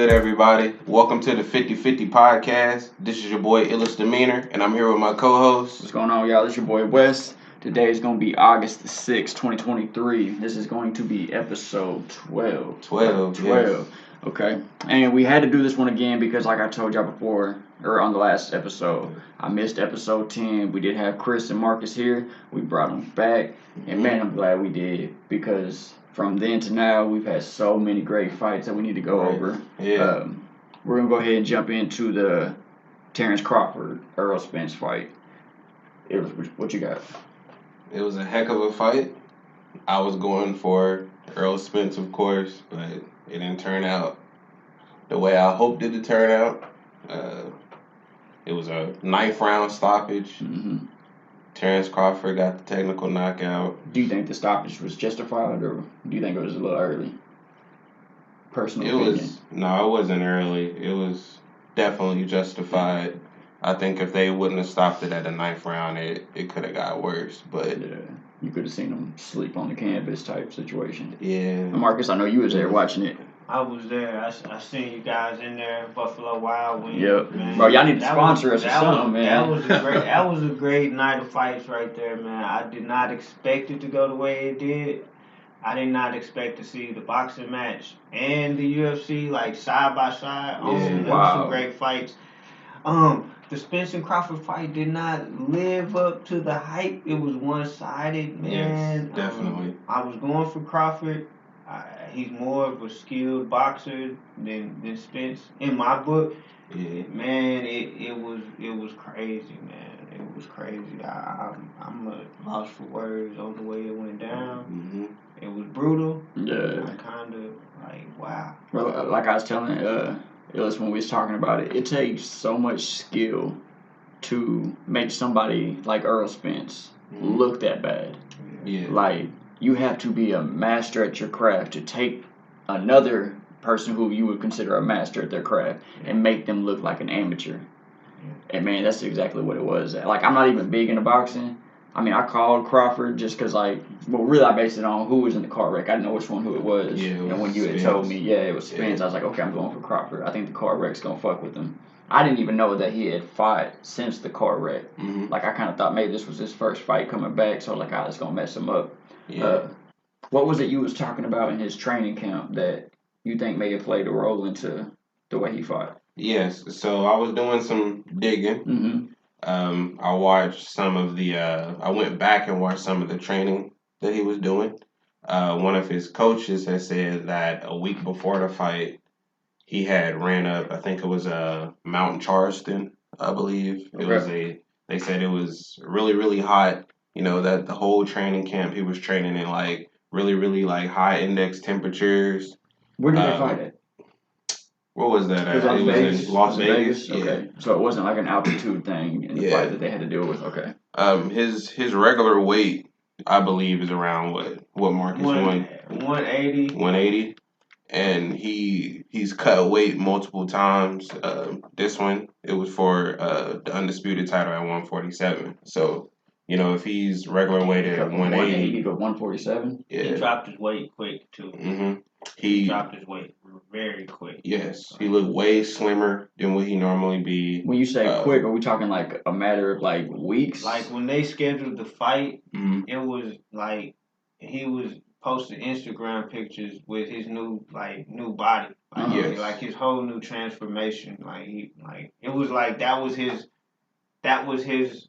good, everybody? Welcome to the 50-50 podcast. This is your boy Illis Demeanor, and I'm here with my co-host. What's going on, y'all? This is your boy Wes. Today is going to be August the 6th, 2023. This is going to be episode 12. 12. Yes. Okay. And we had to do this one again because, like I told y'all before, or on the last episode, I missed episode 10. We did have Chris and Marcus here. We brought them back. And man, I'm glad we did because from then to now, we've had so many great fights that we need to go over. Yeah. We're going to go ahead and jump into the Terrence Crawford, Errol Spence fight. What you got? It was a heck of a fight. I was going for Earl Spence, of course, but it didn't turn out the way I hoped it to turn out. It was a ninth round stoppage. Mm-hmm. Terrence Crawford got the technical knockout. Do you think the stoppage was justified, or do you think it was a little early? Personal opinion. It wasn't early. It was definitely justified. I think if they wouldn't have stopped it at the ninth round, it could have got worse. But yeah, you could have seen them sleep on the canvas type situation. Yeah. Marcus, I know you was there watching it. I was there. I seen you guys in there, Buffalo Wild Wings. Yep. Man. Bro, y'all need to sponsor us or something, man. That was a great night of fights right there, man. I did not expect it to go the way it did. I did not expect to see the boxing match and the UFC like side by side. It was some great fights. The Spence and Crawford fight did not live up to the hype. It was one-sided, man. Yes, definitely. I was going for Crawford. He's more of a skilled boxer than Spence in my book. Yeah. Man, it was crazy, man. It was crazy. I'm a loss for words on the way it went down. Mm-hmm. It was brutal. Yeah. I kind of wow. Well, like I was telling Illis when we was talking about it, it takes so much skill to make somebody like Earl Spence look that bad. Yeah. Like, you have to be a master at your craft to take another person who you would consider a master at their craft and make them look like an amateur. And man, that's exactly what it was. Like, I'm not even big into boxing. I mean, I called Crawford just because, really I based it on who was in the car wreck. I didn't know which one who it was. Yeah, and when you had told me, it was Spence, I was like, okay, I'm going for Crawford. I think the car wreck's going to fuck with him. I didn't even know that he had fought since the car wreck. Mm-hmm. Like, I kind of thought maybe this was his first fight coming back, so I was like, it's going to mess him up. Yeah. What was it you was talking about in his training camp that you think may have played a role into the way he fought? Yes. So I was doing some digging. Mm-hmm. I watched some of the. I went back and watched some of the training that he was doing. One of his coaches had said that a week before the fight, he had ran up. I think it was Mount Charleston, I believe. It was They said it was really, really hot. You know, that the whole training camp he was training in really, really high index temperatures. Where did they fight at? What was that? It was in Las Vegas. Okay, so it wasn't like an altitude thing in the fight that they had to deal with. Okay. His regular weight, I believe, is around what Marcus 180. 180, and he's cut weight multiple times. This one it was for the undisputed title at 147. So. You know, if he's regular weight at 180 to 147, he dropped his weight quick too. Mm-hmm. He dropped his weight very quick. Yes, he looked way slimmer than what he normally be. When you say quick, are we talking like a matter of weeks? Like when they scheduled the fight, mm-hmm. It was like he was posting Instagram pictures with his new body, like his whole new transformation. It was like that was his.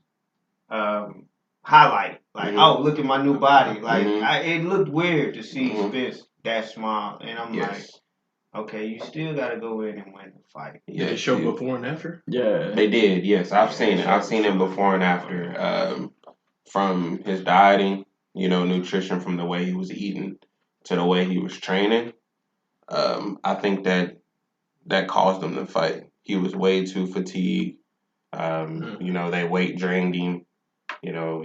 Highlight oh, look at my new body. It looked weird to see Spence that small, and I'm like, okay, you still got to go in and win the fight. Did they show before and after? Yeah, they did. Yes, I've seen it. I've seen it before and after. From his dieting, nutrition, from the way he was eating to the way he was training. I think that caused him to fight. He was way too fatigued. They weight drained him. Now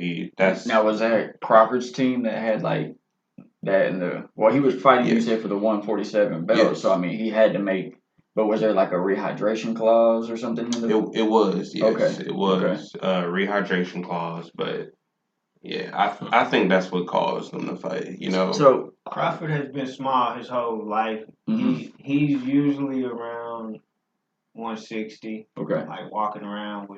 was that Crawford's team that had that in the he was fighting you said for the 147 belt, so I mean he had to make. But was there a rehydration clause or something in the? It was yes, okay. It was a rehydration clause, but I think that's what caused them to fight. So Crawford has been small his whole life. Mm-hmm. He's usually around around 160. Okay. Like walking around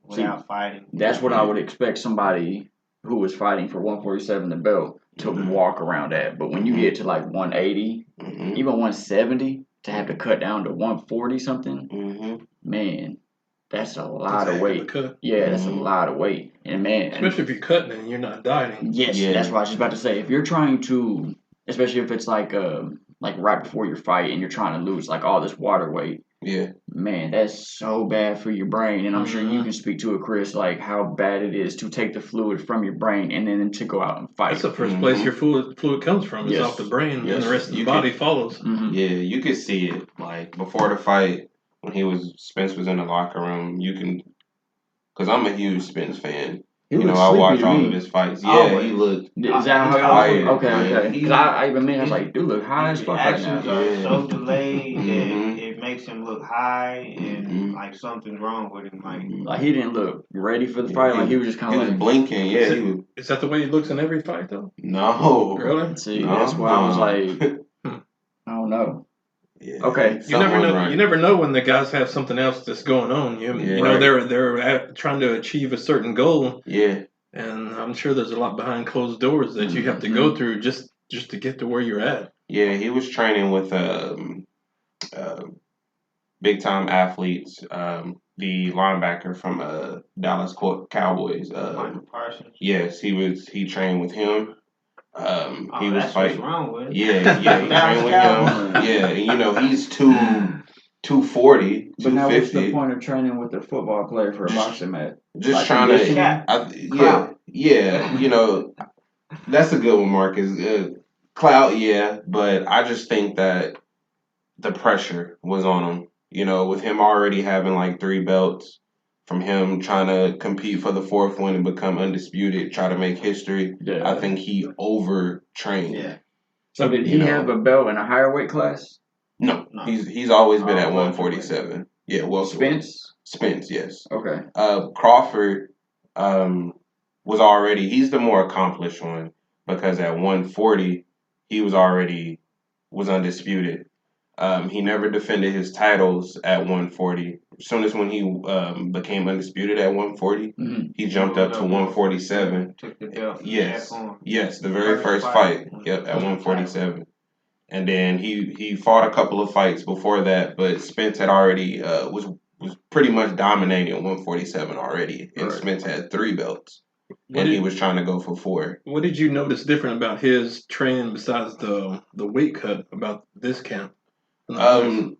without fighting. That's what I would expect somebody who was fighting for 147 the belt to walk around at. But when you get to like 180, even 170, to have to cut down to 140 something, man, that's a lot of weight. Yeah, that's a lot of weight. And man, especially if you're cutting and you're not dieting. Yes, that's what I was just about to say. If you're trying to, especially if it's like right before your fight and you're trying to lose like all this water weight. Yeah. Man, that's so bad for your brain, and I'm sure you can speak to it, Chris, like how bad it is to take the fluid from your brain and then to go out and fight. That's the first place your fluid comes from. It's off the brain, and the rest of the body follows. Yeah, you could see it like before the fight when Spence was in the locker room. You can, because I'm a huge Spence fan. I watch all of his fights. Yeah, he looked. Is that how tired? Okay. Because I even mean, I was like, dude, look high as fuck right now. His actions are so delayed that it makes him look high and like something's wrong with him. Like he didn't look ready for the fight. Like he was just kind of like blinking. Yeah, is that the way he looks in every fight though? No, really. See, that's why I was like, I don't know. Yeah. Okay. You never know. Right. You never know when the guys have something else that's going on. You know they're trying to achieve a certain goal. Yeah. And I'm sure there's a lot behind closed doors that you have to go through just to get to where you're at. Yeah, he was training with big time athletes. The linebacker from Dallas Cowboys. Michael Parsons. Yes, he trained with him. He was that's fighting. What's wrong with it. Yeah, he trained with him. Yeah, and he's 240, 250. But now what's the point of training with a football player for a boxing match? Just like trying to, that's a good one, Marcus. Clout, but I just think that the pressure was on him. With him already having like 3 belts, from him trying to compete for the 4th one and become undisputed, try to make history. Yeah. I think he overtrained. Yeah. So did he have a belt in a higher weight class? No. He's always been at 147. Yeah, well, Spence, yes. Okay. Crawford he's the more accomplished one because at 140 he was undisputed. He never defended his titles at 140. As soon as when he became undisputed at 140, he jumped up to 147. Took the belt. Yes, the very first fight. Yep, at 147. And then he fought a couple of fights before that, but Spence had already was pretty much dominating at 147 already, and Spence had 3 belts, he was trying to go for 4. What did you notice different about his training besides the weight cut about this camp? I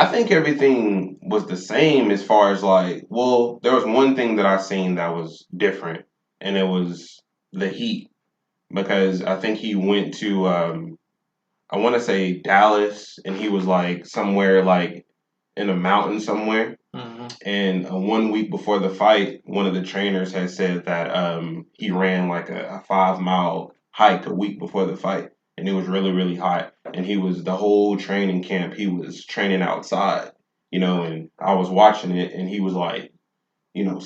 think everything was the same as far as there was one thing that I seen that was different, and it was the heat. Because I think he went to, I want to say Dallas, and he was somewhere in a mountain somewhere. And 1 week before the fight, one of the trainers had said that he ran a 5-mile hike a week before the fight. And it was really, really hot. And the whole training camp, he was training outside, and I was watching it, and he was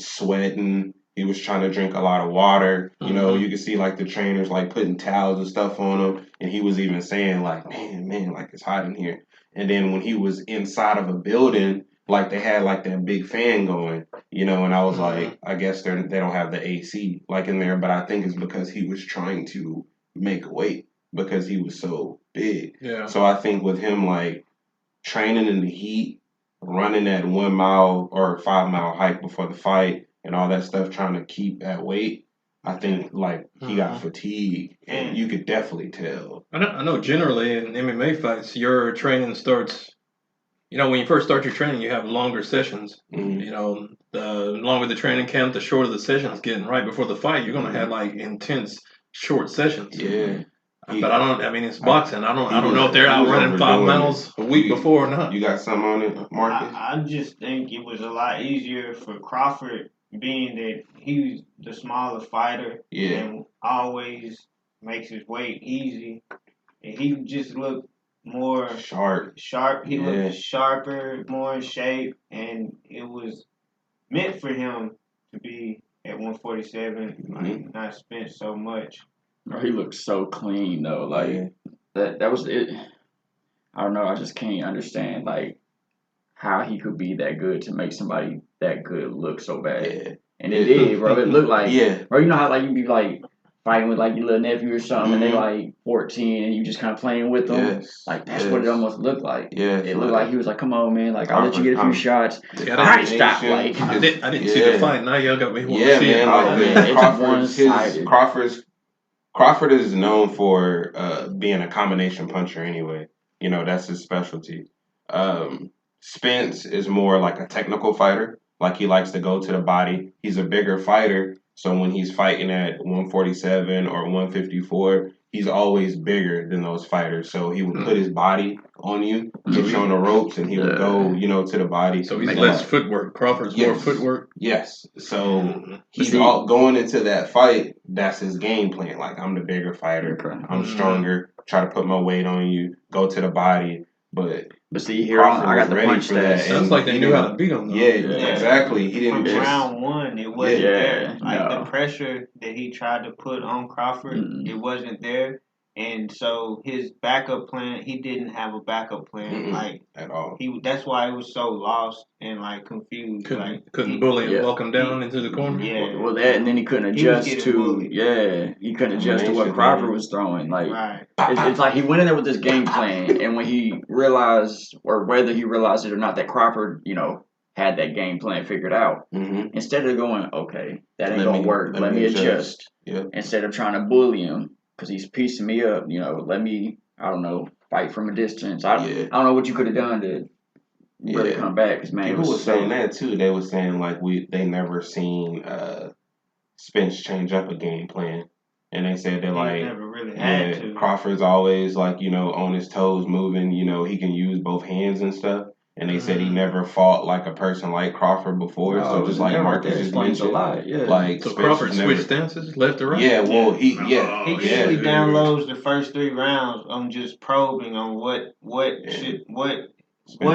sweating. He was trying to drink a lot of water. You could see the trainers putting towels and stuff on him. And he was even saying man, it's hot in here. And then when he was inside of a building, they had that big fan going, and I was I guess they don't have the AC in there. But I think it's because he was trying to make weight because he was so big. Yeah. So I think with him training in the heat, running that 1 mile or 5-mile hike before the fight, and all that stuff, trying to keep that weight, I think he got fatigued, and you could definitely tell. I know generally in MMA fights, your training starts. When you first start your training, you have longer sessions. The longer the training camp, the shorter the sessions get. And right before the fight, you're gonna have intense short sessions. Yeah. But I don't. I mean, it's boxing. I don't know if they're out running 5 miles a week before or not. You got something on it, Marcus? I just think it was a lot easier for Crawford, being that he's the smaller fighter and always makes his weight easy. And he just looked more sharp. He looked sharper, more in shape, and it was meant for him to be at 147, not spent so much. He looked so clean though. That was it. I don't know. I just can't understand like how he could be that good to make somebody that good look so bad. Yeah. And it did, bro. It looked like, Yeah. bro. You know how like you be like fighting with like your little nephew or something, and they Mhm. like 14, and you just kind of playing with them. Yes. Like that's what it almost looked like. Yes. It looked like he was like, "Come on, man. Like I'll let you get a few shots." Yeah, All right, stop. Like combination. I didn't see the fight. Now y'all got me want to Yeah, see man. it. Oh, Like man, it's one-sided. Crawford is known for being a combination puncher anyway. You know, that's his specialty. Um, Spence is more like a technical fighter. Like he likes to go to the body. He's a bigger fighter, so when he's fighting at 147 or 154, he's always bigger than those fighters. So he would put his body on you, get you on the ropes, and he would go, to the body. So he's Make less him footwork. Crawford's more Yes. footwork. Yes. So he's see- all going into that fight. That's his game plan. Like I'm the bigger fighter. Okay. I'm stronger. Try to put my weight on you. Go to the body. But see here on, I got the ready punch for that. stats. Sounds And like they he knew how didn't- to beat him. Though. Yeah, Yeah. exactly. He didn't From just. round one, it wasn't Yeah, there. Like no. the pressure that he tried to put on Crawford, it wasn't there. And so his backup plan, he didn't have a backup plan. Mm-mm. Like At all. that's why he was so lost and like confused. Couldn't bully him, Yeah. walk him down into the corner. Yeah. Well, that and then he couldn't He was adjust getting to bullied. he couldn't adjust to what Combination, Crawford baby. was throwing. Like Right. it's like he went in there with this game plan, and when he realized, or whether he realized it or not, that Crawford, had that game plan figured out. Mm-hmm. Instead of going, okay, that ain't Let gonna me- work. let Let me me adjust. adjust. Yep. Instead of trying to bully him because he's piecing me up. Let me, I don't know, fight from a distance. I don't know what you could have done to really come back. Because man, People it were was saying that too. They were saying like they never seen Spence change up a game plan, and they said that He like never really had to. Crawford's always like on his toes, moving. He can use both hands and stuff. And they said he never fought like a person like Crawford before. So just like Marcus just explains a mentioned, lot. Yeah. like So Spence Crawford was never. switched stances, left to right. Yeah, well, he He yeah. usually downloads the first 3 rounds on just probing on what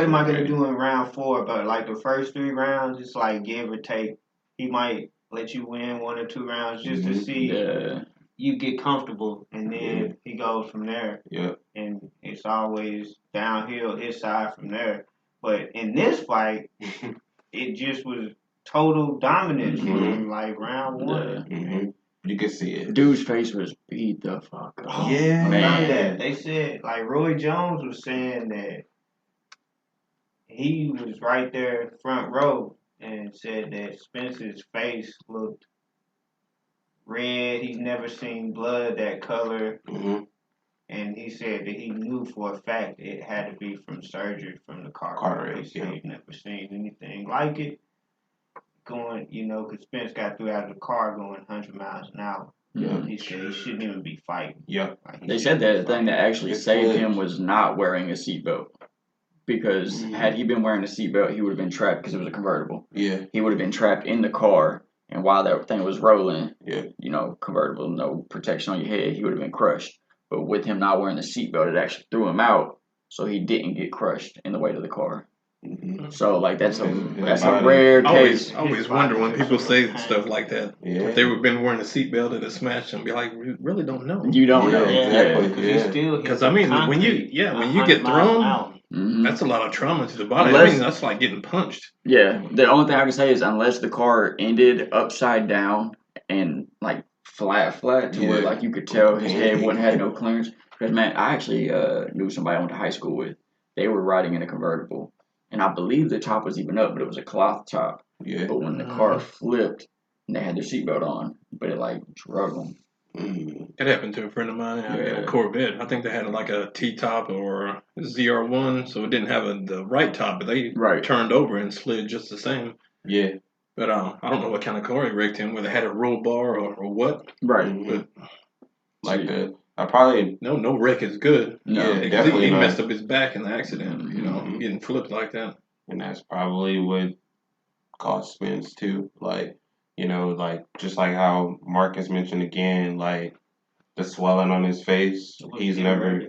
am I gonna do in round 4? But like the first 3 rounds, it's like give or take. He might let you win 1 or 2 rounds just to see you get comfortable, and then he goes from there. Yeah. And it's always downhill his side from there. But in this fight, it just was total dominance from like round 1. Mm-hmm. You can see it. Dude's face was beat the fuck up. Oh, Yeah. about that. They said like Roy Jones was saying that he was right there front row and said that Spence's face looked red. He's never seen blood that color. Mm-hmm. And he said that he knew for a fact it had to be from surgery from the car wreck. He said he'd never seen anything like it. Going, because Spence got through out of the car going 100 miles an hour. Yeah. He said he shouldn't even be fighting. Yeah. They said that the thing that actually saved him was not wearing a seatbelt. Because had he been wearing a seatbelt, he would have been trapped because it was a convertible. Yeah. He would have been trapped in the car, and while that thing was rolling, Yeah. Convertible, no protection on your head, he would have been crushed. But with him not wearing the seatbelt, it actually threw him out, so he didn't get crushed in the weight of the car. Mm-hmm. So like that's a rare case. I always wonder when people say stuff like that. Yeah. If they would have been wearing a seatbelt and it smashed them, be like, we really don't know. You don't know. Exactly. Because I mean, when you get thrown, that's a lot of trauma to the body. That's like getting punched. Yeah. The only thing I can say is unless the car ended upside down and like flat to where like you could tell his head wouldn't have no clearance. Because man, I actually knew somebody I went to high school with. They were riding in a convertible, and I believe the top was even up, but it was a cloth top. Yeah. But when the car flipped, and they had their seatbelt on, but it like drug them. It happened to a friend of mine in a Corvette. I think they had like a T-top or a ZR1, so it didn't have the right top, but they turned over and slid just the same. Yeah. But I don't know what kind of car he wrecked him, whether it had a roll bar or what. Right. But like I probably no wreck is good. No, he definitely not. messed up his back in the accident. Getting flipped like that. And that's probably what caused Spence too. Like, like just like how Marcus mentioned again, like the swelling on his face. He's never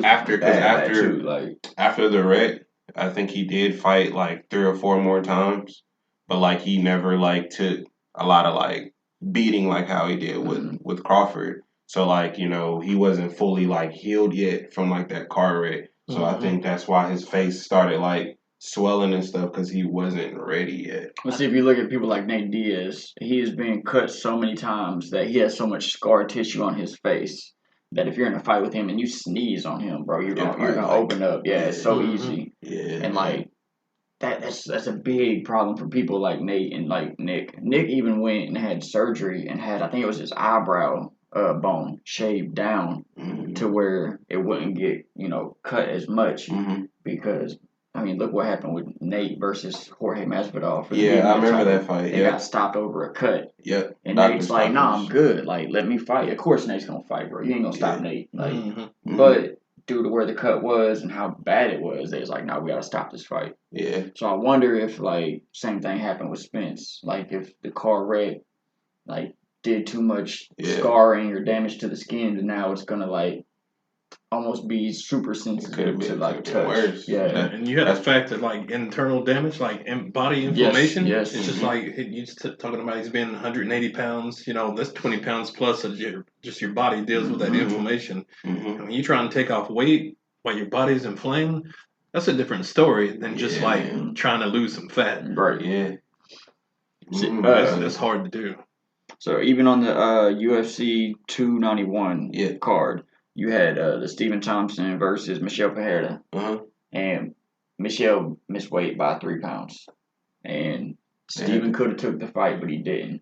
after the wreck. I think he did fight like 3 or 4 more times, but like he never like took a lot of like beating like how he did with Crawford. So like, you know, he wasn't fully like healed yet from like that car wreck. So I think that's why his face started like swelling and stuff because he wasn't ready yet. Well, see, if you look at people like Nate Diaz, he has been cut so many times that he has so much scar tissue on his face that if you're in a fight with him and you sneeze on him, bro, you're gonna open up. Yeah, it's so easy. Yeah. And like that's a big problem for people like Nate and like Nick. Nick even went and had surgery and had, I think it was his eyebrow bone shaved down to where it wouldn't get, you know, cut as much because I mean, look what happened with Nate versus Jorge Masvidal. For the I remember title. that fight. They got stopped over a cut. Yep. And Nate's like, nah, I'm good. Like, let me fight. Of course Nate's gonna fight, bro. You ain't gonna stop Nate. Like, but due to where the cut was and how bad it was, they was like, nah, we gotta stop this fight. Yeah. So I wonder if like same thing happened with Spence. Like if the car wreck like did too much scarring or damage to the skin, and now it's gonna like almost be super sensitive to like touch. Worse. Yeah. And you had the fact that like internal damage, like body inflammation. Yes. It's just like you talking about. He's been 180 pounds. You know, that's 20 pounds plus of just your body deals with that inflammation. And when you try and take off weight while your body's inflamed, that's a different story than just like trying to lose some fat. Right. Yeah. That's hard to do. So even on the UFC 291 card, you had the Stephen Thompson versus Michelle Pereira, and Michelle missed weight by 3 pounds, and Stephen could have took the fight, but he didn't.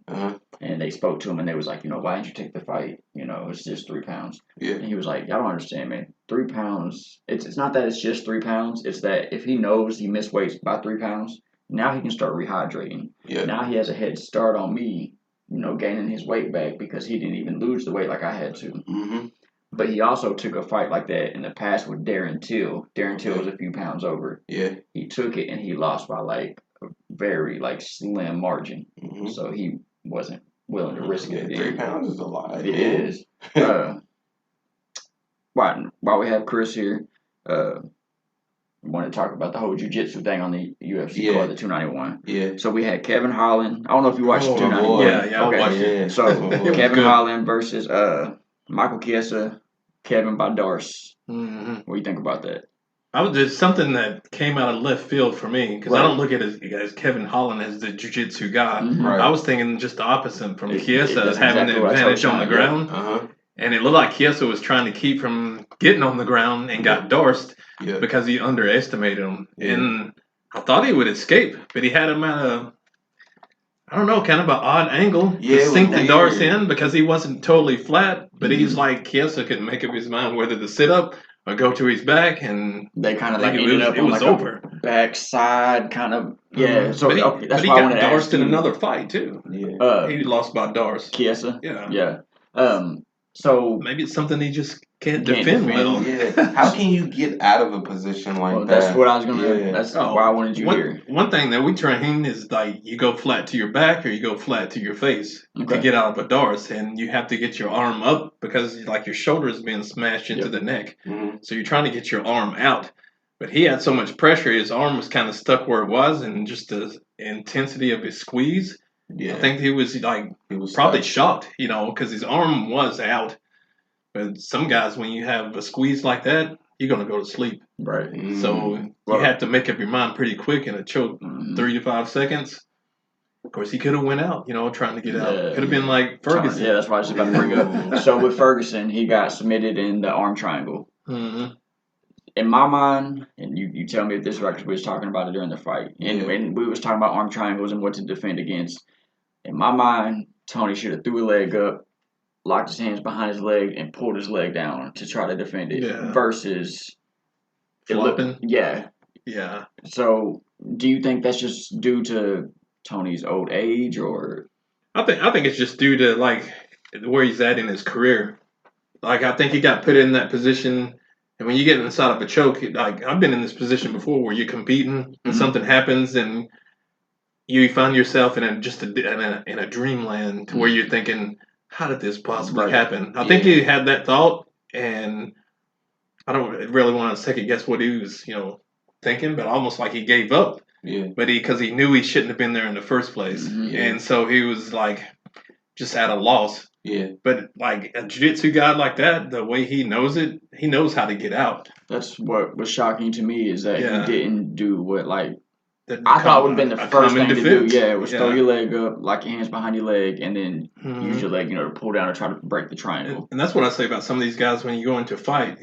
And they spoke to him, and they was like, you know, why didn't you take the fight? You know, it's just 3 pounds. Yeah. And he was like, y'all don't understand, man. 3 pounds. It's not that it's just 3 pounds. It's that if he knows he missed weight by 3 pounds, now he can start rehydrating. Yeah. Now he has a head start on me, you know, gaining his weight back because he didn't even lose the weight like I had to. But he also took a fight like that in the past with Darren Till. Darren Till was a few pounds over. Yeah. He took it and he lost by like a very like slim margin. So he wasn't willing to risk it again. 3 pounds is a lot. It is. While we have Chris here, we want to talk about the whole jiu-jitsu thing on the UFC card, the 291. Yeah. So we had Kevin Holland. I don't know if you watched the 291. Yeah, I watched it. So Kevin Holland versus Michael Chiesa, Kevin Badars. What do you think about that? There's something that came out of left field for me because I don't look at it as Kevin Holland as the jiu-jitsu guy. I was thinking just the opposite from Chiesa as having the advantage on the ground. And it looked like Chiesa was trying to keep from getting on the ground and got dorsed because he underestimated him. And I thought he would escape, but he had him at a, I don't know, kind of an odd angle to sink the darts in because he wasn't totally flat. But he's like, Chiesa couldn't make up his mind whether to sit up or go to his back, and they kind of like ended up on like over. A backside kind of So that's why I wanted to ask in another fight too. He lost by Dars. Chiesa. Yeah. So maybe it's something he just can't defend well. Yeah. How can you get out of a position like that? That's what I was gonna. That's why I wanted you here. One thing that we train is like you go flat to your back or you go flat to your face to get out of a Dars, and you have to get your arm up because like your shoulder is being smashed into the neck. So you're trying to get your arm out, but he had so much pressure, his arm was kind of stuck where it was, and just the intensity of his squeeze. I think he was probably shocked, you know, because his arm was out. But some guys, when you have a squeeze like that, you're gonna go to sleep. Right. So you had to make up your mind pretty quick in a choke, 3 to 5 seconds. Of course, he could have went out, you know, trying to get out. Could have been like Ferguson. Yeah, that's why I was about to bring up. So with Ferguson, he got submitted in the arm triangle. In my mind, and you tell me if this is right, because we was talking about it during the fight, and we was talking about arm triangles and what to defend against. In my mind, Tony should have threw a leg up, locked his hands behind his leg, and pulled his leg down to try to defend it. Versus flopping. Yeah. So, do you think that's just due to Tony's old age, or? I think it's just due to like where he's at in his career. Like I think he got put in that position, and when you get inside of a choke, like I've been in this position before where you're competing and something happens and you find yourself in a dreamland to where you're thinking, how did this possibly happen? I think he had that thought, and I don't really want to second guess what he was, you know, thinking, but almost like he gave up. But because he knew he shouldn't have been there in the first place, and so he was like just at a loss. Yeah. But like a jiu-jitsu guy like that, the way he knows it, he knows how to get out. That's what was shocking to me is that he Yeah. didn't do what like The I thought would have been the a first common thing to do. defense. Yeah, was throw Yeah. your leg up, lock your hands behind your leg, and then use Mhm. your leg, to pull down or try to break the triangle. And that's what I say about some of these guys when you go into a fight.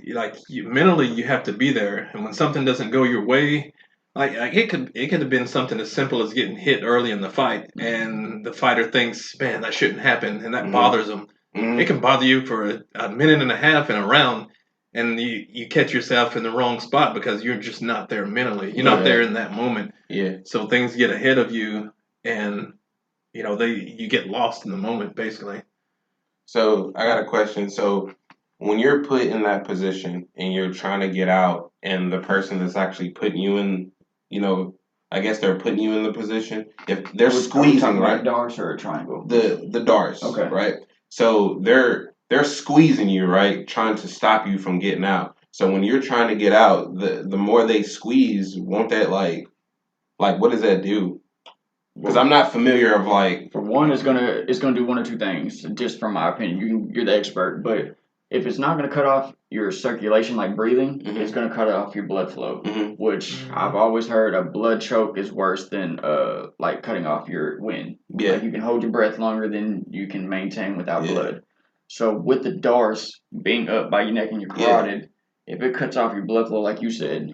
Mentally, you have to be there, and when something doesn't go your way, like it could have been something as simple as getting hit early in the fight, and the fighter thinks, man, that shouldn't happen, and that bothers them. It can bother you for a minute and a half in a round, and you catch yourself in the wrong spot because you're just not there mentally. You're not there in that moment. Yeah. So things get ahead of you, and you get lost in the moment, basically. So I got a question. So when you're put in that position and you're trying to get out, and the person that's actually putting you in, I guess they're putting you in the position. If they're squeezing, right? A darts or a triangle? The darts, Okay. right? So they're squeezing you, right, trying to stop you from getting out. So when you're trying to get out, the more they squeeze, won't that like what does that do? Because I'm not familiar of For one, it's gonna do one or two things. Just from my opinion, you're the expert, but if it's not gonna cut off your circulation, like breathing, it's gonna cut off your blood flow. Which I've always heard a blood choke is worse than like cutting off your wind. Yeah. Like you can hold your breath longer than you can maintain without blood. So with the darts being up by your neck and your carotid, if it cuts off your blood flow, like you said,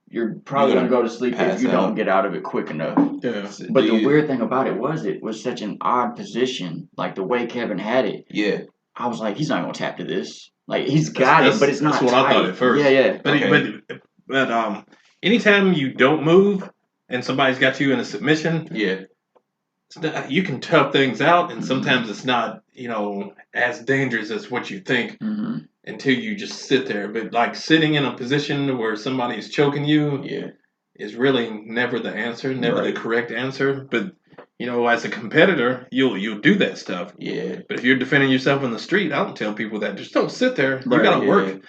you're probably gonna go to sleep if you don't get out of it quick enough. Yeah. But the weird thing about it was such an odd position, like the way Kevin had it. Yeah. I was like, he's not gonna tap to this. Like he's got it, but it's not. That's what tight. I thought at first. Yeah. But anytime you don't move and somebody's got you in a submission, you can tough things out, and sometimes it's not as dangerous as what you think until you just sit there. But like sitting in a position where somebody is choking you, is really never the answer, never the correct answer. But as a competitor, you'll do that stuff. Yeah. But if you're defending yourself in the street, I don't tell people that. Just don't sit there. You gotta work.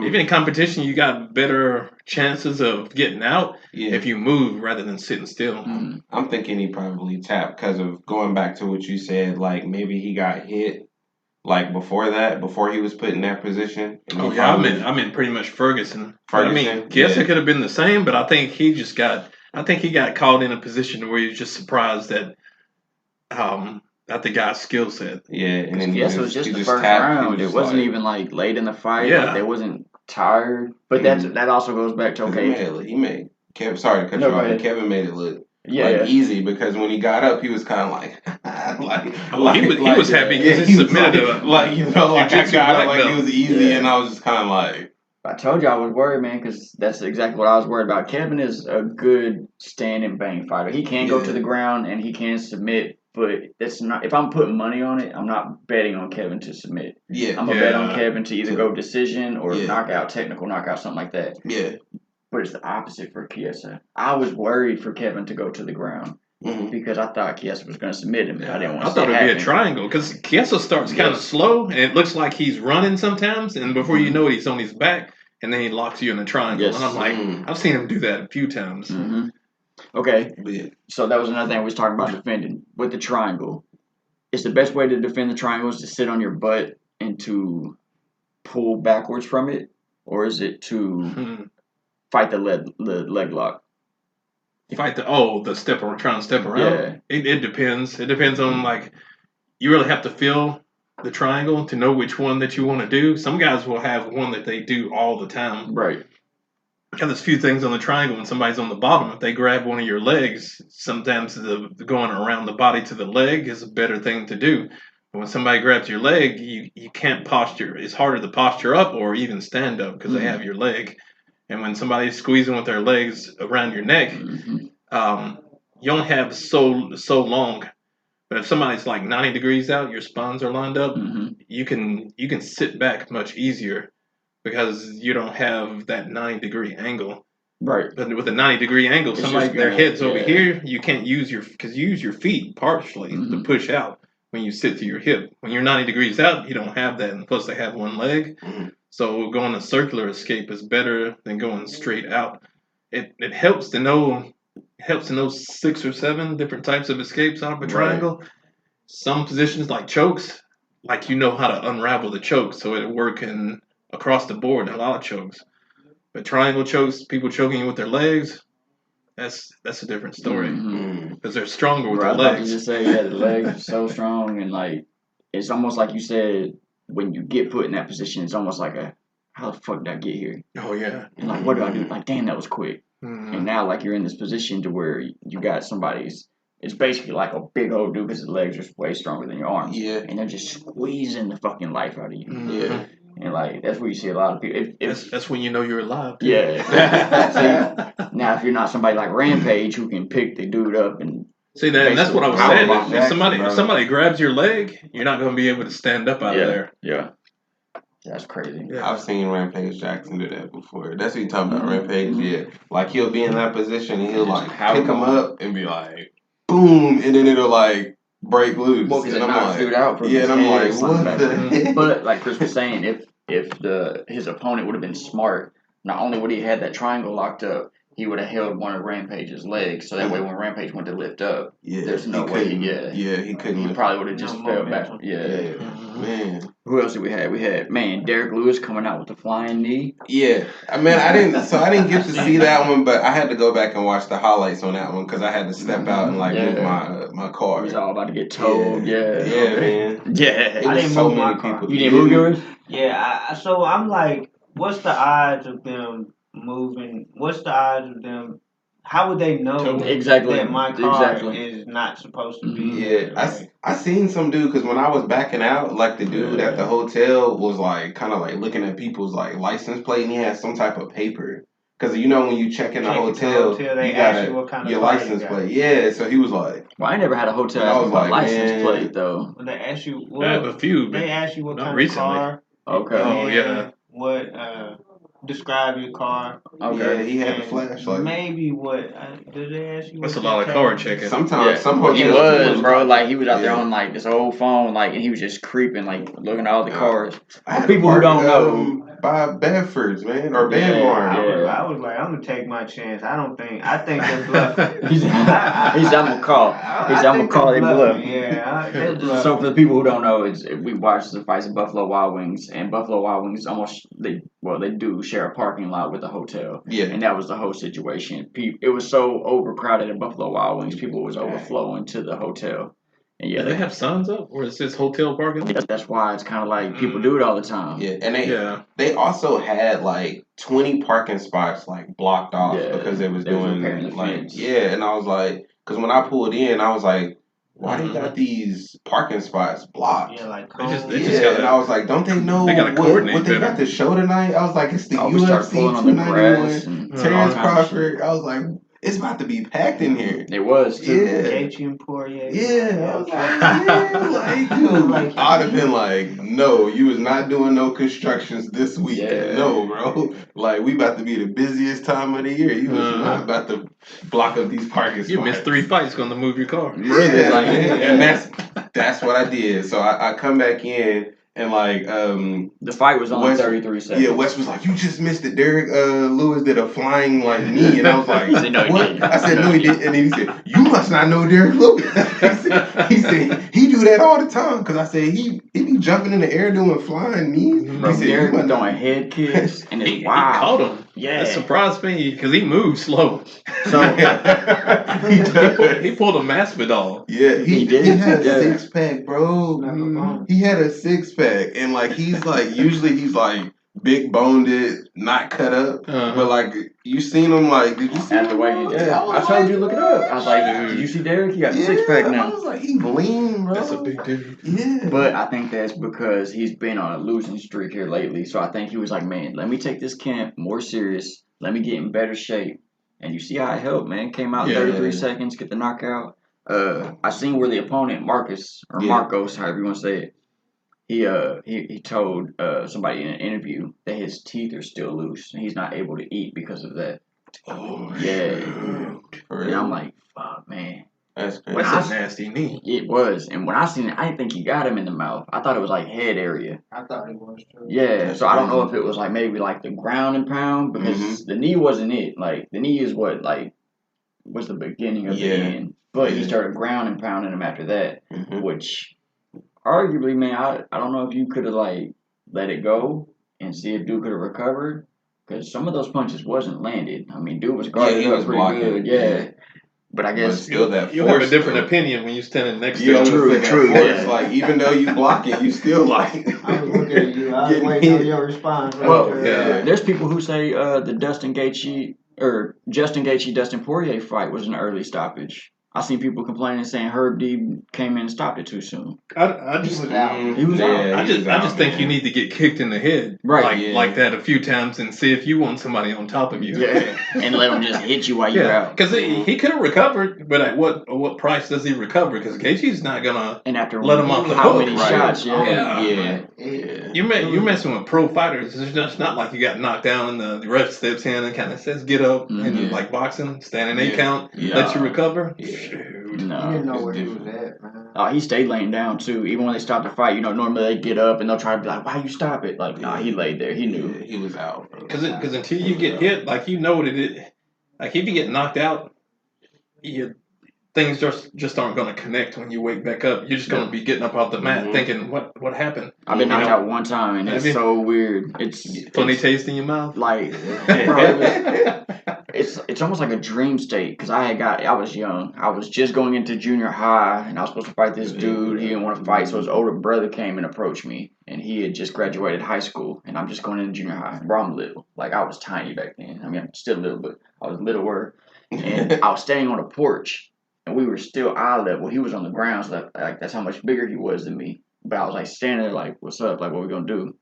Even in competition, you got better chances of getting out if you move rather than sitting still. I'm thinking he probably tapped because of going back to what you said. Like maybe he got hit. Like before he was put in that position. Oh yeah, I meant pretty much Ferguson. I mean, Kiesa could have been the same, but I think he got caught in a position where he was just surprised at the guy's skill set. Yeah, and then it was just the first round. It wasn't even like late in the fight. Yeah, like, they wasn't tired. But that also goes back to Kevin made it look easy because when he got up, he was kind of he was happy because he submitted I got up like it was easy, and I was just kind of like. I told you I was worried, man, because that's exactly what I was worried about. Kevin is a good stand and bang fighter. He can go to the ground and he can submit, but that's not. If I'm putting money on it, I'm not betting on Kevin to submit. Yeah, I'm gonna bet on Kevin to either go decision or knockout, technical knockout, something like that. Yeah. But it's the opposite for Kiesa. I was worried for Kevin to go to the ground because I thought Kiesa was going to submit him. I didn't want to. I thought it'd be a triangle because Kiesa starts kind of slow and it looks like he's running sometimes, and before you know it, he's on his back, and then he locks you in a triangle. And I'm like, I've seen him do that a few times. Okay, so that was another thing we was talking about defending with the triangle. Is the best way to defend the triangle is to sit on your butt and to pull backwards from it, or is it to fight the leg lock? Fight the step or trying to step around. Yeah. It depends. It depends on you really have to feel the triangle to know which one that you want to do. Some guys will have one that they do all the time. Right. Because there's a few things on the triangle when somebody's on the bottom. If they grab one of your legs, sometimes the going around the body to the leg is a better thing to do. But when somebody grabs your leg, you can't posture. It's harder to posture up or even stand up because they have your leg. And when somebody's squeezing with their legs around your neck, you only have so long. But if somebody's like 90 degrees out, your spines are lined up, you can sit back much easier because you don't have that 90-degree angle. Right. But with a 90-degree angle, their head's over here. You can't use you use your feet partially to push out when you sit to your hip. When you're 90 degrees out, you don't have that. And plus, they have one leg. So going a circular escape is better than going straight out. It helps to know 6 or 7 different types of escapes out of a triangle. Some positions like chokes, like you know how to unravel the choke, so it working across the board in a lot of chokes. But triangle chokes, people choking you with their legs, that's a different story because they're stronger with Bro, I their was about to legs. just say, yeah, the legs are so strong, and like it's almost like you said when you get put in that position, it's almost like a how the fuck did I get here? Oh yeah. And like, what do I do? Like, damn, that was quick. And now, like, you're in this position to where you got somebody's. It's basically like a big old dude because his legs are way stronger than your arms. Yeah. And they're just squeezing the fucking life out of you. Yeah. And like that's where you see a lot of people. That's when you know you're alive. Too. Yeah. See, now if you're not somebody like Rampage who can pick the dude up and See that, and that's what I was Power saying. bomb If somebody Jackson, if somebody grabs your leg, you're not going to be able to stand up out of there. Yeah. That's crazy. Yeah. I've seen Rampage Jackson do that before. That's what you're talking about, Rampage. Yeah, like he'll be in that position and he'll Just like power pick him bomb. up and be like, boom, and then it'll like break loose. Well, because it and I'm knocks like, dude out from yeah, his and I'm head or like, something what back the there. heck? But like Chris was saying, if his opponent would have been smart, not only would he have had that triangle locked up, he would have held one of Rampage's legs, so that way when Rampage went to lift up, Yeah, there's no he way. couldn't. Yeah, He couldn't. he lift probably would have just No fell back. momentum. Yeah. Man. Who else did we have? We had Derek Lewis coming out with the flying knee. Yeah, I mean, I didn't get to see that one, but I had to go back and watch the highlights on that one because I had to step out and like move my car. He's all about to get towed. Yeah, man. Yeah. It I was didn't so move my many car. people. You didn't move yours? Yeah, so I'm like, what's the odds of them moving? What's the odds of them? How would they know Exactly. that my car is not supposed to be Yeah, there? Like, I seen some dude because when I was backing out, like the dude at the hotel was like kind of like looking at people's like license plate, and he had some type of paper. Because you know when you check in the hotel, they you ask got you what kind of your car you license got. plate. Yeah, so he was like, Well, I never had a hotel I ask me was for a like, license man. plate though. When they ask you, I have a few, but they ask you what not kind recently. of car. Okay. Oh, and yeah. What describe your car? Okay. Yeah, he had the And flashlight. maybe what? Did they ask you? That's a what lot your of car tag- checking. Sometimes some Well, he hotels was, bro. Like he was out there Yeah. on like this old phone, like, and he was just creeping, like looking at all the Yeah. cars. I had people a who party, don't know. by Bedford's, man, or Yeah, Bedmore. I was like, I'm gonna take my chance. I think they're bluffing. He said, I'm gonna call. He said, I'm gonna call. They bluff. Yeah, they're bluffing. So for the people who don't know, we watched the fights at Buffalo Wild Wings, and Buffalo Wild Wings they do share a parking lot with the hotel. Yeah. And that was the whole situation. It was so overcrowded at Buffalo Wild Wings, people was overflowing to the hotel. And Do they have signs up, or is this hotel parking lot? That's why it's kind of like people do it all the time. Yeah, and they also had like 20 parking spots like blocked off because they was repairing doing the like fence. and I was like, because when I pulled in, I was like, why they got these parking spots blocked? Yeah, like They just gotta, and I was like, don't they know they gotta coordinate what they better. got to show tonight? I was like, it's the We start UFC pulling on the grass 291 and Terrence all kinds of Crawford. I was like, it's about to be packed in here. It was too. Yeah. Gaethje and Poirier. Yeah, I was like, dude, I'd have been like, no, you was not doing no constructions this weekend. Yeah. No, bro. Like, we about to be the busiest time of the year. You was not about to block up these parking spots. You missed 3 fights, gonna move your car. Really? And that's what I did. So I come back in and like the fight was only 33 seconds. Yeah, Wes was like, you just missed it. Derek Lewis did a flying like knee, and I was like, He said, no, he what? didn't. I said, no, he didn't. And then he said, you must not know Derek Lewis. he said he do that all the time because I said he be jumping in the air doing flying knees. Bro, He said, Derek was throwing head kicks and He wow. caught him. Yeah. That surprised me because he moved slow. So he He pulled a Masvidal. Yeah, he did. had a Yeah. 6-pack, bro. He had a 6-pack, and like he's like usually he's like big boned, not cut up. But like you seen him like, did you see After him? weighing, Yeah, I told you to look it up. I was like, did you see Derek? He got a 6-pack I now. was like, he lean, bro. That's a big dude. Yeah, But I think that's because he's been on a losing streak here lately. So I think he was like, man, let me take this camp more serious. Let me get in better shape. And you see how it helped, man. Came out in 33 seconds, get the knockout. I seen where the opponent, Marcos, however you want to say it, he told somebody in an interview that his teeth are still loose and he's not able to eat because of that. Oh, Yeah. For And real? I'm like, fuck, man. That's crazy. That's a nasty knee. It was. And when I seen it, I didn't think he got him in the mouth. I thought it was like head area. I thought it was too. Yeah. That's So I don't know crazy. if it was like maybe like the ground and pound because the knee wasn't it. Like the knee is what like was the beginning of the end. But he started ground and pounding him after that, which arguably, man, I don't know if you could have like let it go and see if dude could have recovered. Because some of those punches wasn't landed. I mean, dude was Yeah, guarded he up was pretty blocking. good. Yeah. But I But guess still, that You have a force. different though. opinion when you're standing next Yeah, to I him. was True, gonna say true, that force. yeah. Like even though you blocking, you still like. I was looking at you. I was getting waiting on hit. your response right Well, there. Yeah. there's people who say the Dustin Gaethje or Justin Gaethje Dustin Poirier fight was an early stoppage. I seen people complaining saying Herb D came in and stopped it too soon. I He just was out. He was out. Yeah, I he just was I out, just think you man. need to get kicked in the head Right. Yeah. like that a few times and see if you want somebody on top of you. Yeah, and let him just hit you while you're Yeah, out. because he could have recovered, but at what price does he recover? Because Gaethje's not gonna And after let him off the how hook, many right? shots? Yeah. Yeah. Yeah. You're messing with pro fighters. It's just not like you got knocked down and the ref steps in and kind of says get up and Mhm. like boxing, standing eight Yeah. count, Yeah. let you recover. Yeah. Shoot. He didn't No. know It's where he was different. at, man. He stayed laying down too. Even when they stopped the fight, normally they get up and they'll try to be like, "Why you stop it?" Like, nah, he laid there. He knew. Yeah, he was out. Bro. Because until you get hit, like you know that like if you get knocked out, you things just aren't going to connect when you wake back up. You're just going to be getting up off the mat Mhm. thinking, what happened? I've been You knocked know? out one time and Have it's you? so weird. It's Funny it's, taste in your mouth. like, bro, it's almost like a dream state because I was young. I was just going into junior high and I was supposed to fight this dude. He didn't want to fight, so his older brother came and approached me, and he had just graduated high school, and I'm just going into junior high. Bro, I'm little. Like I was tiny back then. I mean, I'm still little, but I was littler, and I was standing on a porch, and we were still eye level. He was on the ground, so that's how much bigger he was than me. But I was like standing there, like, "What's up? Like, what we gonna do?"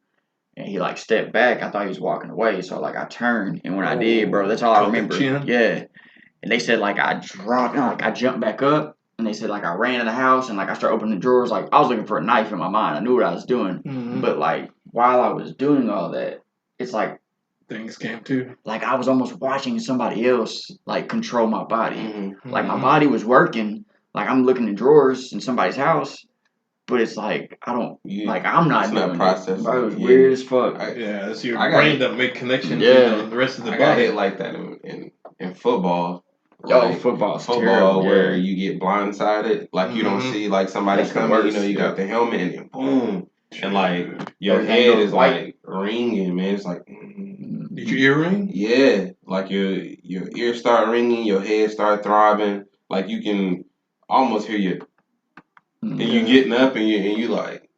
And he like stepped back. I thought he was walking away, so like I turned, and when I did, bro, that's all I Caught the remember. chin? Yeah. And they said like I dropped, like I jumped back up, and they said like I ran in the house and like I started opening the drawers. Like I was looking for a knife in my mind. I knew what I was doing, Mhm. but like while I was doing all that, it's like Things came too. I was almost watching somebody else like control my body. Mhm. Like my Mhm. body was working. Like I'm looking in drawers in somebody's house, but it's like I don't like I'm not it's not doing processing. it. Bro, it was Yeah. weird as fuck. Yeah, it's your I got brain it. that make connections Yeah. with the rest of the I got body. hit like that in football. Oh, Like, football's football terrible. where Yeah. you get blindsided, like you don't Mhm. see like somebody That's the coming. You know, worst, you yeah. got the helmet and then boom, and like your Everything head goes is white. like ringing, man. It's like. Did your ear ring? Yeah, like your ears start ringing, your head start throbbing, like you can almost hear you, and you getting up and you like,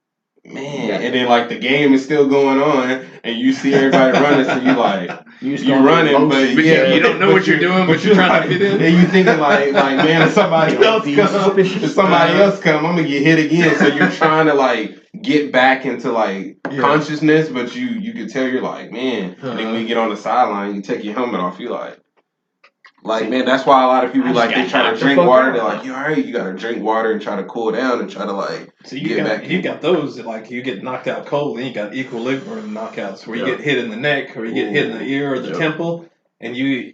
man, Yeah. and then like the game is still going on, and you see everybody running, so you like. You just You going through running, motions. but yeah, you don't know what you're doing, but you're trying to fit in. And you thinking like man, if somebody else come, if somebody else come, I'm gonna get hit again. So you're trying to like get back into like consciousness, but you can tell you're like man. And then when you get on the sideline, you take your helmet off, you like man. That's why a lot of people like they try to drink water. They're like, you all right? You gotta drink water and try to cool down and try to like So get back. you got those that, like you get knocked out cold, and you got equilibrium knockouts where you Yeah. get hit in the neck or you get hit in the ear or the Yeah. temple, and you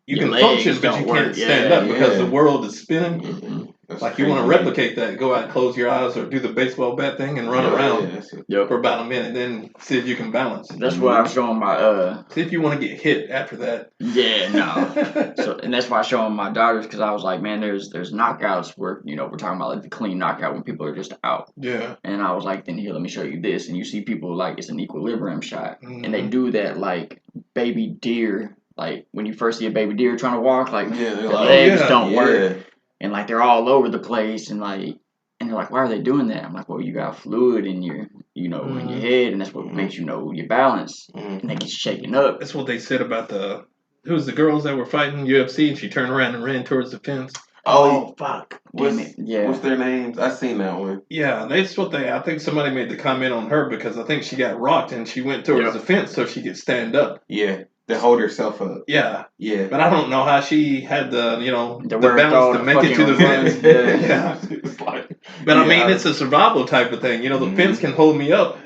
Your can legs function, but don't you work. can't stand Yeah, up because yeah. the world is spinning. Mhm. That's Like you want to crazy. replicate that, go out, close your eyes, or do the baseball bat thing and run Yeah, around yeah, that's it. Yep. for about a minute, then see if you can balance. That's why I'm showing my See if you want to get hit after that. yeah, no. So and that's why I show them my daughters because I was like, man, there's knockouts where we're talking about like the clean knockout when people are just out. Yeah. And I was like, then here, let me show you this. And you see people like it's an equilibrium shot, and they Mhm. do that like baby deer. Like when you first see a baby deer trying to walk, like Yeah, the they're like, legs yeah, don't work, yeah. and like they're all over the place, and they're like, why are they doing that? I'm like, well, you got fluid in your in your head, and that's what makes you know your balance, and they get shaken up. That's what they said about it was the girls that were fighting UFC, and she turned around and ran towards the fence. Oh fuck! Damn What's, it! Yeah. What's their names? I seen that one. Yeah, that's what I think somebody made the comment on her because I think she got rocked and she went towards Yep. the fence so she could stand up. Yeah, to hold herself up. Yeah, Yeah. but I don't know how she had the The balance to make it to the fence. Yeah. It's like, But I yeah, mean, it's a survival type of thing. The fence can hold me up.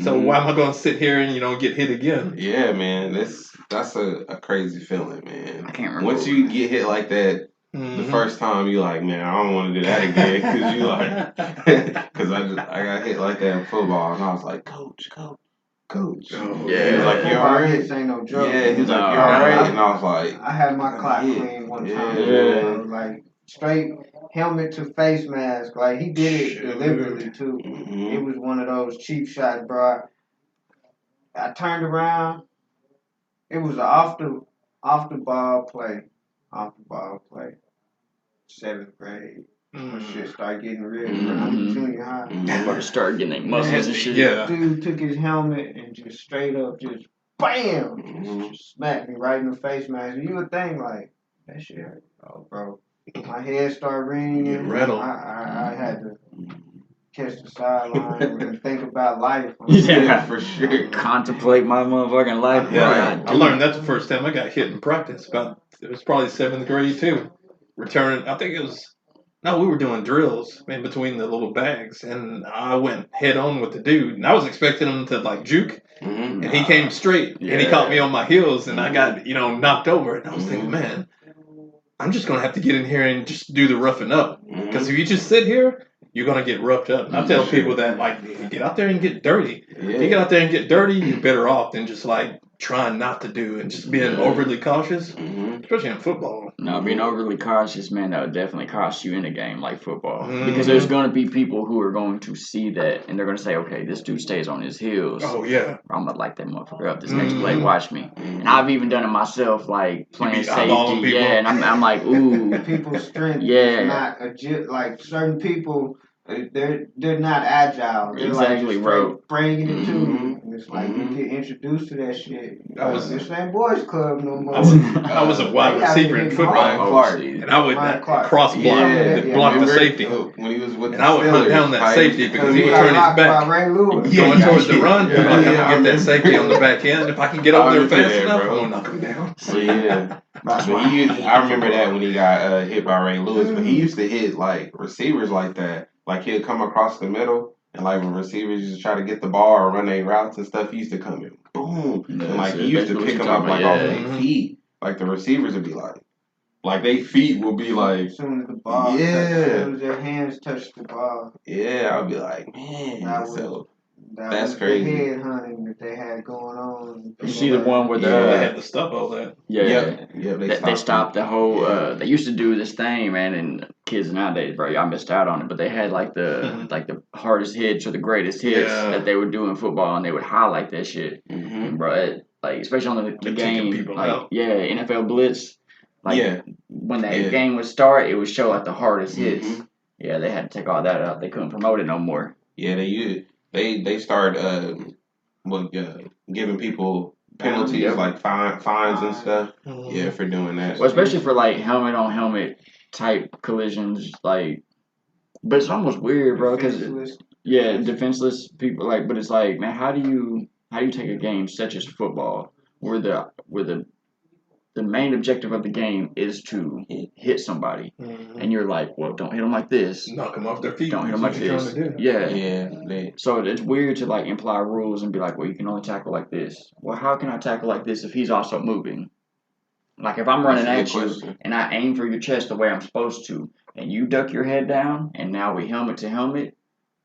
So Mhm. why am I going to sit here and get hit again? Yeah, man, that's a crazy feeling, man. I can't remember. Once you get hit like that the first time, you like, man, I don't want to do that again because you like, because I got hit like that in football and I was like, coach. Oh, Yeah. He was like, you Football alright? hits ain't no joke. Yeah, he was like, you No. alright? And I was like, I had my clock Yeah. clean one Yeah. time. Yeah. Like straight helmet to face mask. Like he did it deliberately too. It was one of those cheap shots, bro. I turned around. It was an off the ball play. Off the ball play. 7th grade. When shit started getting real. I'm junior high. About to start getting their muscles and shit. Yeah. Dude took his helmet and just straight up just bam, just smacked me right in the face mask. You would think like that shit hurt. Oh, bro. My head started ringing. Rattled. I had to catch the sideline and think about life. Yeah, for sure. Contemplate my motherfucking life. Yeah, Bro. I learned that the first time I got hit in practice. It was probably 7th grade too. Returning, I think it was. No, we were doing drills in between the little bags, and I went head on with the dude, and I was expecting him to like juke, and he came straight, and he caught me on my heels, and I got knocked over, and I was thinking, man, I'm just gonna have to get in here and just do the roughing up, because if you just sit here, you're gonna get roughed up. And I tell people that like, get out there and get dirty. If you get out there and get dirty, you're better off than just like trying not to do and just being overly cautious, especially in football. No, being overly cautious, man, that would definitely cost you in a game like football. Because there's going to be people who are going to see that and they're going to say, okay, this dude stays on his heels. Oh, yeah. I'm going to light that motherfucker up this next play. Watch me. And I've even done it myself, like playing safety. Yeah, and I'm like, ooh. People's strength is not like certain people. They're not agile. They're exactly, like bro. Bringing it to you. And it's like you get introduced to that shit. This ain't boys club no more. I was a wide receiver in football, and I would cross block the safety. When he was with and I would hunt down that safety because he would turn his back, going towards the run. Like, I'm gonna get that safety on the back end. If I can get over there fast enough, I'm gonna knock him down. I remember that when he got hit by Ray Lewis, but he used to hit like receivers like that. Like he'd come across the middle, and like when receivers just try to get the ball or run their routes and stuff, he used to come in, boom, and like he used to pick them up like off their feet. Like the receivers would be like their feet will be like, as soon as the ball, as soon as their hands touch the ball, I'll be like, man, that's crazy. The head hunting that they had going on. You see the one where they had to stop all that. They stopped the whole. They used to do this thing, man, and kids nowadays, bro, y'all missed out on it. But they had like the hardest hits or the greatest hits that they would do in football, and they would highlight that shit, and bro. Like especially on the game, like NFL Blitz. Like when that game would start, it would show like the hardest hits. Yeah, they had to take all that out. They couldn't promote it no more. Yeah, they started giving people penalties like fines and stuff. Yeah, for doing that. Well, especially for like helmet on helmet type collisions, like. But it's almost weird, bro, because defenseless people like. But it's like, man, how do you take a game such as football, where the main objective of the game is to hit somebody, and you're like, well, don't hit them like this. Knock them off their feet. Don't hit them like this. So it's weird to like imply rules and be like, well, you can only tackle like this. Well, how can I tackle like this if he's also moving? Like if I'm running at you and I aim for your chest the way I'm supposed to, and you duck your head down, and now we helmet to helmet,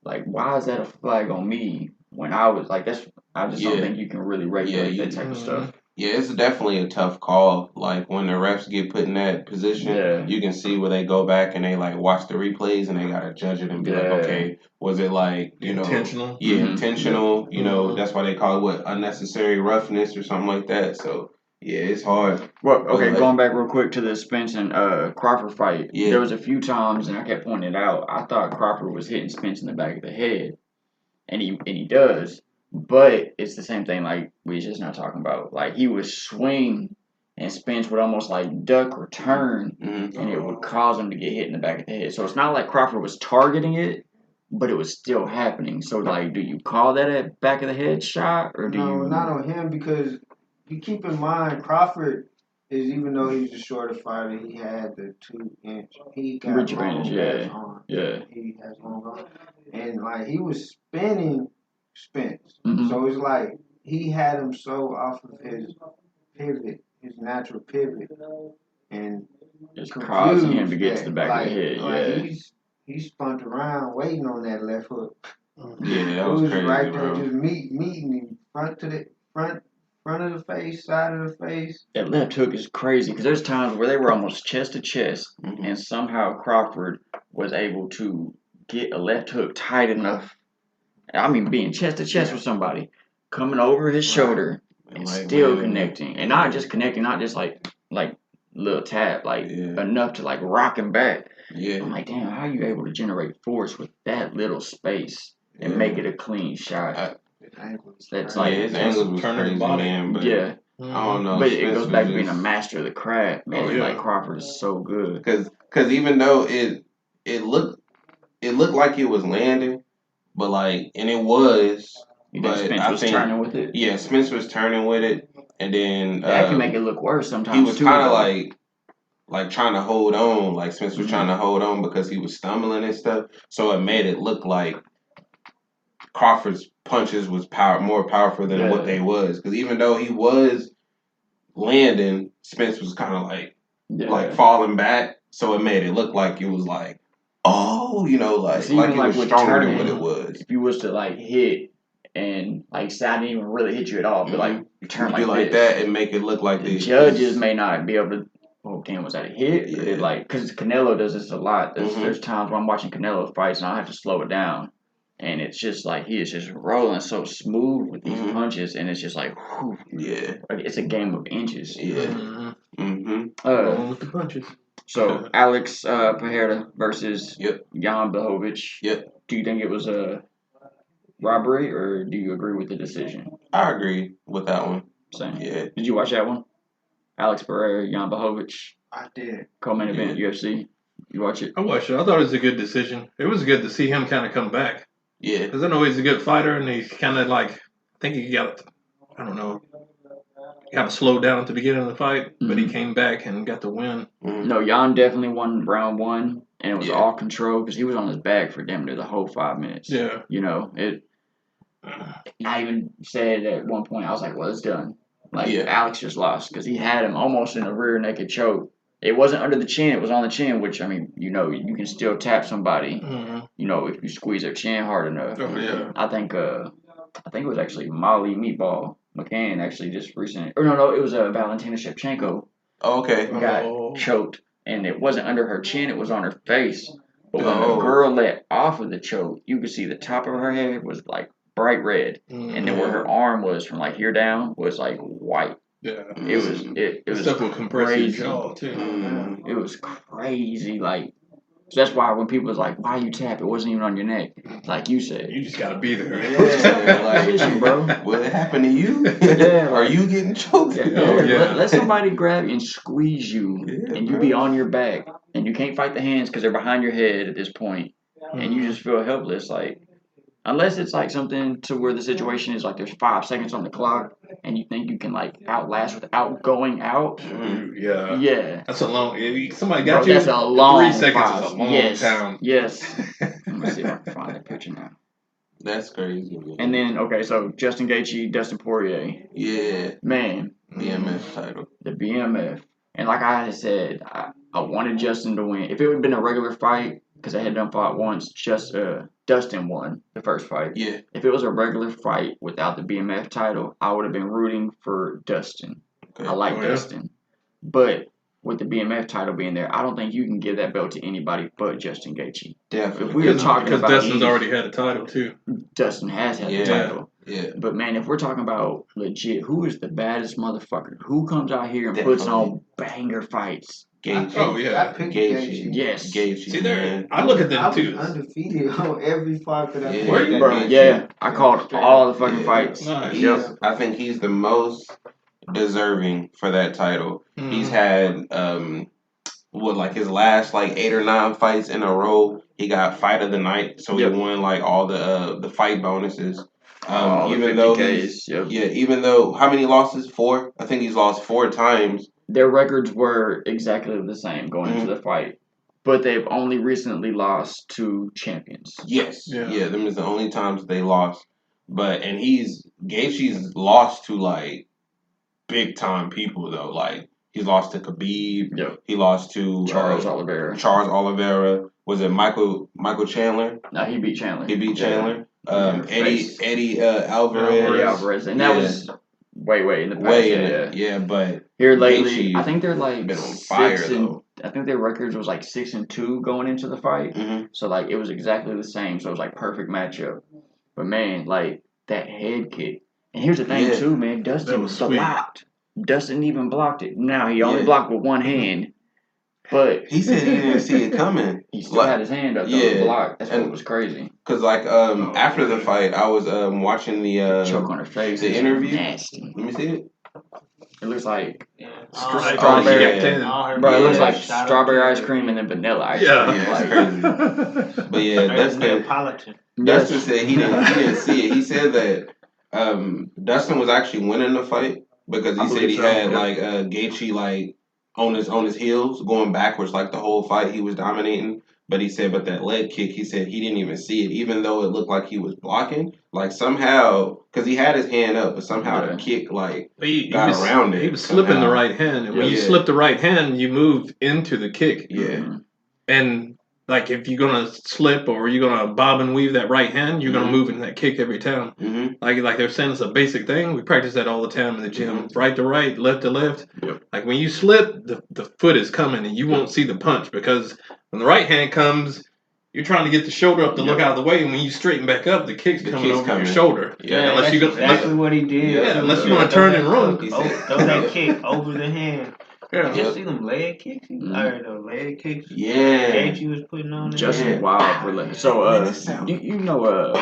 like why is that a flag on me when I was like that's I just don't think you can really regulate that type of stuff. Yeah, it's definitely a tough call. Like when the refs get put in that position, you can see where they go back and they like watch the replays and they gotta judge it and be like, okay, was it like intentional? Intentional. You know, that's why they call it unnecessary roughness or something like that. So yeah, it's hard. Well, okay, going back real quick to the Spence and Crawford fight. There was a few times, and I kept pointing it out. I thought Crawford was hitting Spence in the back of the head, and he does. But it's the same thing like we just not talking about. Like he would swing and Spence would almost like duck or turn and it would cause him to get hit in the back of the head. So it's not like Crawford was targeting it, but it was still happening. So like do you call that a back of the head shot or do you not on him because you keep in mind Crawford is even though he's a shorter fighter, he had the 2-inch. He got reach advantage, He has long arms. And like he was spinning Spence. So it's like he had him so off of his pivot, his natural pivot, and it's causing him to get to the back of the head. Like he spun around waiting on that left hook. Yeah, that was crazy, right bro. there, just meeting him front front of the face, side of the face. That left hook is crazy because there's times where they were almost chest to chest, Mhm. and somehow Crawford was able to get a left hook tight enough. I mean, being chest to chest with somebody, coming over his shoulder and Like, still man, connecting, and not just connecting, not just like little tap, like enough to like rock him back. Yeah. I'm like, damn, how are you able to generate force with that little space and make it a clean shot? That's Yeah, like his angles was turning crazy, body. man. But yeah. I don't know. But it Spence goes was back to being a just- master of the craft, man. Oh, yeah. Like Crawford is so good. Cause even though it looked like it was landing, but like and it was, You think but Spence I was think turning with it? yeah, Spence was turning with it, and then That can make it look worse sometimes. he was too, kind of though. like trying to hold on, like Spence was trying to hold on because he was stumbling and stuff. So it made it look like Crawford's punches was more powerful than what they was. Because even though he was landing, Spence was kind of like falling back. So it made it look like it was like, oh, you know, like even it was with stronger turning, than what it was. If you was to like hit and like say I didn't even really hit you at all, but like you turn You like this, this, and make it look like the this. judges may not be able to. Oh damn, was that a hit? Yeah. Or did because Canelo does this a lot. There's times when I'm watching Canelo fights and I have to slow it down, and it's just like he is just rolling so smooth with these punches, and it's just like, whew, like it's a game of inches. Yeah. Rolling with the punches. So Alex Pereira versus Jan Blachowicz. Yep. Do you think it was a robbery, or do you agree with the decision? I agree with that one. Same. Yeah. Did you watch that one? Alex Pereira, Jan Blachowicz. I did. Co-main event UFC. You watch it? I watched it. I thought it was a good decision. It was good to see him kind of come back. Yeah. Because I know he's a good fighter, and he's kind of like, I think he got, I don't know, kind of slowed down at the beginning of the fight, but he came back and got the win. No, Jan definitely won round one, and it was all control because he was on his back for damn near the whole 5 minutes. Yeah. You know, I even said at one point, I was like, well, it's done. Alex just lost because he had him almost in a rear naked choke. It wasn't under the chin, it was on the chin, which, I mean, you know, you can still tap somebody, you know, if you squeeze their chin hard enough. Oh, yeah. I think it was actually Molly Meatball McCann actually just recently. Or no, it was Valentina Shevchenko. Okay. Got choked, and it wasn't under her chin, it was on her face. But when the girl let off of the choke, you could see the top of her head was like bright red, and then where her arm was from like here down was like white. Yeah, it was stuff will compress your jaw too. It was crazy, like. So that's why when people was like, "Why you tap?" It wasn't even on your neck, like you said. You just gotta be there. Yeah, like, position, bro. Will it happen to you? Yeah, Are you getting choked? Let somebody grab you and squeeze you, and you bro. be on your back, and you can't fight the hands because they're behind your head at this point, and you just feel helpless, like. Unless it's like something to where the situation is like there's 5 seconds on the clock and you think you can like outlast without going out. Yeah. Yeah. That's a long. If somebody got you. That's a long 3 seconds 5. is a long time. Yes. Let me see if I can find that picture now. That's crazy. Man. And then so Justin Gaethje, Dustin Poirier. Yeah. Man. BMF title. The BMF. And like I had said, I wanted Justin to win. If it would have been a regular fight, because I had done fought once, Dustin won the first fight. Yeah. If it was a regular fight without the BMF title, I would have been rooting for Dustin. Okay. I like Dustin. But with the BMF title being there, I don't think you can give that belt to anybody but Justin Gaethje. Definitely. If we were talking because about Dustin's already had a title too. Dustin has had the title. Yeah. But man, if we're talking about legit, who is the baddest motherfucker? Who comes out here and puts on banger fights? Gaethje. Oh yeah, I picked Gaethje. Yes. Gaethje. See there, I look at them too. I was undefeated on every fight that I played. Were you, bro? Yeah, I called all the fucking fights. Nice. I think he's the most deserving for that title. He's had his last 8 or 9 fights in a row. He got fight of the night, so he won all the fight bonuses. Even though even though how many losses? 4. I think he's lost 4 times. Their records were exactly the same going into the fight, but they've only recently lost to champions. Yes, them is the only times they lost. But Gaethje's lost to big time people though. He's lost to Khabib. Yep. He lost to Charles Oliveira. Was it Michael Chandler? No, he beat Chandler. Eddie Alvarez. Eddie Alvarez, and that was Way in the past. Yeah, but here lately, Gaethje I think they're like been on fire though. I think their records was like 6-2 going into the fight. Mm-hmm. So like it was exactly the same. So it was like perfect matchup. But man, like that head kick. And here's the thing too, man. Dustin was sweet. blocked. Dustin even blocked it. Now he only blocked with one hand, but He said he didn't see it coming. he still had his hand up to block. That's what was crazy. Cause like after the fight, I was watching the choke on her face. the interview. Nasty. Let me see it. It looks like strawberry. Bro, it looks like strawberry ice cream and then vanilla ice cream. It's crazy. But yeah, Dustin said he didn't see it. He said that Dustin was actually winning the fight because he said he had like Gaethje like on his heels going backwards like the whole fight he was dominating. But he said, but that leg kick, he said he didn't even see it, even though it looked like he was blocking. Like somehow, because he had his hand up, but somehow the kick like got around it. He was slipping the right hand, and when you slip the right hand, you move into the kick. Yeah, and like if you're gonna slip or you're gonna bob and weave that right hand, you're gonna move in that kick every time. Mm-hmm. Like they're saying, it's a basic thing. We practice that all the time in the gym. Right to right, left to left. Yep. Like when you slip, the foot is coming, and you won't see the punch because when the right hand comes, you're trying to get the shoulder up to look out of the way, and when you straighten back up, the kick's coming over your shoulder. Yeah, unless that's exactly what he did. Yeah, unless you want to turn and run. Throw that kick over the hand. Yeah. Did you see them leg kicks? Or the leg kicks? Yeah. Gaethje was putting on it. Justin wild for leg. So you know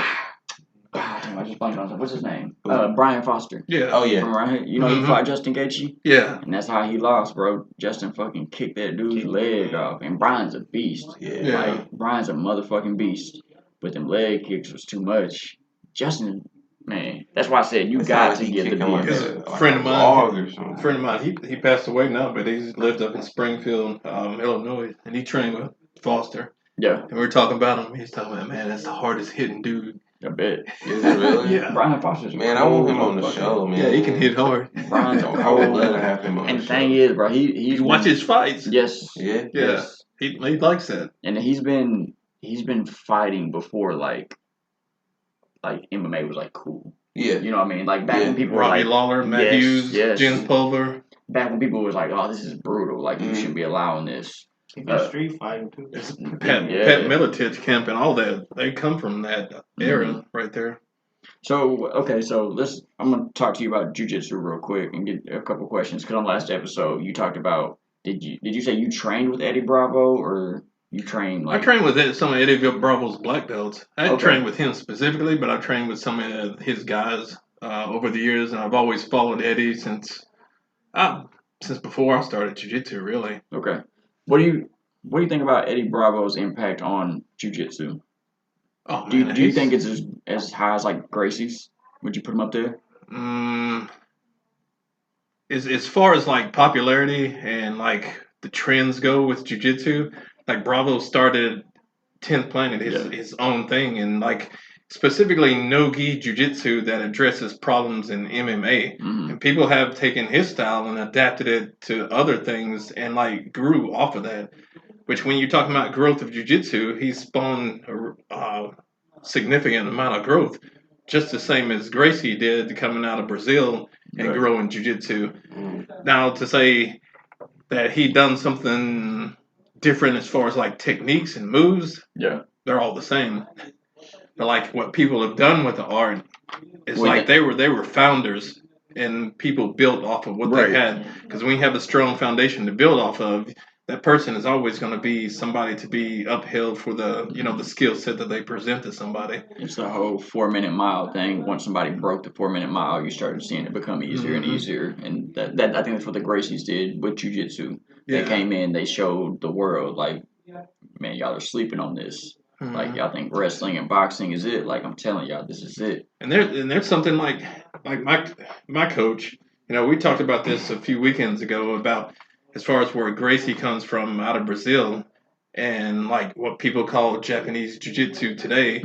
I just blanked on what's his name? Brian Foster. Yeah. Oh yeah. From right here. You know he fought Justin Gaethje? Yeah. And that's how he lost, bro. Justin fucking kicked that dude's leg off. And Brian's a beast. Yeah. Like Brian's a motherfucking beast. But them leg kicks was too much. Justin, man, that's why I said you got to get the beat. Friend of mine, he passed away now, but he lived up in Springfield, Illinois, and he trained with Foster. Yeah. And we were talking about him. He's talking about, man, that's the hardest hitting dude. A bit. Is it really? Yeah. Brian Foster's man, I want him on the show, man. Yeah, he can hit hard. Brian's a I would love to have him on and the the show. thing is, bro, he's watch his fights. Yes. Yeah. Yes. He likes that. And he's been fighting before like MMA was like cool. Yeah. You know what I mean? Like back when people Robbie were like Lawler, Matt Hughes, Jens Pulver. Back when people was like, oh, this is brutal. Like you shouldn't be allowing this. He been street fighting too. Pat Miletich camp and all that. They come from that era right there. So I'm gonna talk to you about jiu-jitsu real quick and get a couple questions. Because on last episode you talked about did you say you trained with Eddie Bravo or you trained like I trained with some of Eddie Bravo's black belts. I didn't train with him specifically, but I trained with some of his guys over the years, and I've always followed Eddie since before I started jiu-jitsu. Really. Okay. What do you think about Eddie Bravo's impact on jiu-jitsu? Oh, do you think it's as high as like Gracie's? Would you put him up there? As far as like popularity and like the trends go with jiu-jitsu, like Bravo started 10th Planet his own thing, and like specifically no-gi jiu-jitsu that addresses problems in MMA. And people have taken his style and adapted it to other things and like grew off of that. Which when you're talking about growth of jiu-jitsu, he's spawned a significant amount of growth. Just the same as Gracie did coming out of Brazil and growing jiu-jitsu. Now to say that he done something different as far as like techniques and moves, they're all the same. But like what people have done with the art is like they were founders and people built off of what they had. Because when you have a strong foundation to build off of, that person is always going to be somebody to be upheld for the the skill set that they present to somebody. It's the whole 4-minute mile thing. Once somebody broke the 4-minute mile, you started seeing it become easier and easier. And that I think that's what the Gracies did with jiu-jitsu. They came in, they showed the world like, man, y'all are sleeping on this. Like y'all think wrestling and boxing is it? Like I'm telling y'all, this is it. And there's something like my coach. We talked about this a few weekends ago about as far as where Gracie comes from out of Brazil and like what people call Japanese jiu-jitsu today.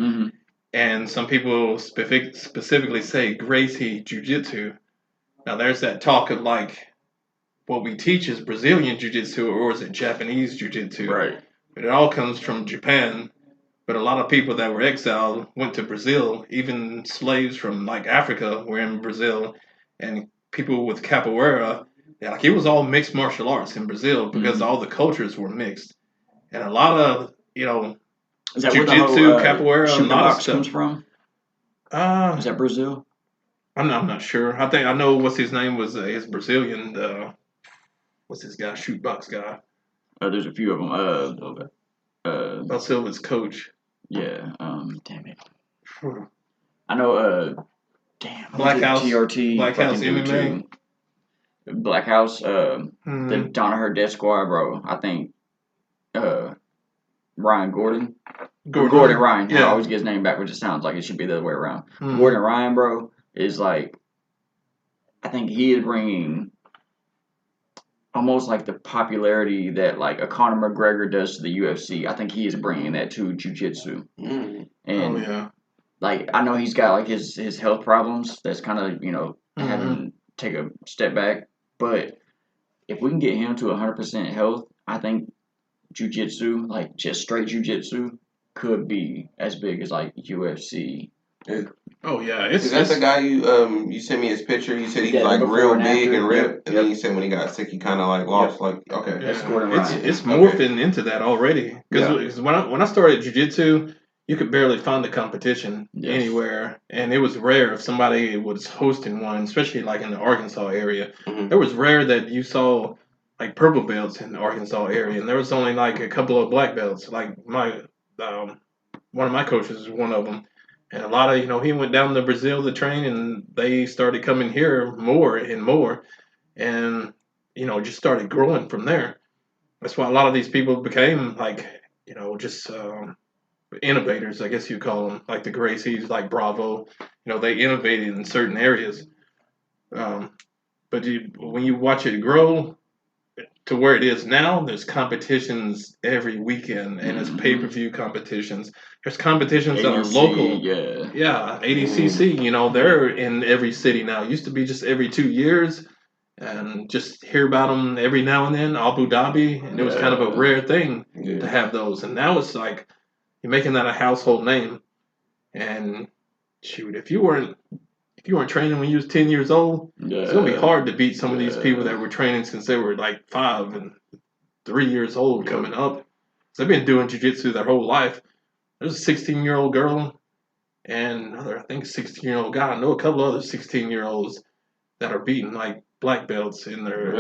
And some people specifically say Gracie jiu-jitsu. Now there's that talk of like what we teach is Brazilian jiu-jitsu or is it Japanese jiu-jitsu? Right. But it all comes from Japan. But a lot of people that were exiled went to Brazil. Even slaves from like Africa were in Brazil and people with capoeira, yeah, like it was all mixed martial arts in Brazil because all the cultures were mixed, and a lot of Is that where the whole jujitsu, capoeira, a shooter lot of box stuff. comes from? Is Uh, that Brazil? I'm not sure. I think I know what's his name was his Brazilian. What's this guy? Shoot box guy. There's a few of them. El Silva's coach. Yeah. Damn it. I know. Damn. Black House. TRT. Black House fucking dude, MMA. too. Black House. The Danaher Death Squad, bro. I think. Ryan Gordon. Gordon Ryan. Yeah. I always get his name backwards. It sounds like it should be the other way around. Mm. Gordon Ryan, bro, is like. I think he is bringing. Almost like the popularity that like a Conor McGregor does to the UFC. I think he is bringing that to jiu-jitsu. Mm. And like I know he's got like his health problems that's kind of having to take a step back, but if we can get him to 100% health, I think jiu-jitsu, like just straight jiu-jitsu, could be as big as like UFC. Oh yeah, Is that the guy you sent me his picture? You said he was like real big and ripped, and then you said when he got sick, he kind of like lost like okay. That's Gordon Ryan. It's morphing into that already because when I started jiu-jitsu, you could barely find the competition anywhere, and it was rare if somebody was hosting one, especially like in the Arkansas area. Mm-hmm. It was rare that you saw like purple belts in the Arkansas area, and there was only like a couple of black belts. Like my one of my coaches is one of them. And a lot of, he went down to Brazil to train, and they started coming here more and more, and just started growing from there. That's why a lot of these people became like, just innovators, I guess you call them, like the Gracies, like Bravo. They innovated in certain areas. But when you watch it grow to where it is now, there's competitions every weekend, and it's pay-per-view competitions. There's competitions that are local. Yeah, ADCC, they're in every city now. It used to be just every 2 years, and just hear about them every now and then, Abu Dhabi, and it was kind of a rare thing to have those. And now it's like, you're making that a household name. And shoot, if you weren't training when you was 10 years old, it's gonna be hard to beat some of these people that were training since they were like 5 and 3 years old coming up. So they've been doing jiu-jitsu their whole life. There's a 16-year-old girl and another, I think, 16-year-old guy. I know a couple other 16-year-olds that are beating like black belts in their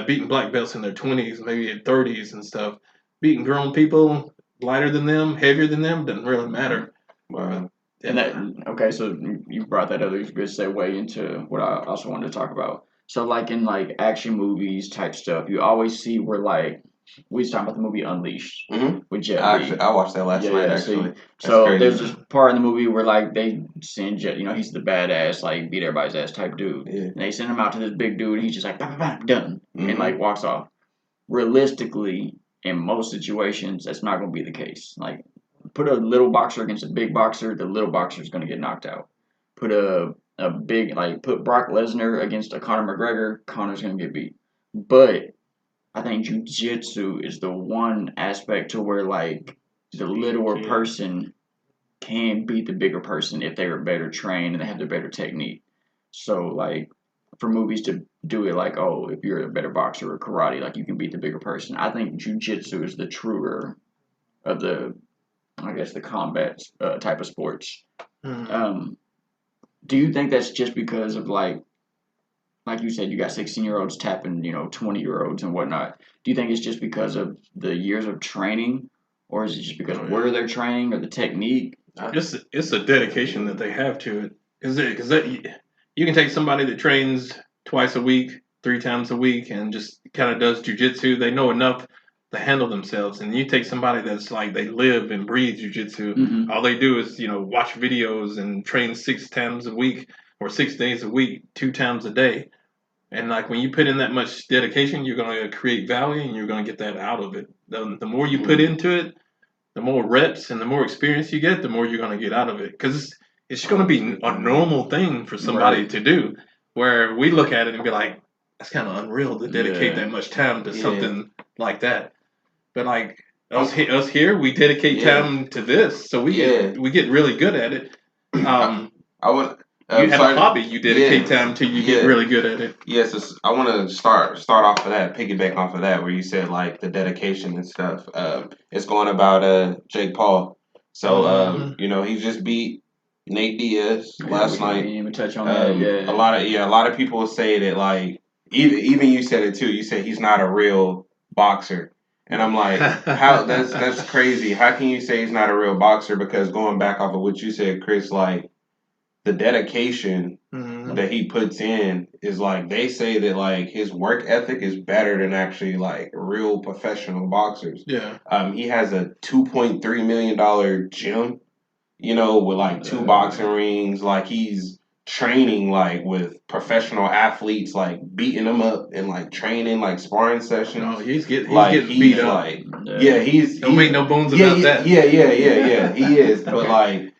beating black belts in their 20s, maybe in 30s and stuff. Beating grown people lighter than them, heavier than them, doesn't really matter. Wow. And so you brought that up. It's a good segue into what I also wanted to talk about. So like in like action movies type stuff, you always see where like we was talking about the movie Unleashed with Jet Li. I watched that last night actually. So there's this part in the movie where like they send Jet, he's the badass, like beat everybody's ass type dude. Yeah. And they send him out to this big dude, and he's just like bam, bam, bam, done, and like walks off. Realistically, in most situations, that's not going to be the case. Like, put a little boxer against a big boxer, the little boxer is going to get knocked out. Put put Brock Lesnar against a Conor McGregor, Conor's going to get beat. But I think jiu-jitsu is the one aspect to where like the littler person can beat the bigger person if they are better trained and they have the better technique. So like for movies to do it like, oh, if you're a better boxer or karate, like you can beat the bigger person. I think jiu-jitsu is the truer of the, I guess, the combat type of sports. Do you think that's just because of like you said, you got 16-year-olds tapping, 20-year-olds and whatnot. Do you think it's just because of the years of training, or is it just because where they're training or the technique? It's a dedication that they have to it. Because you can take somebody that trains twice a week, 3 times a week, and just kind of does jiu-jitsu. They know enough to handle themselves. And you take somebody that's like they live and breathe jiu-jitsu. All they do is watch videos and train 6 times a week or 6 days a week, 2 times a day. And like when you put in that much dedication, you're going to create value and you're going to get that out of it. The more you put into it, the more reps and the more experience you get, the more you're going to get out of it. Because it's going to be a normal thing for somebody to do. Where we look at it and be like, that's kind of unreal to dedicate that much time to something like that. But like us here, we dedicate time to this, so we get really good at it. You have a hobby. You dedicate time to. You get really good at it. Yes, I want to start off of that, piggyback off of that, where you said like the dedication and stuff. It's going about Jake Paul. So he just beat Nate Diaz last night. We didn't even touch on that. Yeah. A lot of people say that like even you said it too. You said he's not a real boxer. And I'm like, how that's crazy. How can you say he's not a real boxer? Because going back off of what you said, Chris, like the dedication that he puts in is like they say that like his work ethic is better than actually like real professional boxers. Yeah. He has a $2.3 million gym, with like 2 boxing rings. Like he's training like with professional athletes, like beating them up and like training like sparring sessions. No, he's getting beat up. Like, he's don't make no bones about that. Yeah, he is. But like,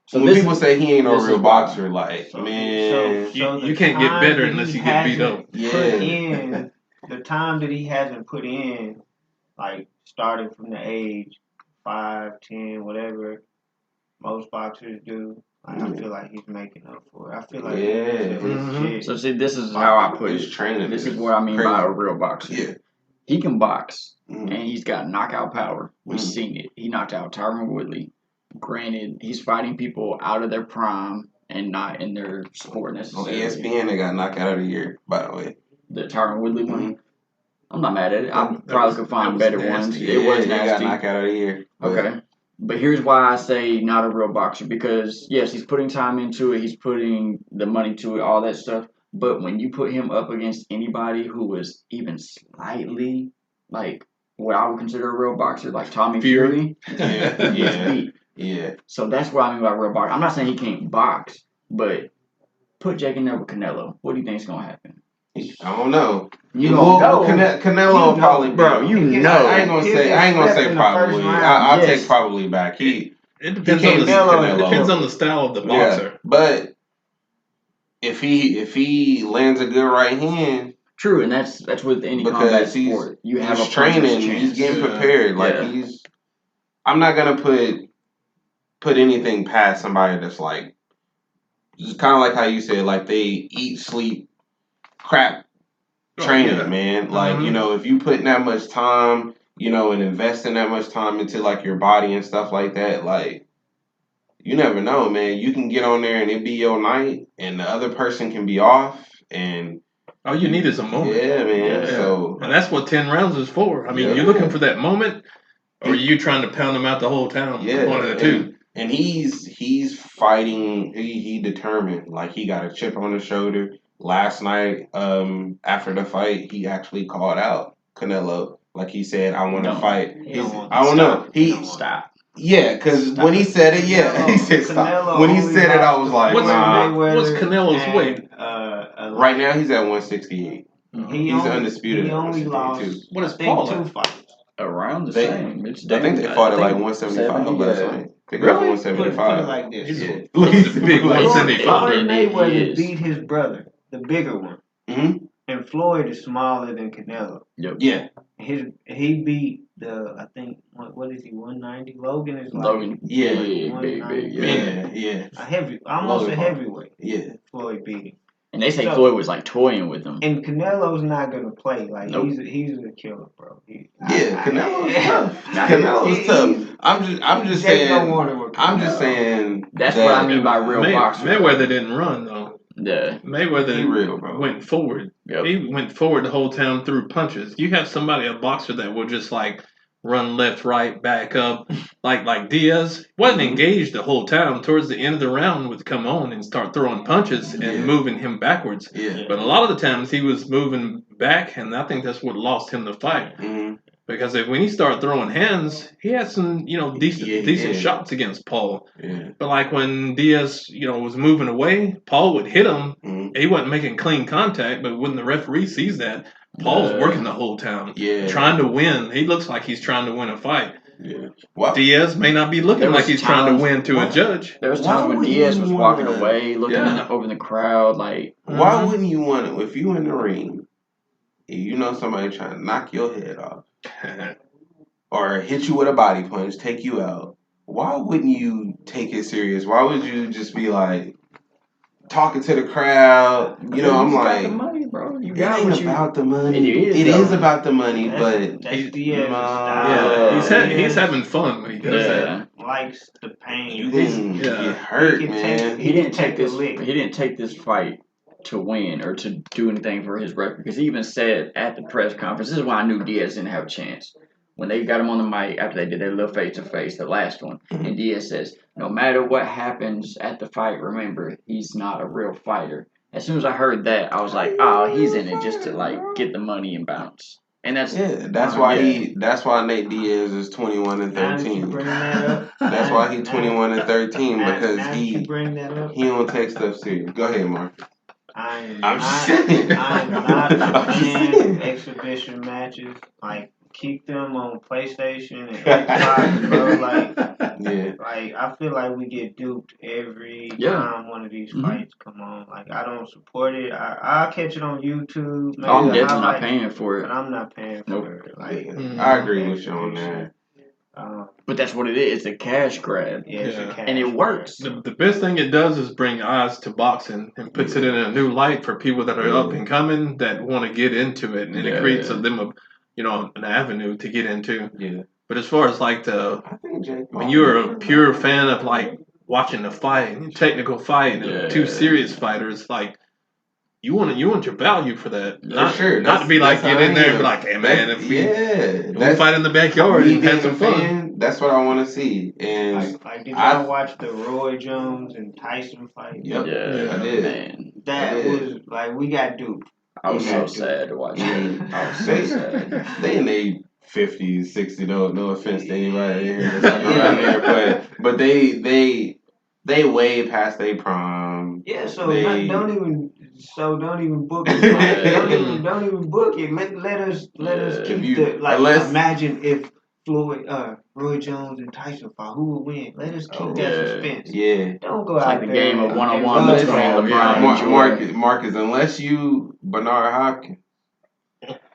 so when people say he ain't no real boxer, like, man, you can't get better unless you get beat up. Put in the time that he hasn't put in, like starting from the age 5, 10, whatever most boxers do. Like, I feel like he's making up for it. I feel like he's legit. So see, this is how I put it. Training. This is what I mean by a real boxer. Yeah. He can box, and he's got knockout power. We've seen it. He knocked out Tyron Woodley. Granted, he's fighting people out of their prime and not in their sport necessarily. On ESPN, they got knocked out of the year, by the way. The Tyron Woodley one? I'm not mad at it. I probably could find better ones. Yeah, it was nasty. He got knocked out of the year. Okay. But here's why I say not a real boxer. Because, yes, he's putting time into it. He's putting the money to it, all that stuff. But when you put him up against anybody who was even slightly, like, what I would consider a real boxer, like Tommy Fury, he gets beat. Yeah. So that's what I mean by real boxer. I'm not saying he can't box, but put Jake in there with Canelo. What do you think is going to happen? I don't know. You don't know. Canelo probably, bro. I ain't gonna say probably. I'll take probably back. It depends on the style of the boxer. Yeah, but if he lands a good right hand, true, and that's with any combat sport. You have a training. He's getting prepared. Like I'm not gonna put anything past somebody that's like, just kind of like how you said, like they eat, sleep, crap training, man. Like, if you put that much time, and investing that much time into like your body and stuff like that, like, you never know, man. You can get on there and it be your night and the other person can be off and all you need is a moment. Yeah, man. Yeah. So, and that's what 10 rounds is for. I mean, you're looking for that moment, or are you trying to pound them out the whole time? Yeah, one of the two. And he's fighting. He determined. Like he got a chip on his shoulder. Last night, after the fight, he actually called out Canelo. Like he said, "I want to fight." I don't know. He stop. Yeah, because when he said it, he said stop. When he said it, I was like, what's Canelo's weight? Right now, he's at 168. He's undisputed. He only lost. What is Paul? 2 fights. Around the same. I think they fought at like 175 last night. They got 175. Put it like this. He's a big 175. Floyd Mayweather beat his brother, the bigger one. Mm-hmm. And Floyd is smaller than Canelo. Yep. Yeah. He beat I think, what is he, 190? Logan is like... Logan, big, yeah. Almost a heavyweight. Yeah. Floyd beat him. And they say Floyd was like toying with him. And Canelo's not gonna play. Like he's a killer, bro. Canelo's tough. Canelo's tough. I'm just saying. I'm just saying. That's what I mean by real boxer. Mayweather didn't run though. Yeah. Mayweather went forward. Yep. He went forward the whole time through punches. You have a boxer that will just like run left, right, back up, like Diaz wasn't engaged the whole time. Towards the end of the round, would come on and start throwing punches and moving him backwards. Yeah. But a lot of the times he was moving back, and I think that's what lost him the fight. Mm-hmm. Because when he started throwing hands, he had some decent shots against Paul. Yeah. But like when Diaz was moving away, Paul would hit him. Mm-hmm. He wasn't making clean contact, but when the referee sees that, Paul's working the whole time, trying to win. He looks like he's trying to win a fight. Yeah. Well, Diaz may not be looking like he's trying to win to a judge. There was times when Diaz was walking away, looking over the crowd, like. Why wouldn't you want it if you in the ring, and somebody trying to knock your head off, or hit you with a body punch, take you out? Why wouldn't you take it serious? Why would you just be like, talking to the crowd. You know, I'm you got like, the money, bro. You it got ain't what you. about the money. It It is, is though. about the money, but That's Diaz's Yeah, style. he's Diaz having fun when he does that. likes the pain. you didn't Yeah. get hurt, He can man. take- He didn't take take a this. lick. He didn't take this fight to win or to do anything for his record. Because he even said at the press conference, "This is why I knew Diaz didn't have a chance." When they got him on the mic after they did their little face to face, the last one, and Diaz says, "No matter what happens at the fight, remember he's not a real fighter." As soon as I heard that, I was like, "Oh, he's in it just to like get the money and bounce." And that's That's why That's why Nate Diaz is 21 and Now that you 13. bring that up, That's why he's 21 and 13 because now that you bring that up, he don't take stuff serious. Go ahead, Mark. I'm I'm not, saying. I am not a I'm fan saying. of exhibition matches. Like, keep them on PlayStation and Xbox, bro. Yeah. Like I feel like we get duped every Yeah. time one of these Mhm. fights come on. Like, I don't support it. I'll catch it on YouTube. Maybe Oh, I'm the definitely not highlights, paying for but it. I'm not paying Nope. for it. Like, I agree with you on exhibition. that. But that's what it is. It's a cash grab. Yeah, it's a Yeah. cash And it grab. works. The best thing it does is bring eyes to boxing and puts it in a new light for people that are up and coming that want to get into it, and it creates them an avenue to get into. Yeah. But as far as like I think when you're a pure fan of like watching the fight, technical fight, and two serious fighters, like you want your value for that. Not to be like get in there and be like, hey man, if we fight in the backyard and have some fun. That's what I want to see. And like did y'all watch the Roy Jones and Tyson fight? Yep. Yeah, I did. man. That was like we got duped. I was so sad to watch it. I was so sad. They in their 50s, 60s. No offense to anybody in here that's around there, but they way past their prime. Yeah, so They- don't even book it. don't even book it. Let us keep imagine if Roy Jones and Tyson fought, who would win? Let us keep that suspense. Yeah. Don't go It's out like the there. game of and- one-on-one and between run. LeBron and Jordan. Marcus, unless you Bernard Hopkins.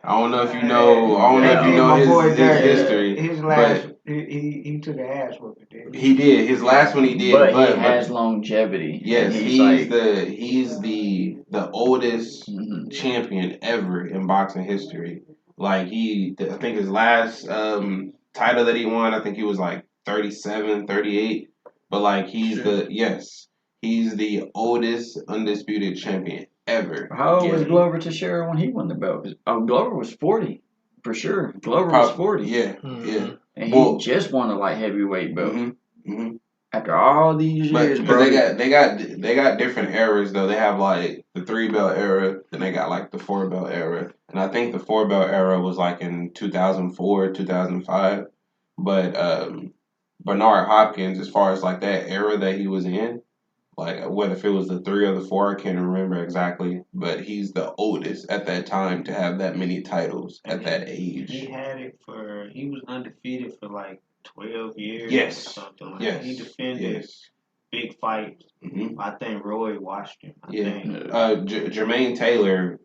I don't know if you know. I don't know if you know his history. His last, he took an ass whooping. Didn't He did. His last one he did, But he has longevity. yes, and he's the oldest champion ever in boxing history. Like I think his last title that he won, I think he was like 37, 38. But like he's the oldest undisputed champion ever. How old was Glover Teixeira when he won the belt? 'Cause, Glover was 40 for sure. Glover was 40. Yeah. And he just won a light heavyweight belt. Mm-hmm. After all these years, But bro. they got different eras though. They have like the 3-belt era, then they got like the 4-belt era, and I think the 4-belt era was like in 2004, 2005. But Bernard Hopkins, as far as like that era that he was in, like whether if it was the 3 or the 4, I can't remember exactly. But he's the oldest at that time to have that many titles at that age. He was undefeated for like 12 years Yes. or something like Yes. that. He defended big fights. Mm-hmm. I think Roy watched him. I think. Jermaine Taylor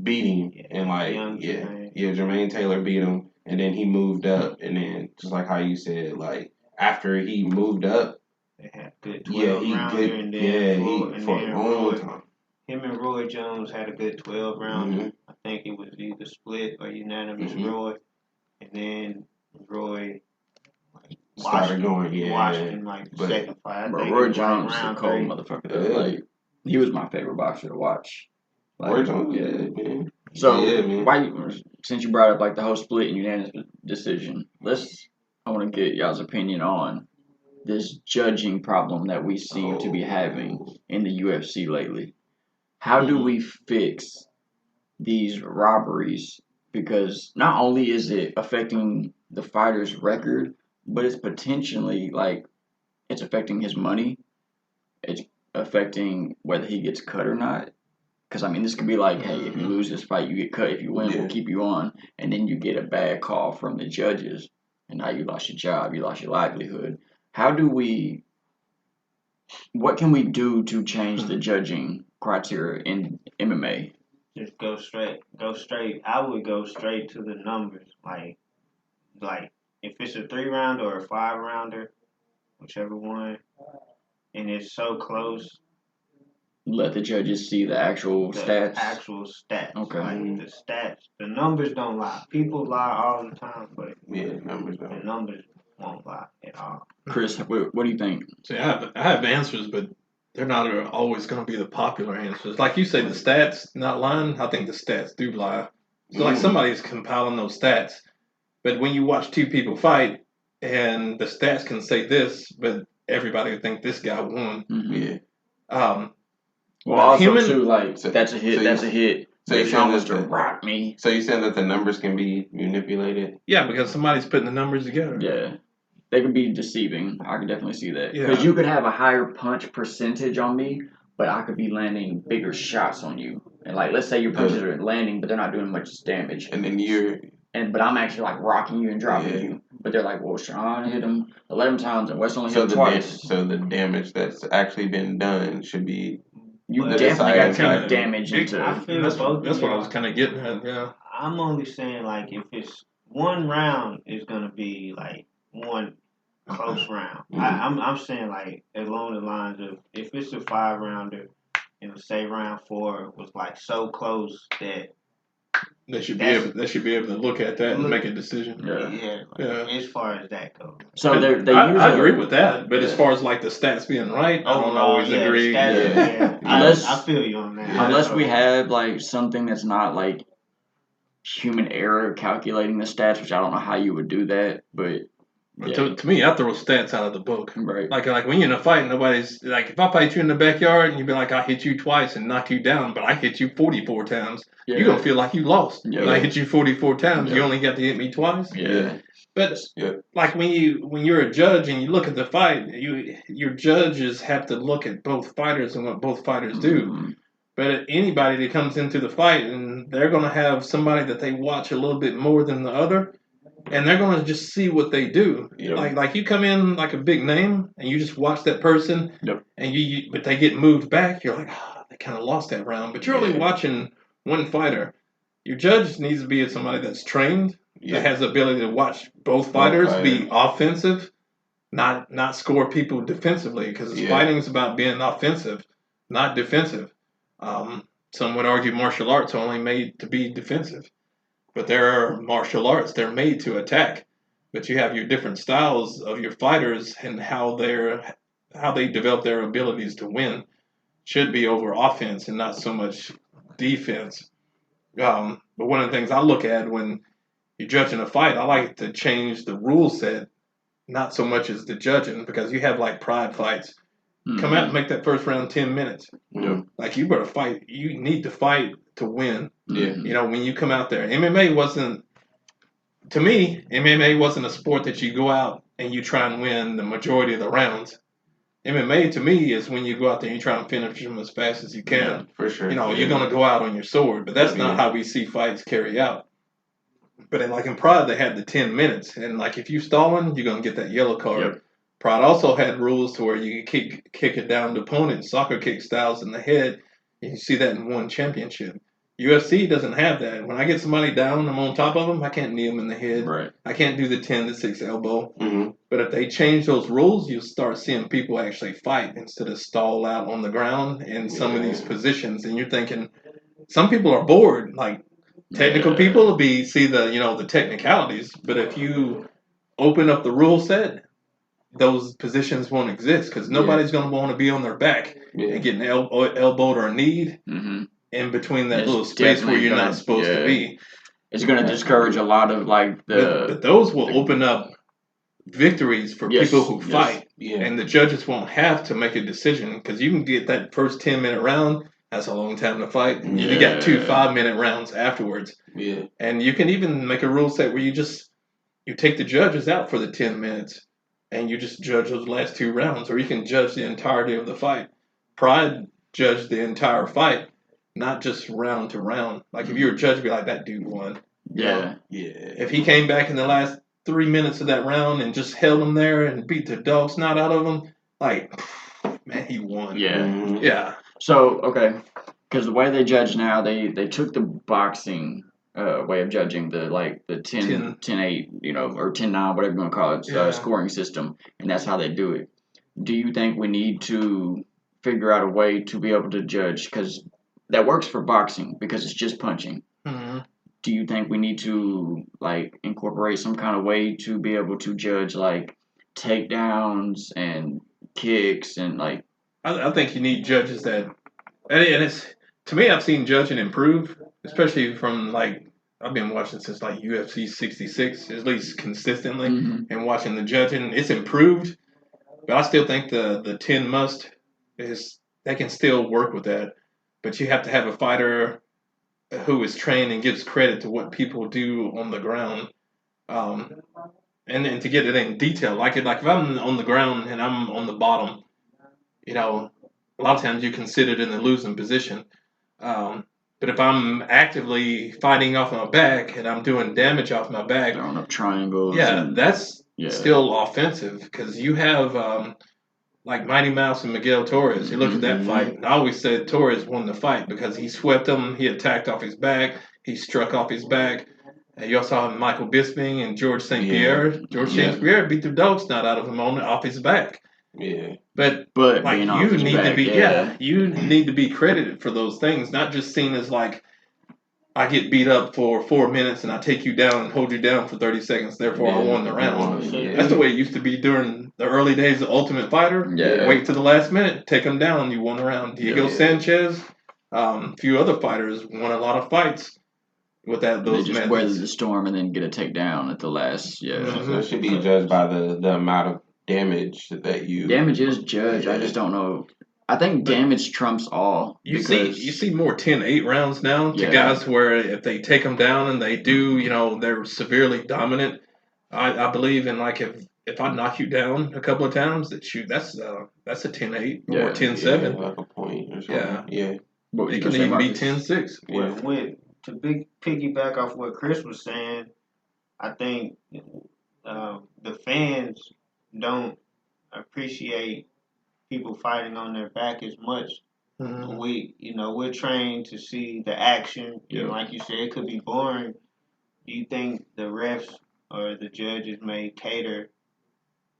beat him and Jermaine Taylor beat him, and then he moved up, and then just like how you said, like after he moved up, they had good 12 rounder, and then for a long time. Him and Roy Jones had a good 12 rounder. Mm-hmm. I think it was either split or unanimous Roy, and then Roy started going, watched him like the second fight. But Roy Jones is a cold motherfucker. Yeah. Like he was my favorite boxer to watch. Like, Roy Jones, man. So man. Since you brought up like the whole split and unanimous decision, I want to get y'all's opinion on this judging problem that we seem to be having in the UFC lately. How do we fix these robberies? Because not only is it affecting the fighter's record, but it's potentially like it's affecting his money. It's affecting whether he gets cut or not. Because, I mean, this could be like, hey, if you lose this fight, you get cut. If you win, we'll keep you on. And then you get a bad call from the judges. And now you lost your job. You lost your livelihood. What can we do to change the judging criteria in MMA? Just go straight. I would go straight to the numbers. Like if it's a 3-rounder or a 5-rounder, whichever one, and it's so close, Let the judges see the actual the stats. actual stats. Okay. Like the stats, the numbers don't lie. People lie all the time, but Yeah, numbers the don't. numbers won't lie at all. Chris, what do you think? See, I have answers, but they're not always going to be the popular answers. Like you say, the stats not lying. I think the stats do lie. So like somebody's compiling those stats, but when you watch two people fight, and the stats can say this, but everybody would think this guy won. Mm-hmm. Yeah. Well, also human- too, like So- that's a hit. so That's you- a hit. so They you're saying promised that to the- rock me. So you're saying that the numbers can be manipulated? Yeah, because somebody's putting the numbers together. Yeah, they could be deceiving. I could definitely see that because Yeah. you could have a higher punch percentage on me, but I could be landing bigger shots on you. And like, let's say your punches are landing, but they're not doing much damage. And then But I'm actually like rocking you and dropping Yeah. you. But they're like, well, Sean hit him 11 times and Wes only hit so him the twice. so the damage that's actually been done should be You But definitely got to kinda- take damage I into. feel That's both what of I was y'all. kind of getting at. Yeah. I'm only saying like if it's one round, it's gonna be like one close round. I'm saying like along the lines of if it's a 5-rounder and say round 4 was like so close that They should That's- be able to look at that and Look- make a decision. Yeah. like, as far as that goes. So they use I a- agree with that, but as Yeah. far as like the stats being right, I don't Overall, always the agree. stats, Yeah. I Unless- feel you on that. Unless we have like something that's not like human error calculating the stats, which I don't know how you would do that, but But yeah, to me, I throw stats out of the book. right. Like when you're in a fight, nobody's like, if I fight you in the backyard and you be like, I hit you twice and knock you down, but I hit you 44 times, Yeah. you're gonna feel like you lost. Yeah. And I hit you 44 times, you Yeah. only got to hit me twice. Yeah. But Yeah. like when you're a judge and you look at the fight, your judges have to look at both fighters and what both fighters do. Mhm. But anybody that comes into the fight and they're gonna have somebody that they watch a little bit more than the other, and they're gonna just see what they do. Yeah. Like you come in like a big name and you just watch that person, Yep. and but they get moved back. You're like, they kind of lost that round. But you're only Yeah. watching one fighter. Your judge needs to be somebody that's trained, that has the ability to watch both fighters be offensive, not score people defensively, because fighting is about being offensive, not defensive. Some would argue martial arts are only made to be defensive, but there are martial arts they're made to attack. But you have your different styles of your fighters and how they develop their abilities to win should be over offense and not so much defense. But one of the things I look at when you're judging a fight, I like to change the rule set, not so much as the judging, because you have like pride fights. Come out and make that first round 10 minutes. Mhm. Like you better fight. You need to fight to win. Yeah. You know, when you come out there, MMA wasn't a sport that you go out and you try and win the majority of the rounds. MMA to me is when you go out there and you try and finish them as fast as you can. Yeah, for sure. You know, you're going to go out on your sword, but that's not how we see fights carry out. But in Pride, they had the 10 minutes. And like if you stalling, you're going to get that yellow card. Yep. Pride also had rules to where you could kick it down to opponent, soccer kick styles in the head. And you see that in one championship. UFC doesn't have that. When I get somebody down, I'm on top of them, I can't knee them in the head. Right. I can't do the 10-6 elbow. Mm-hmm. But if they change those rules, you'll start seeing people actually fight instead of stall out on the ground in some of these positions. And you're thinking, some people are bored. Like technical people will see the technicalities. But if you open up the rule set, those positions won't exist because nobody's going to want to be on their back and getting elbowed or kneed in between that little space where you're not supposed to be. It's going to discourage a lot of like But those will open up victories for people who fight. Yeah. And the judges won't have to make a decision because you can get that first 10-minute round. That's a long time to fight. Yeah. You got 2 5-minute rounds afterwards. Yeah. And you can even make a rule set where you take the judges out for the 10 minutes and you just judge those last 2 rounds, or you can judge the entirety of the fight. Pride judged the entire fight, not just round to round. Like if you're a judge, be like, that dude won. Yeah. If he came back in the last 3 minutes of that round and just held him there and beat the dog snot out of him, like, man, he won. Yeah. Mm-hmm. Yeah. So, okay, because the way they judge now, they took the boxing way of judging, the 10-8, or 10-9, whatever you want to call it, scoring system, and that's how they do it. Do you think we need to figure out a way to be able to judge because that works for boxing because it's just punching. Mm-hmm. Do you think we need to like incorporate some kind of way to be able to judge like takedowns and kicks and like I think you need judges that, and it's to me, I've seen judging improve, especially from like I've been watching since like UFC 66, at least consistently, Mhm. and watching the judging, it's improved. But I still think the 10 must is they can still work with that, but you have to have a fighter who is trained and gives credit to what people do on the ground. Um, and to get it in detail, like if I'm on the ground and I'm on the bottom, you know, a lot of times you're considered in the losing position. Um, but if I'm actively fighting off my back and I'm doing damage off my back, throwing up triangles. yeah, And, that's yeah. still offensive because you have like Mighty Mouse and Miguel Torres. You look at that fight, and I always said Torres won the fight because he swept him, he attacked off his back, he struck off his back. And you also have Michael Bisping and George St. Pierre. George St. Pierre beat the dog snot out of him off his back. Yeah. But like being you off his need back, to be you need to be credited for those things, not just seen as like I get beat up for 4 minutes and I take you down and hold you down for 30 seconds, therefore I won the round. Yeah. That's the way it used to be during the early days of Ultimate Fighter. Yeah. Wait to the last minute, take them down, you won the round. Diego Sanchez, a few other fighters won a lot of fights with those they just methods. weather the storm and then get a takedown at the last. Yeah. So it should be judged by the amount of damage that you. Damage is judged. I just don't know. I think damage trumps all. You see more 10-8 rounds now to guys where if they take them down and they do, they're severely dominant. I believe in like if I knock you down a couple of times, that's a 10-8 or 10-7. Like a point or something. Yeah. It can even be 10-6. To piggyback off what Chris was saying, I think the fans don't appreciate people fighting on their back as much. Mm-hmm. We're trained to see the action. And like you said, it could be boring. Do you think the refs or the judges may cater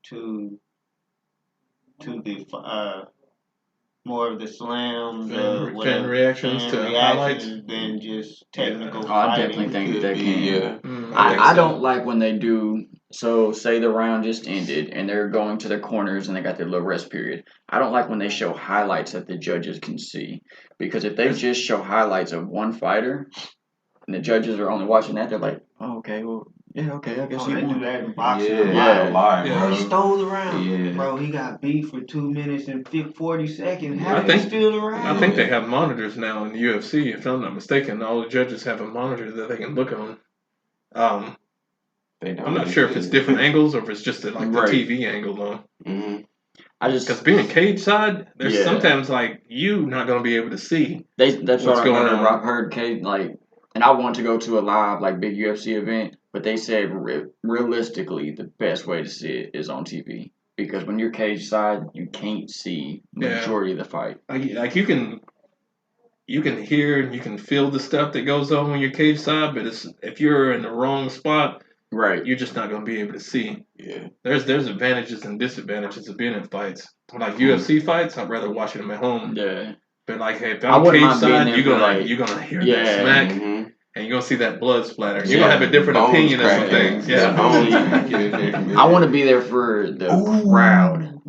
to the more of the slams, fan reactions to highlights than just technical fighting? I definitely think they can. I don't like when they do. So say the round just ended and they're going to their corners and they got their little rest period. I don't like when they show highlights that the judges can see because if they just show highlights of one fighter and the judges are only watching that, they're like, oh, okay, well. Yeah, okay, I guess they he won. do that in boxing. Bro. He stole the round. Bro, he got beat for 2 minutes and 40 seconds. How did he steal the round? I think they have monitors now in the UFC. If I'm not mistaken, all the judges have a monitor that they can look on. I'm not sure if it's different angles or if it's just like the TV angle though. Mm-hmm. Because being cage side, there's sometimes like you not going to be able to see. That's what's going on. I've heard cage and I want to go to a live big UFC event. But they said realistically, the best way to see it is on TV because when you're cage side, you can't see majority of the fight. Like you can hear and you can feel the stuff that goes on when you're cage side, but if you're in the wrong spot, you're just not going to be able to see. Yeah, there's advantages and disadvantages of being in fights. Like UFC fights, I'd rather watch them at home. Yeah, but like if I'm cage side, you're gonna hear that smack. Mm-hmm. And you're going to see that blood splatter. You're going to have a different opinion of some things. Yeah. I want to be there for the crowd.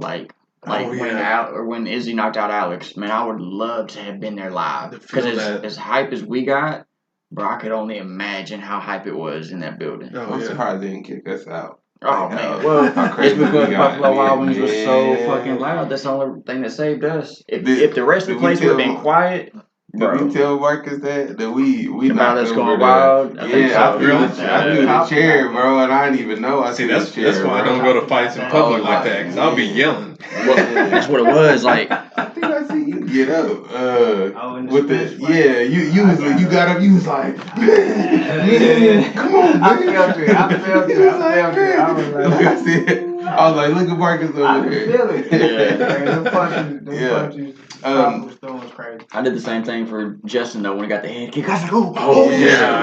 When Izzy knocked out Alex. Man, I would love to have been there live. Because as hype as we got, bro, I could only imagine how hype it was in that building. I'm surprised they didn't kick us out. Oh, man. Well, it's because Buffalo Wild Wings was so fucking loud. That's the only thing that saved us. If the rest of the place would have been quiet... Did we tell Marcus that we knocked us going wild? I threw the chair, bro, and I didn't even know. That's why I don't go to fights in public like that, because I'll be yelling. That's what it was like. I think I see you get up. With you got up. You was like, man, come on, man. I felt it. I was like, look at Marcus over there. I feel it. Them punches was crazy. I did the same thing for Justin though when he got the head kick. I was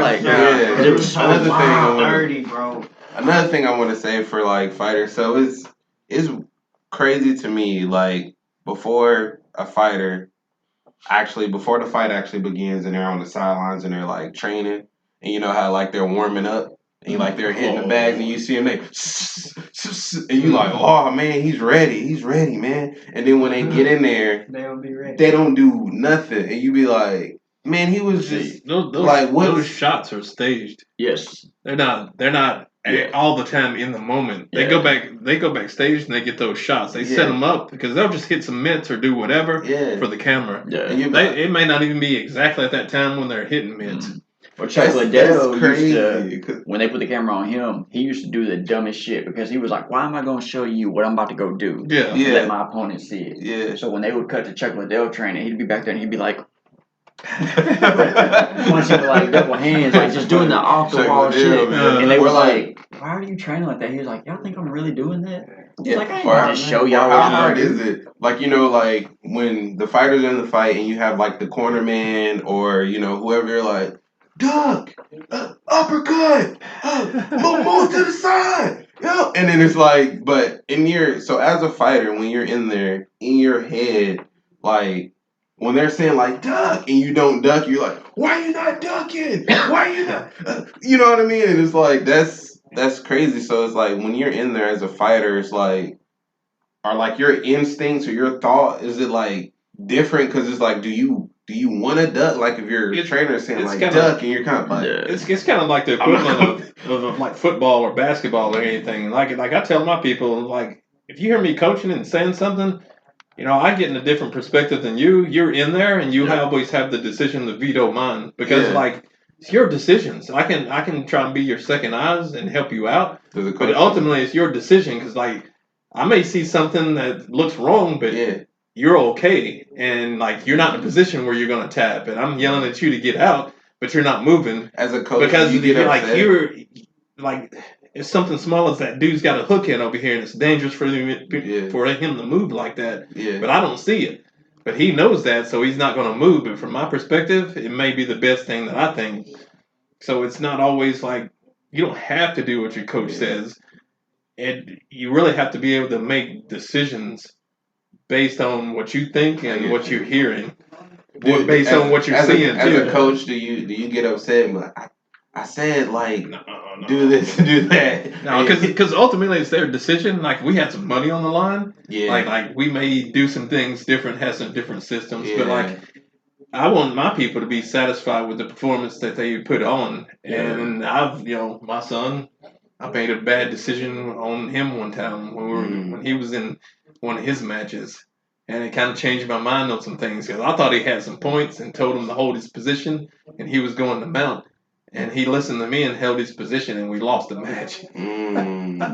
like, Because it was so dirty, bro. Another thing I want to say for fighters, so it's crazy to me. Like before a fighter actually before the fight actually begins and they're on the sidelines and they're like training and you know how like they're warming up and like they're hitting the bags and you see them they and you like, oh man, he's ready, man. And then when they get in there, They don't be ready. they don't do nothing, and you be like, man, he was just those shots are staged. Yes. They're not all the time in the moment. They go backstage and they get those shots. They set them up because they'll just hit some mitts or do whatever for the camera. Yeah. It may not even be exactly at that time when they're hitting mitts. Or Chuck Liddell used to, when they put the camera on him, he used to do the dumbest shit because he was like, why am I going to show you what I'm about to go do? Let my opponent see it. Yeah. So when they would cut to Chuck Liddell training, he'd be back there and he'd be like, punching with like double hands, like just doing the off the wall shit. And they were like, why are you training like that? He was like, y'all think I'm really doing that? He's like, I ain't gonna just show y'all how hard is it? Like, you know, like when the fighter's in the fight and you have like the corner man or, you know, whoever, you're like, duck, uppercut, move to the side. Yeah. And then it's like, but so as a fighter, when you're in there, in your head, like, when they're saying like duck and you don't duck, you're like, why are you not ducking? Why are you not? You know what I mean? And it's like that's crazy. So it's like when you're in there as a fighter, it's like, are like your instincts or your thought, is it like different? Because it's like, do you want to duck? Like if your trainer is saying like duck and you're kind of like, it's kind of like the equivalent of like football or basketball or anything. Like I tell my people, like if you hear me coaching and saying something, you know, I get in a different perspective than you. You're in there, and you always have the decision to veto mine because, like, it's your decisions. I can try and be your second eyes and help you out, but ultimately it's your decision because, like, I may see something that looks wrong, but you're okay, and like you're not in a position where you're going to tap, and I'm yelling at you to get out, but you're not moving as a coach because you're like. If something small as that dude's got a hook in over here and it's dangerous for him to move like that. Yeah. But I don't see it. But he knows that, so he's not going to move. But from my perspective, it may be the best thing that I think. So it's not always like you don't have to do what your coach says. And you really have to be able to make decisions based on what you think and what you're hearing. Based on what you're seeing, as a coach, do you get upset and be like, I said, like, do this, do that. No, because ultimately it's their decision. Like, we had some money on the line. Yeah. Like we may do some things different, have some different systems. Yeah. But, like, I want my people to be satisfied with the performance that they put on. Yeah. And my son, I made a bad decision on him one time when he was in one of his matches. And it kind of changed my mind on some things. Because I thought he had some points and told him to hold his position. And he was going to mount. And he listened to me and held his position, and we lost the match.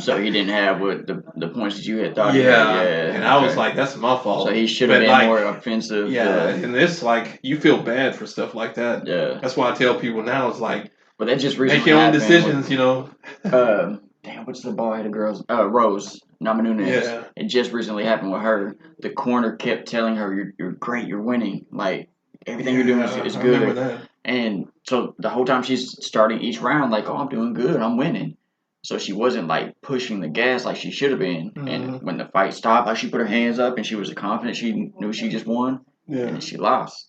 So he didn't have what the points that you had thought. Yeah, and I was like, "That's my fault." So he should have been more offensive. Yeah, and it's like you feel bad for stuff like that. Yeah, that's why I tell people now is like, but that just recently make your own decisions, you know. Damn, what's the ball headed girl's Rose Namajunas? Yeah, it just recently happened with her. The corner kept telling her, "You're great, you're winning. Like everything you're doing is good." I remember that. And so the whole time she's starting each round, like, oh, I'm doing good, I'm winning. So she wasn't like pushing the gas like she should have been. Mm-hmm. And when the fight stopped, like she put her hands up and she was confident she knew she just won. Yeah. And then she lost.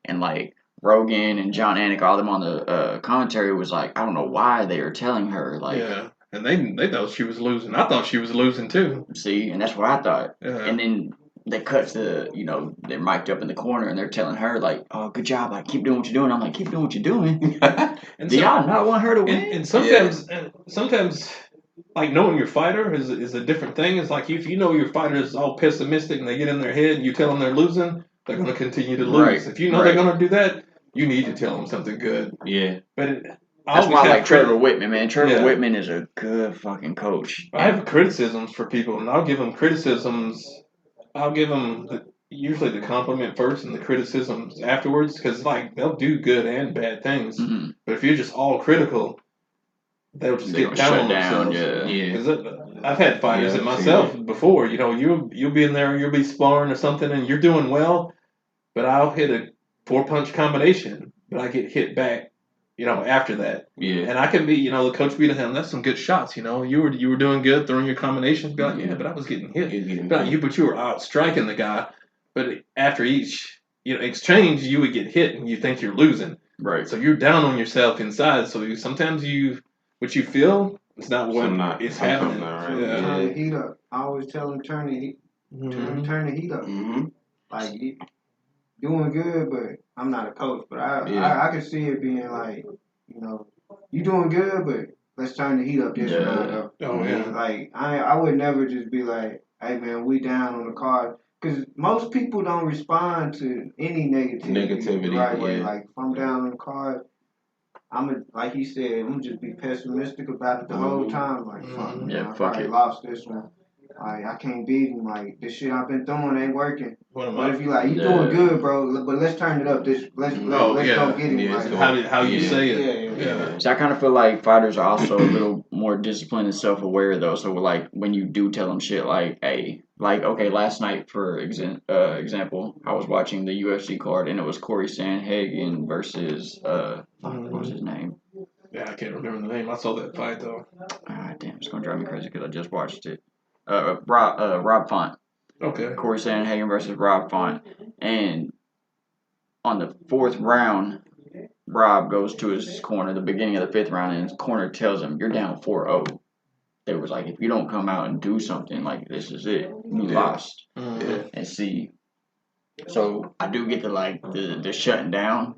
And like Rogan and John Anik, all them on the commentary was like, I don't know why they were telling her like. Yeah. And they thought she was losing. I thought she was losing too. See, and that's what I thought. Yeah. And then they cut to, they're mic'd up in the corner and they're telling her, like, oh, good job, like, keep doing what you're doing. I'm like, keep doing what you're doing. And do y'all not want her to win? And sometimes, like, knowing your fighter is a different thing. It's like, if you know your fighter is all pessimistic and they get in their head and you tell them they're losing, they're going to continue to lose. Right. If you know they're going to do that, you need to tell them something good. Yeah. But that's why I like Trevor Whitman, man. Trevor Whitman is a good fucking coach. I have criticisms for people, and I'll give them criticisms. I'll give them usually the compliment first and the criticisms afterwards because, like, they'll do good and bad things. Mm-hmm. But if you're just all critical, they'll just get down on themselves. Yeah. Because I've had fighters and myself before. You'll be in there, you'll be sparring or something, and you're doing well, but I'll hit a 4-punch combination, but I get hit back. After that. Yeah. And I can be, the coach be to him, that's some good shots, you were doing good throwing your combinations. Be like, yeah, but I was getting hit. But you were out striking the guy. but after each exchange, you would get hit and you think you're losing. Right. So you're down on yourself inside. So sometimes what you feel is not what is happening. Not So right. turn the heat up. I always tell them turn the heat up. Mm-hmm. Like doing good, but I'm not a coach. But I can see it being like, you doing good, but let's turn the heat up this round up. Oh yeah. Like I would never just be like, hey man, we down on the card. Because most people don't respond to any negativity the right way. Like if I'm down on the card, like he said, I'm gonna just be pessimistic about it the whole time. Like fuck, man, I probably lost this one. Like I can't beat him. Like this shit I've been doing ain't working. But if you like, you doing good, bro. But let's turn it up. Let's go get him. Like, how you say it. Yeah. So I kind of feel like fighters are also a little more disciplined and self-aware though. So like when you do tell them shit like, hey, like okay, last night for example, I was watching the UFC card and it was Corey Sandhagen versus what was his name? Yeah, I can't remember the name. I saw that fight though. Ah, damn, it's gonna drive me crazy because I just watched it. Rob Font. Okay. Corey Sandhagen versus Rob Font, and on the fourth round, Rob goes to his corner, the beginning of the fifth round, and his corner tells him, you're down 4-0. They was like, if you don't come out and do something, like, this is it. You lost. Mm-hmm. And see, so I do get the shutting down,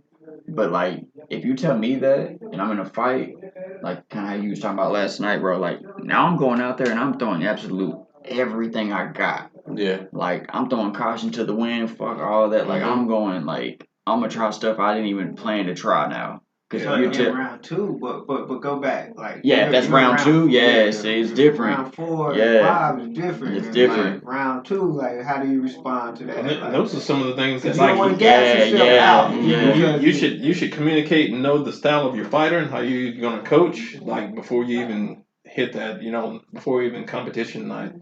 but, like, if you tell me that, and I'm in a fight, like, kind of how you was talking about last night, bro, like, now I'm going out there and I'm throwing absolute everything I got. Yeah. Like, I'm throwing caution to the wind, fuck all that. Like, I'm going, like, I'm gonna try stuff I didn't even plan to try now. Because you're round two, but go back. Like that's round two. Yes, it's different. Round 4 and 5 is different. It's different. Like, round 2, like how do you respond to that? And those are some of the things that you don't want to gas yourself out. Yeah. You should communicate and know the style of your fighter and how you're gonna coach. Like before you even hit that, before even competition night,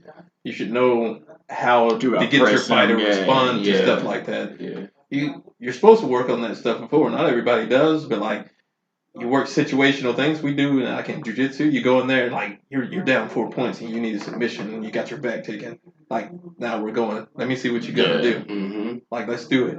you should know how to get your fighter to respond to stuff like that. Yeah. You're supposed to work on that stuff before. Not everybody does, but like you work situational things. We do, and I can jiu-jitsu. You go in there like you're down 4 points and you need a submission and you got your back taken. Like now we're going. Let me see what you gotta do. Mm-hmm. Like let's do it.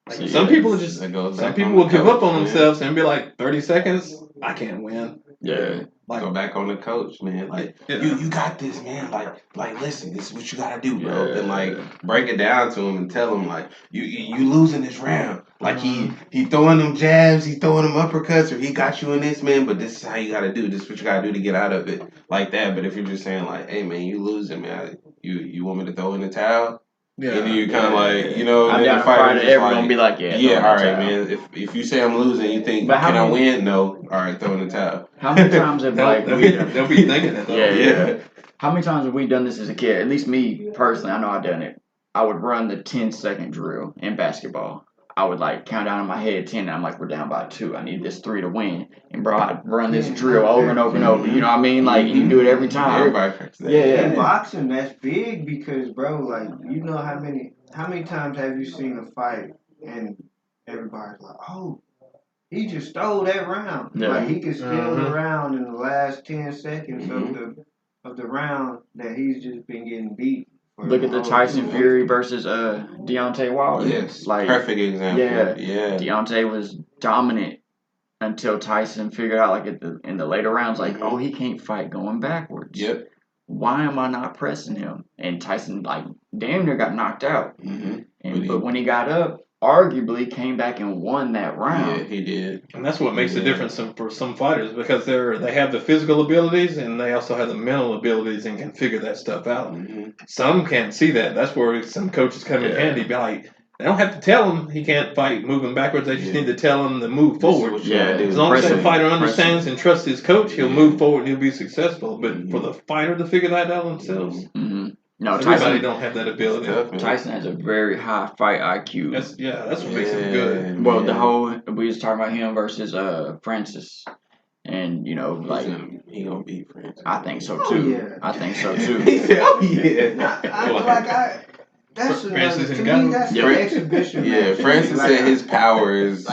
Like some people will give up on themselves and be like 30 seconds. I can't win. Yeah. Like go back on the coach, man. Like you got this, man. Like listen, this is what you gotta do, bro. And like break it down to him and tell him like you losing this round. Like he throwing them jabs, he throwing them uppercuts, or he got you in this, man. But this is how you gotta do. This is what you gotta do to get out of it, like that. But if you're just saying like, hey man, you losing, man. You want me to throw in the towel? Yeah, and then you kind of like, I'm down to fight it. Everyone be like, all right, man. If you say I'm losing, you think, can I win? No. All right, throw in the towel. How many times have they'll be thinking it though. Yeah. How many times have we done this as a kid? At least me personally, I know I've done it. I would run the 10-second drill in basketball. I would like count down in my head 10, and I'm like, we're down by 2. I need this 3 to win. And bro, I'd run this drill over and over and over. You know what I mean? Like you do it every time. Everybody practice that. Yeah. In boxing, that's big because, bro, like you know how many times have you seen a fight and everybody's like, oh, he just stole that round. Yeah. Like he could steal the round in the last 10 seconds of the round that he's just been getting beat. Look at the Tyson Fury versus Deontay Wilder. Yes, like perfect example. Yeah. Deontay was dominant until Tyson figured out, like in the later rounds, like, oh, he can't fight going backwards. Yep. Why am I not pressing him? And Tyson, like, damn near got knocked out. But when he got up, arguably came back and won that round. Yeah, he did. And that's what makes the difference for some fighters because they have the physical abilities and they also have the mental abilities and can figure that stuff out. Some can't see that. That's where some coaches come in handy. Be like, they don't have to tell him he can't fight moving backwards. They just need to tell him to move forward. As long as that fighter understands and trusts his coach, he'll move forward and he'll be successful. But for the fighter to figure that out themselves, no, everybody don't have that ability. Tyson has a very high fight IQ. That's what makes him good. Well, we was talking about him versus Francis. And like he gonna beat Francis. I think so too. I think so too. That's Francis to me. That's an exhibition. Yeah, Francis said his power is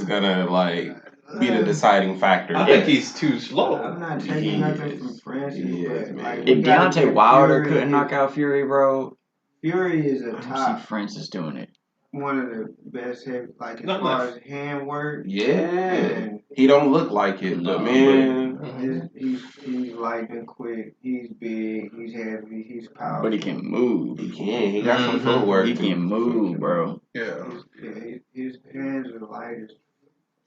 gonna like be the deciding factor. I think he's too slow. I'm not taking nothing from Francis. But, like, if Deontay Wilder couldn't knock out Fury, bro, Fury is a I don't top see Francis doing it. one of the best heavy, like as Not far left. as handwork. Yeah, And he don't look like it, No, but man, he's light and quick. He's big. He's heavy. He's powerful. But he can move. he can. He got some Mhm. footwork He too. can move, bro. Yeah. His hands are light as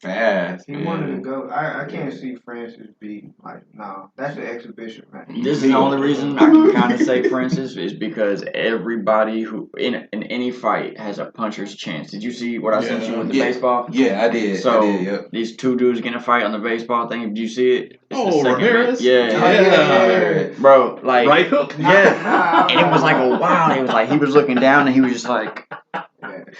Fast, he man. wanted to go. I can't see Francis beat like no. That's an exhibition match. This is the only reason I can kind of say Francis is because everybody who in any fight has a puncher's chance. Did you see what I sent you with the Yeah. baseball? Yeah, I did. So I did. Yep. these two dudes getting a fight on the baseball thing. Did you see it? It's the Oh, second Ramirez? Yeah. Bro, like Right hook. Yeah, and it was like a wow. It was like he was looking down and he was just like,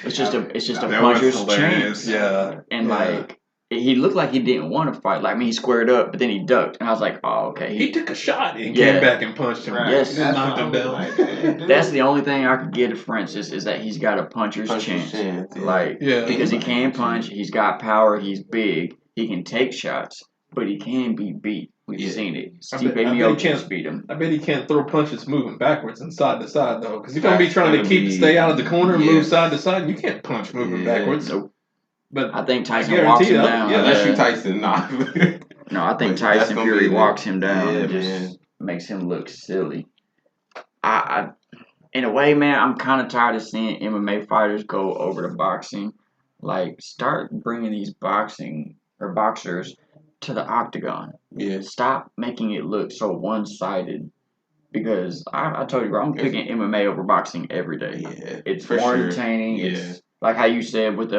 it's just a That was puncher's hilarious. chance. Yeah. And Yeah. like he looked like he didn't want to fight. Like he squared up, but then he ducked, and I was like, oh okay. He took a shot and Yeah. came back and punched him. Right. Yes. Just knocked him down. That's the only thing I could give to Francis is that he's got a puncher's chance. Yeah. Like Yeah. because he can punch, he's got power, he's big, he can take shots, but he can be beat. We've Yeah. seen it. I Stipe bet he Miocic can't- beat him. I bet he can't throw punches moving backwards and side to side though, because he's gonna be That's trying to gonna keep stay out of the corner and yeah. move side to side. You can't punch moving Yeah. backwards. Nope. But I think Tyson guarantee walks him you, down. yeah, Unless you Tyson, nah. No, I think But that's Tyson gonna Fury be the- walks him down Yeah, and just man. makes him look silly. I in a way, man, I'm kind of tired of seeing MMA fighters go over to boxing. Like, start bringing these boxers to the octagon. Yeah. Stop making it look so one-sided. Because I told you, bro, I'm picking MMA over boxing every day. Yeah. It's for more sure. entertaining. Yeah. It's like how you said with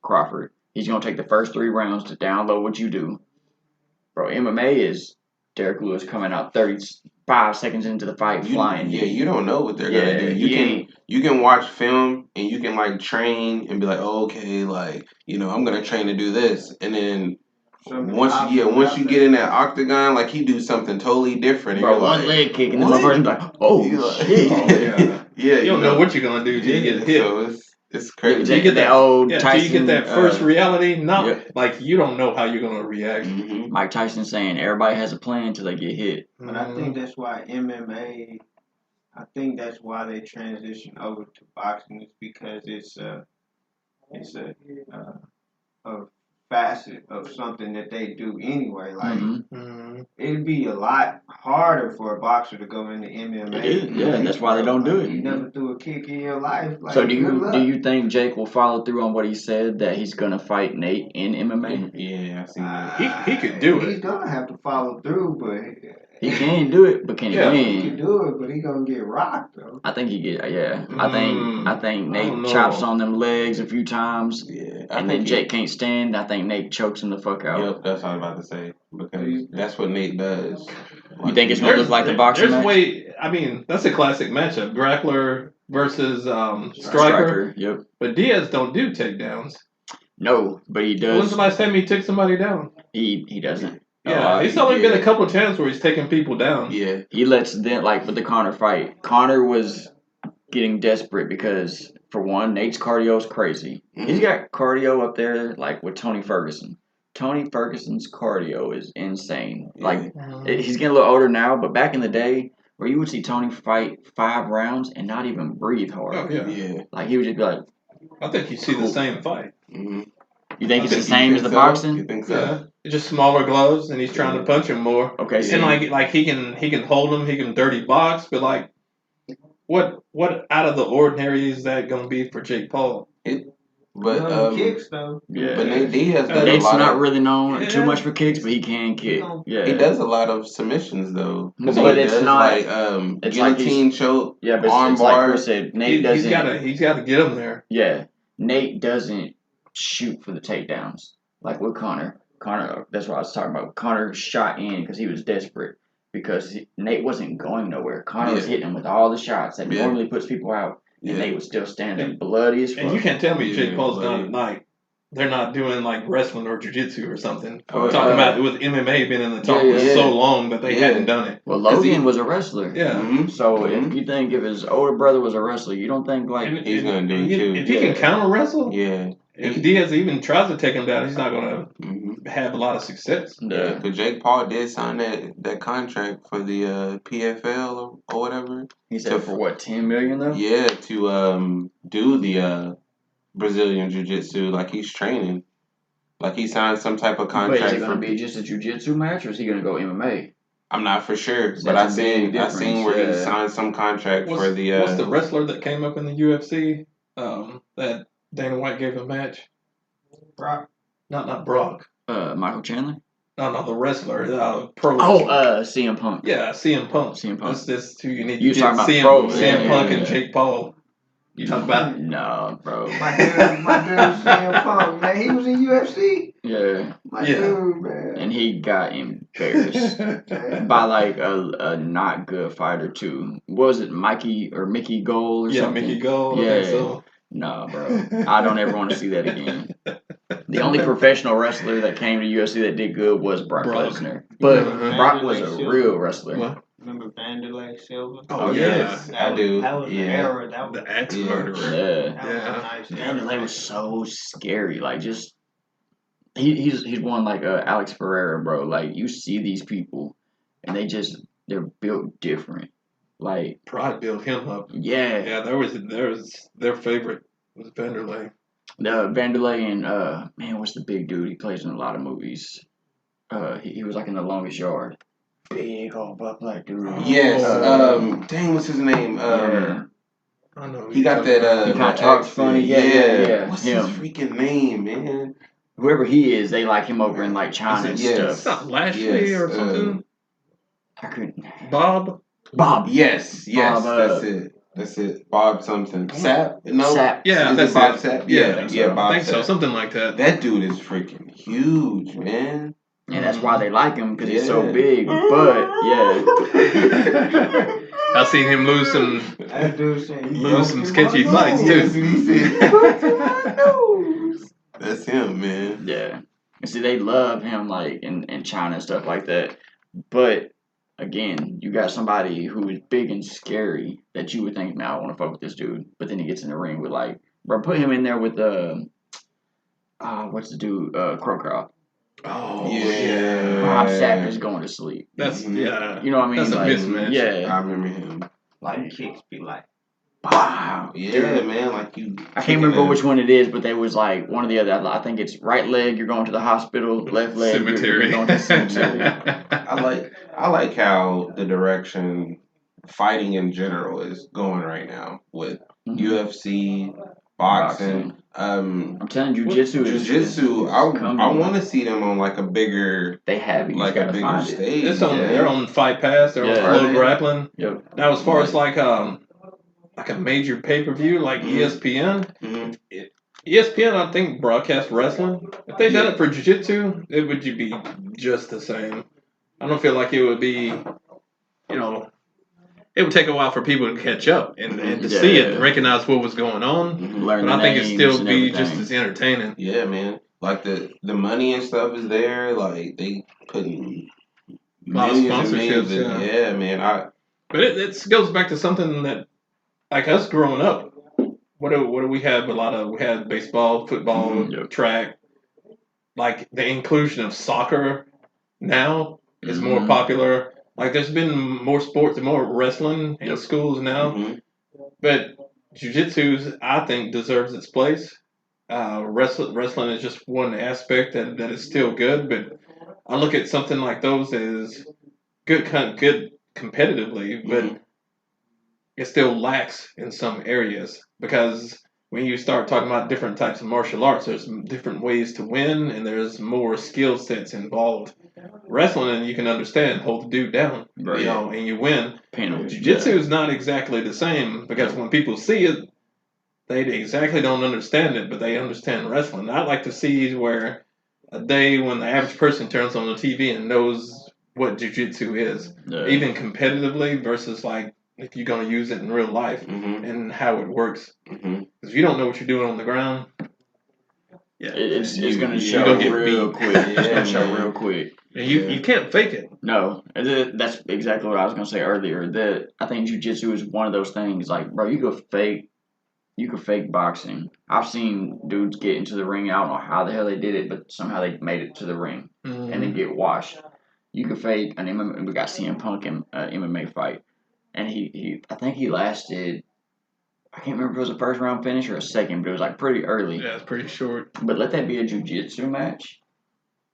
Crawford. He's gonna take the first 3 rounds to download what you do. Bro, MMA is Derek Lewis coming out 35 seconds into the fight flying. You don't know what they're Yeah, gonna do. he You can watch film and you can like train and be like, oh, okay, like I'm gonna train to do this, and then once you get in that octagon, like he do something totally different. And Bro, you're one like, leg kick and then what? my person's like, oh You're like- shit. yeah. yeah, you don't know what you're gonna do till you get hit. So it's Yeah, crazy. till you get that old till Tyson. you get that first reality, yeah. like you don't know how you're gonna react. Mhm. Mike Tyson saying everybody has a plan until they get hit. But I think that's why MMA. I think that's why they transition over to boxing is because it's a facet of something that they do anyway. Like Mhm. it'd be a lot harder for a boxer to go into MMA. It is, yeah, that's why they don't do it. You never threw a kick in your life. Like, So good luck. do you think Jake will follow through on what he said that he's gonna fight Nate in MMA? Yeah, I see that. He could do it. He's gonna have to follow through, but He can do it, but can Yeah. he he win? can do it. But he gonna get rocked though. I think he get yeah. I think I don't Nate know. chops on them legs a few times, Yeah, and then Jake can't stand. I think Nate chokes him the fuck out. Yep, that's what I was about to say because that's what Nate does. You think it's gonna look like the boxing match? I mean, that's a classic matchup: grappler versus striker. Yep. But Diaz don't do takedowns. No, but he When's does. the last time he took somebody down? He doesn't. Yeah, it's only been a couple of times where he's taking people down. Yeah, He lets them like with the Connor fight. Connor was getting desperate because for one, Nate's cardio is crazy. He's got cardio up there like with Tony Ferguson. Tony Ferguson's cardio is insane. Like he's getting a little older now, but back in the day where you would see Tony fight 5 rounds and not even breathe hard. Oh yeah. yeah. Like he would just be like, I think you see the same fight. Mm-hmm. you think it's the You same as the so? boxing? You think so? Yeah, it's just smaller gloves, and he's trying to punch him more. Okay, so And like he can hold him, he can dirty box, but like, what out of the ordinary is that gonna be for Jake Paul? But kicks though. yeah. but Nate Diaz does Nate's a lot not of really known too Yeah. much for kicks, but he can kick. Yeah. he does a lot of submissions though. But He it's does, not- like it's like guillotine choke, Yeah, but arm it's like bar. Chris said, Nate doesn't. He's got to get him there. Yeah, Nate doesn't shoot for the takedowns like with Connor. Connor, that's what I was talking about. Connor shot in because he was desperate because Nate wasn't going nowhere. Connor was hitting him with all the shots that normally puts people out, and Yeah. Nate was still standing bloody as fuck. And you can't tell me Yeah, Jake Paul's buddy. not like they're not doing like wrestling or jiu-jitsu or something. Oh, We're talking about with MMA being in the top for yeah. so long that they Yeah. hadn't done it. Well, 'Cause Logan was a wrestler. Yeah. Mhm. So Mhm. if you think if his older brother was a wrestler, you don't think like He's gonna do it too. If he can counter wrestle, Yeah. if Diaz even tries to take him down, he's not gonna Mm-hmm. have a lot of success. Yeah, because Jake Paul did sign that contract for the PFL or whatever. He said for what, $10 million though? Yeah, to do the Brazilian Jiu-Jitsu, like he's training. Like he signed some type of contract. But is it going to be just a jiu-jitsu match, or is he going to go MMA? I'm not for sure, So but that's I a big seen difference, where he yeah. signed some contract for the. What's the wrestler that came up in the UFC that Dana White gave a match? Brock. Not Brock. Michael Chandler? No, the wrestler. Pro. CM Punk. Yeah, CM Punk. CM Punk. That's two you need. You to talking get about CM, pros, CM yeah, Punk yeah, and yeah. Jake Paul. You talk about No, bro. My dude CM Punk, man. He was in UFC. Yeah. My dude, man. And he got embarrassed by like a not good fighter too. What was it, Mickey Gold or something? Mickey Gold. Yeah. I think so. No, bro. I don't ever want to see that again. The only professional wrestler that came to UFC that did good was Brock Lesnar. But Brock was a real wrestler. What? Remember Vanderlei Silva? Oh yes, I do. That was the era. That was The axe Yeah. murderer. Yeah. That was a nice era. Vanderlei was so scary. Like, just he's one like Alex Pereira, bro. Like, you see these people, and they're built different. Like, Pride built him up. yeah, Yeah, there was their favorite was Vanderlei. the Vanderlei and man, what's the big dude? He plays in a lot of movies. He was like in The Longest Yard. Big old butt black dude. Yes. Dang, what's his name? Yeah. I know. He got that. He kinda talks funny. Yeah. What's Him. his freaking name, man? Whoever he is, they like him over in like China and Yes. It's stuff. not Lashley Yes, or something. I couldn't. Bob. Yes. Bob, That's it. Bob something. Sap? No. Sap. Yeah, Is that's it Bob it. Sap? Yeah, Yeah, I think so. Bob I think so. Sapp. Something like that. That dude is freaking huge, man. And that's why they like him, because he's so Yeah. big. But yeah, I seen him lose some That dude said, lose some sketchy fights Yes, too. he said. That's him, man. yeah. And see, they love him like in China and stuff like that. But again, you got somebody who is big and scary that you would think, man, I want to fuck with this dude. But then he gets in the ring with like, bro, put him in there with what's the dude, Crocop. Oh Yeah. Bob Sapp is going to sleep. That's yeah. You know what I mean? That's a like, mismatch. Yeah. I remember him. Like, kicks be like, wow. Yeah, man. Like you. I can't remember which one it is, but they was like one or the other. I think it's right leg, you're going to the hospital. Left leg, Cemetery. you're going to the cemetery. I like how the direction fighting in general is going right now with UFC, boxing. I'm telling you, jiu-jitsu. I want to see them on like a bigger, They have it. You like just a gotta bigger find it. stage. It's on. yeah. They're on Fight Pass. They're Yeah. on Flow Grappling. Yep. Now, as far as like a major pay per view like Mhm. ESPN, Mhm. ESPN I think broadcast wrestling. If they done it for jiu-jitsu, it would be just the same. I don't feel like it would be, it would take a while for people to catch up and to see it and recognize what was going on. Learn But I think it'd still be everything. just as entertaining. Yeah, man. Like the money and stuff is there. Like they putting Lot of millions and millions. sponsorships, Yeah, man. But it goes back to something that, like us growing up, what do we have? We had baseball, football, track. Like the inclusion of soccer now is more popular. Like there's been more sports and more wrestling in schools now. Mhm. But jiu-jitsu, I think, deserves its place. Wrestling is just one aspect that is still good, but I look at something like those as good competitively, but it still lacks in some areas because when you start talking about different types of martial arts, there's different ways to win, and there's more skill sets involved. Wrestling, and you can understand, hold the dude down, and you win. Jiu-jitsu is not exactly the same because when people see it, they exactly don't understand it, but they understand wrestling. I like to see where a day when the average person turns on the TV and knows what jiu-jitsu is, even competitively versus like if you're going to use it in real life and how it works. Because if you don't know what you're doing on the ground, it's going to show real quick. It's going to show real quick. You can't fake it. No, that's exactly what I was going to say earlier. That I think jiu-jitsu is one of those things. Like, bro, you go fake you could fake boxing. I've seen dudes get into the ring. I don't know how the hell they did it, but somehow they made it to the ring and then get washed. You could fake an MMA. We got CM Punk in an MMA fight, and I think he lasted. I can't remember if it was a first round finish or a second, but it was like pretty early. Yeah, it's pretty short. But let that be a jiu-jitsu match.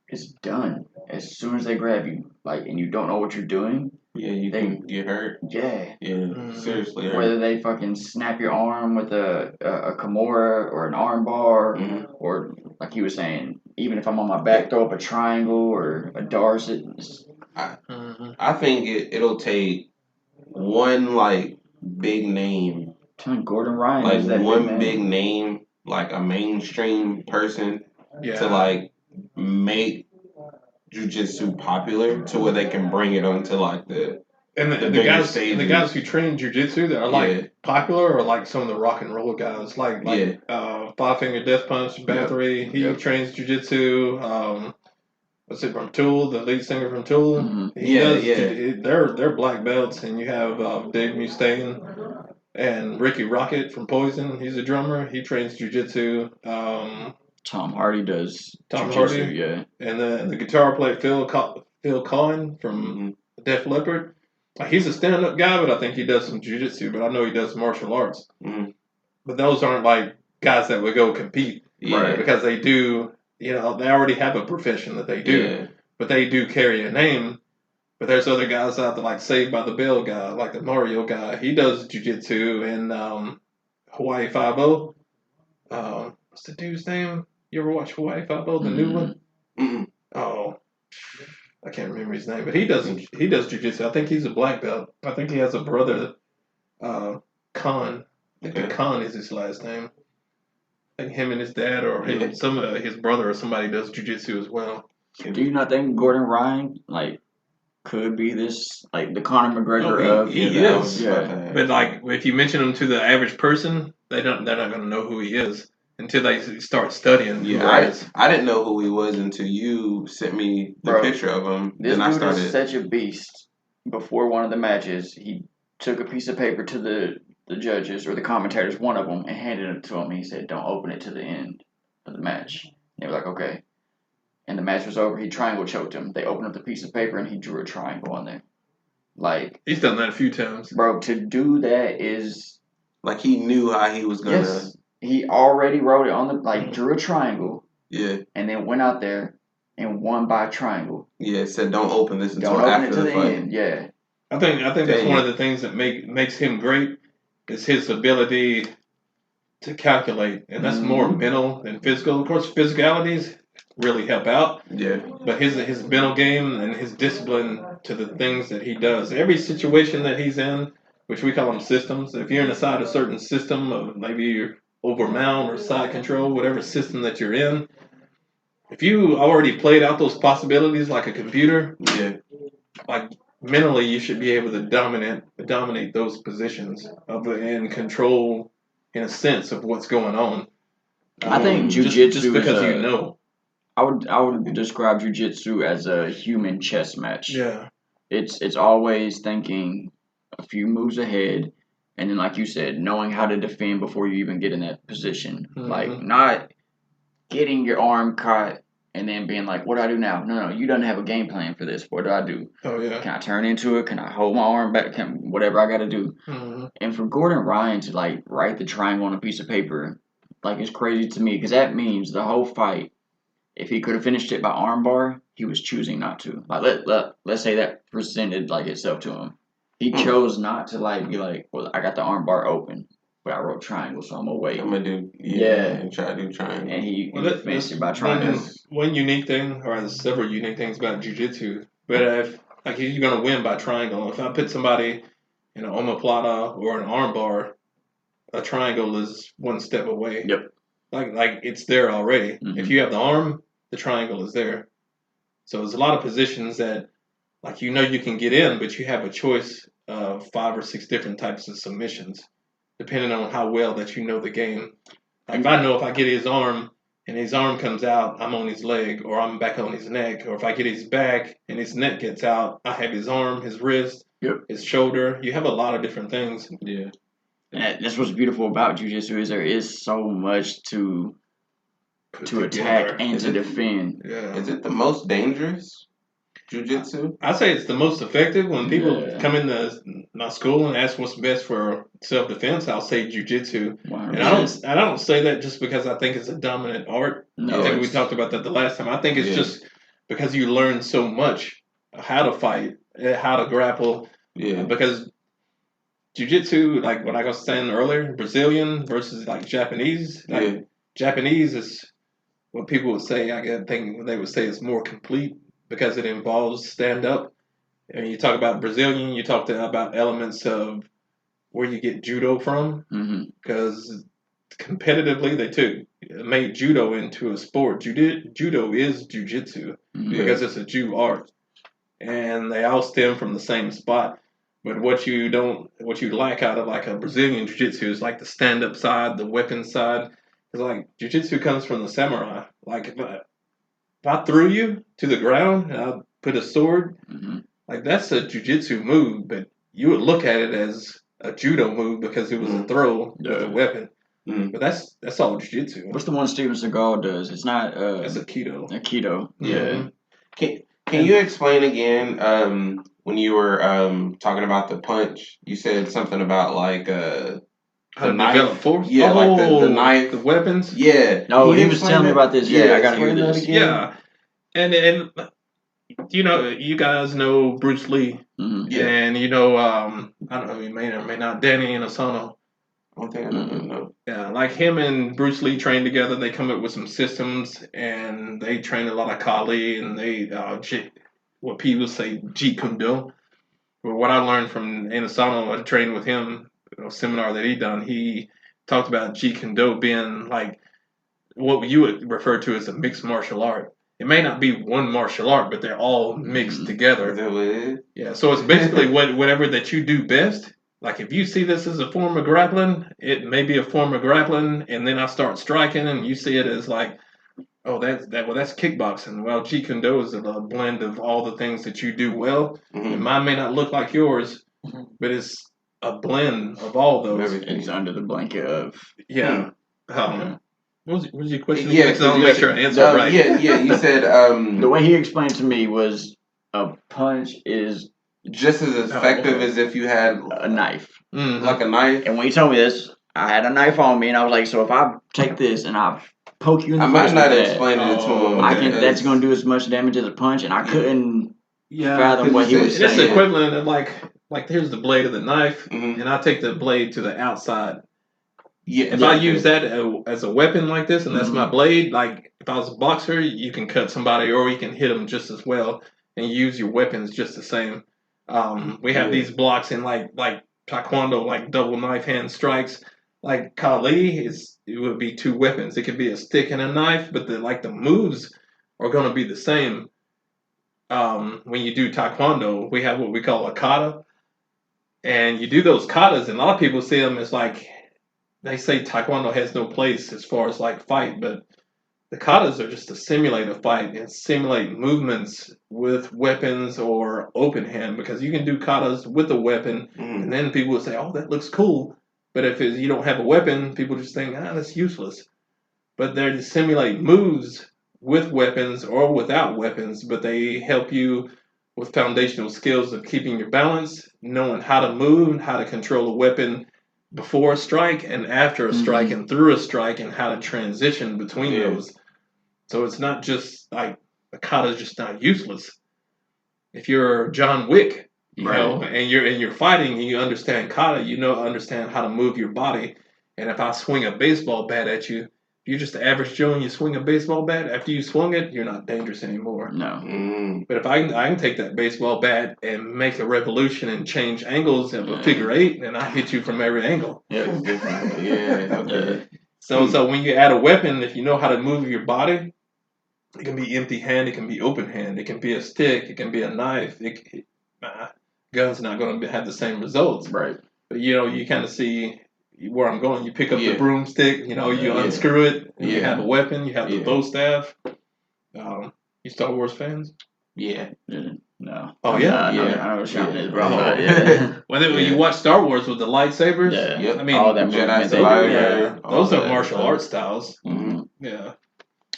It's done as soon as they grab you, like, and you don't know what you're doing. Yeah, you can get hurt. Yeah. Yeah, seriously hurt. Whether they fucking snap your arm with a Kimura or an arm bar, or like he was saying, even if I'm on my back, throw up a triangle or a Darcy. I think it'll take one like big name, Gordon Ryan, like is that one big name, like a mainstream person, to like make jiu-jitsu popular to where they can bring it onto like the guys stages. And the guys who train jiu-jitsu that are like popular are like some of the rock and roll guys, like Five Finger Death Punch, Bathory. He trains jiu-jitsu. What's it from Tool? The lead singer from Tool. Mm-hmm. They're black belts, and you have Dave Mustaine and Ricky Rocket from Poison. He's a drummer. He trains jiu-jitsu. Tom Hardy does Tom jiu-jitsu, Hardy, yeah. And the guitar player Phil Collin from Def Leppard. He's a stand-up guy, but I think he does some jiu-jitsu. But I know he does martial arts. But those aren't like guys that would go compete, right? Because they do, they already have a profession that they do, but they do carry a name. But there's other guys out there like Saved by the Bell guy, like the Mario guy. He does jiu-jitsu and Hawaii Five-0. What's the dude's name? You ever watch Hawaii Five-0, the new one? Oh, I can't remember his name, but he does jiu-jitsu. I think he's a black belt. I think he has a brother, Khan. I think Khan is his last name. I think him and his dad or his brother or somebody does jiu-jitsu as well. Do you not think Gordon Ryan could be this the Conor McGregor of? He is. Yeah. But if you mention him to the average person, they're not going to know who he is until they start studying. Yeah, I didn't know who he was until you sent me the picture of him. This dude is such a beast. Before one of the matches, he took a piece of paper to the judges or the commentators, one of them, and handed it to him. He said, "Don't open it to the end of the match." And they were like, "Okay." And the match was over. He triangle choked him. They opened up the piece of paper and he drew a triangle on there. He's done that a few times, bro. To do that is he knew how he was gonna. Yes, he already wrote it on the drew a triangle. Yeah. And then went out there and won by triangle. Yeah, said don't open this until after the fight. End. Yeah. I think that's one of the things that makes him great is his ability to calculate, and that's more mental than physical. Of course, physicalities really help out. Yeah. But his mental game and his discipline to the things that he does. Every situation that he's in, which we call them systems. If you're inside a certain system of maybe you're over mount or side control, whatever system that you're in, if you already played out those possibilities like a computer, mentally you should be able to dominate those positions and control in a sense of what's going on. I think jiu-jitsu just because you know. I would describe jiu-jitsu as a human chess match. Yeah. It's always thinking a few moves ahead, and then like you said, knowing how to defend before you even get in that position. Not getting your arm caught and then being like, what do I do now? No, you don't have a game plan for this. What do I do? Oh, yeah. Can I turn into it? Can I hold my arm back? Whatever I got to do. And for Gordon Ryan to write the triangle on a piece of paper, it's crazy to me because that means the whole fight, if he could have finished it by armbar, he was choosing not to. Let's say that presented itself to him. He chose not to be well, I got the armbar open, but I wrote triangle, so I'm gonna wait. I'm gonna do and try to do triangle. And he finished it by triangle. One unique thing, or there's several unique things about jiu-jitsu. But if you're gonna win by triangle, if I put somebody in an omoplata or an armbar, a triangle is one step away. Yep. It's there already. If you have the arm, the triangle is there. So there's a lot of positions that you can get in, but you have a choice of 5 or 6 different types of submissions, depending on how well that you know the game. If I know if I get his arm and his arm comes out, I'm on his leg, or I'm back on his neck, or if I get his back and his neck gets out, I have his arm, his wrist, his shoulder. You have a lot of different things. Yeah. That's what's beautiful about jiu-jitsu is there is so much to attack and to defend. Yeah. Is it the most dangerous jiu-jitsu? I say it's the most effective. When people Yeah. come into my school and ask what's best for self-defense, I'll say jiu-jitsu. 100%. And I don't say that just because I think it's a dominant art. No, I think we it's- talked about that the last time. I think it's Yeah. just because you learn so much how to fight, how to grapple. Yeah. Because jiu-jitsu, like what I was saying earlier, Brazilian versus like Japanese. Like Yeah. Japanese is what people would say. I think they would say it's more complete because it involves stand up. And you talk about Brazilian, you talk about elements of where you get judo from, Mhm. because competitively they made judo into a sport. Judo is jujitsu Mhm. because it's a Jew art, and they all stem from the same spot. But what you lack out of like a Brazilian jiu-jitsu is like the stand-up side, the weapon side. Because like jiu-jitsu comes from the samurai. Like if I threw you to the ground and I put a sword, Mhm. like that's a jiu-jitsu move, but you would look at it as a judo move because it was a throw with a weapon. Mm. But that's all jiu-jitsu. What's the one Steven Seagal does? It's not That's Aikido. Aikido. Yeah. Can you explain again when you were talking about the punch? You said something about like How the to knife. develop force? Yeah, like the knife. the weapons. Yeah. No, Can you he was explain telling me that? about this. Yeah, I gotta hear explain that this. again. Yeah, and you know, you guys know Bruce Lee, Mhm. Yeah. and you know, I don't know, you may or may not, Danny Inosanto. One thing I don't know. Yeah, like him and Bruce Lee trained together. They come up with some systems, and they train a lot of Kali, and they what people say Jeet Kune Do. But what I learned from Inosanto, I trained with him, a seminar that he done. He talked about Jeet Kune Do being like what you would refer to as a mixed martial art. It may not be one martial art, but they're all mixed Is together. that what it is? Yeah, so it's basically whatever that you do best. Like if you see this as a form of grappling, it may be a form of grappling, and then I start striking, and you see it as like, oh, that's kickboxing. Well, Jeet Kune Do is a blend of all the things that you do well, and mine may not look like yours, but it's a blend of all those. Everything. It's under the blanket of Yeah. What was your question? Yeah, Because I want to make sure I answer right. Yeah. You said the way he explained it to me was a punch is just as effective as if you had a knife. Mm-hmm. Like a knife. And when he told me this, I had a knife on me, and I was like, so if I take this and I poke you in the I face might with not that, explain it to him. I can. That's going to do as much damage as a punch, and I couldn't fathom what he was saying. It's equivalent of like here's the blade of the knife, Mhm. and I take the blade to the outside. Yeah. If I use that as a weapon like this, and that's my Mhm. blade, like if I was a boxer, you can cut somebody or you can hit them just as well, and use your weapons just the same. We have these blocks in like taekwondo, like double knife hand strikes. Like Kali it would be two weapons. It could be a stick and a knife, but the moves are going to be the same. When you do taekwondo, we have what we call a kata, and you do those katas, and a lot of people see them as like they say taekwondo has no place as far as like fight, but the katas are just to simulate a fight and simulate movements with weapons or open hand, because you can do katas with a weapon, and then people will say, "Oh, that looks cool," but if you don't have a weapon, people just think, that's useless. But they're to simulate moves with weapons or without weapons, but they help you with foundational skills of keeping your balance, knowing how to move, how to control a weapon before a strike and after a strike and through a strike, and how to transition between those. So it's not just like a kata is just not useless. If you're John Wick, you know, and you're fighting, and you understand kata, understand how to move your body. And if I swing a baseball bat at you, you're just the average Joe and you swing a baseball bat, after you swung it, you're not dangerous anymore. No. But if I can take that baseball bat and make a revolution and change angles of a figure eight, and I hit you from every angle. Okay. So when you add a weapon, if you know how to move your body, it can be empty hand, it can be open hand, it can be a stick, it can be a knife. Gun's not going to have the same results. Right. But you kind of see where I'm going. You pick up the broomstick, you unscrew it, and you have a weapon, you have the bow staff. You Star Wars fans? Yeah. No. Oh, yeah? I know Yeah. what Sean is, bro. Oh. But yeah. When you Yeah. watch Star Wars with the lightsabers, Yeah. Yep. I mean, all that Jedi movement they do. Survivor. Yeah. yeah, those all are that martial stuff. arts styles. Mm-hmm. Yeah,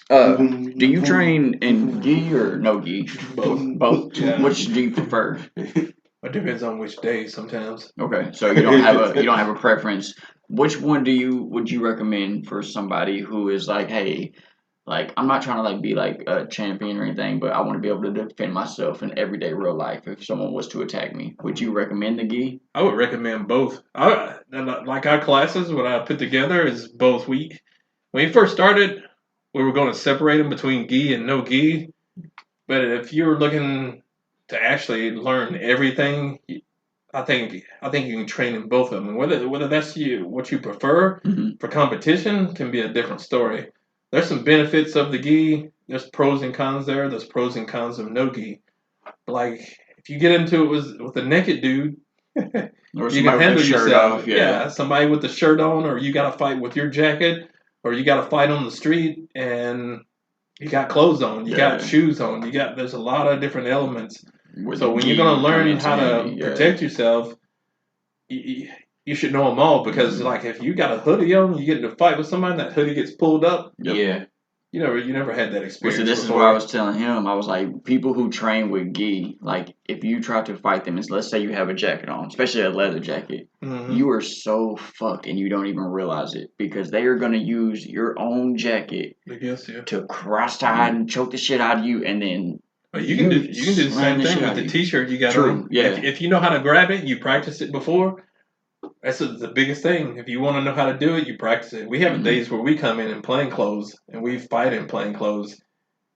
Do you train in gi or no gi? Both. Yeah. Which do you prefer? it depends on which day. Sometimes Okay, so you don't have a preference. Which one would you recommend for somebody who is like, hey, like I'm not trying to like be like a champion or anything, but I want to be able to defend myself in everyday real life if someone was to attack me. Would you recommend the gi? I would recommend both. Like our classes, what I put together is both. When we first started, we were going to separate them between gi and no gi. But if you're looking to actually learn everything, I think you can train in both of them. Whether that's what you prefer Mm-hmm. for competition can be a different story. There's some benefits of the gi. There's pros and cons there. There's pros and cons of no gi. Like if you get into it with a naked dude, Or you can somebody with handle their shirt yourself. off, yeah. Somebody with the shirt on, or you got to fight with your jacket, or you got to fight on the street, and you got clothes on, you got Yeah. shoes on, there's a lot of different elements. With So the when gi, you're gonna you come learn into how to handy, yeah. protect yourself, you should know them all because like if you got a hoodie on, you get into a fight with somebody, that hoodie gets pulled up. Yep. Yeah. You never had that Well, experience. see, this is before. what I was telling him. I was like, people who train with gi, like if you try to fight them, let's say you have a jacket on, especially a leather jacket, you are so fucked and you don't even realize it because they are gonna use your own jacket to cross tie and choke the shit out of you, and then But you can do the slam same thing shit with out the of you. T-shirt you got True, on. yeah. If you know how to grab it, you practiced it before. That's the biggest thing. If you want to know how to do it, you practice it. We have days where we come in plain clothes and we fight in plain clothes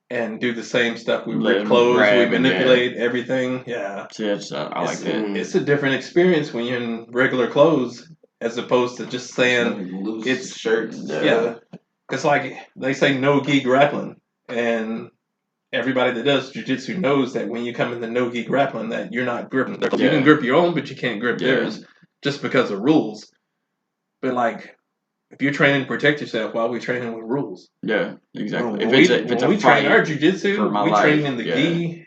and do the same stuff. We Let rip 'em clothes, we grab and, manipulate everything. Yeah. See, that's I like that. It's a different experience when you're in regular clothes as opposed to just saying loose it's shirts. yeah. It's like they say no gi grappling, and everybody that does jiu-jitsu knows that when you come in the no-gi grappling that you're not gripping theirs. You can grip your own, but you can't grip theirs just because of rules. But like, if you're training to protect yourself, why are we training with rules? Yeah, exactly. When If we it's a train our fight jiu-jitsu, for my we life, train in the gi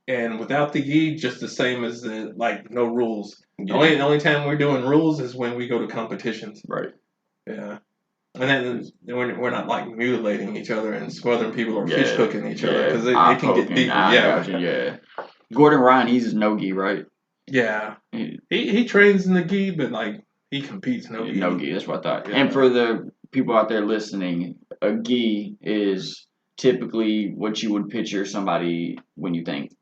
and without the gi, just the same as the like no rules. Yeah. The only time we're doing rules is when we go to competitions. Right. Yeah. And then we're not like mutilating each other and smothering people or fish hooking each other because it can get deeper. Yeah. Gordon Ryan, he's no gi, right? Yeah. He trains in the gi, but like he competes no gi. No gi, that's what I thought. Yeah. And for the people out there listening, a gi is typically what you would picture somebody when you think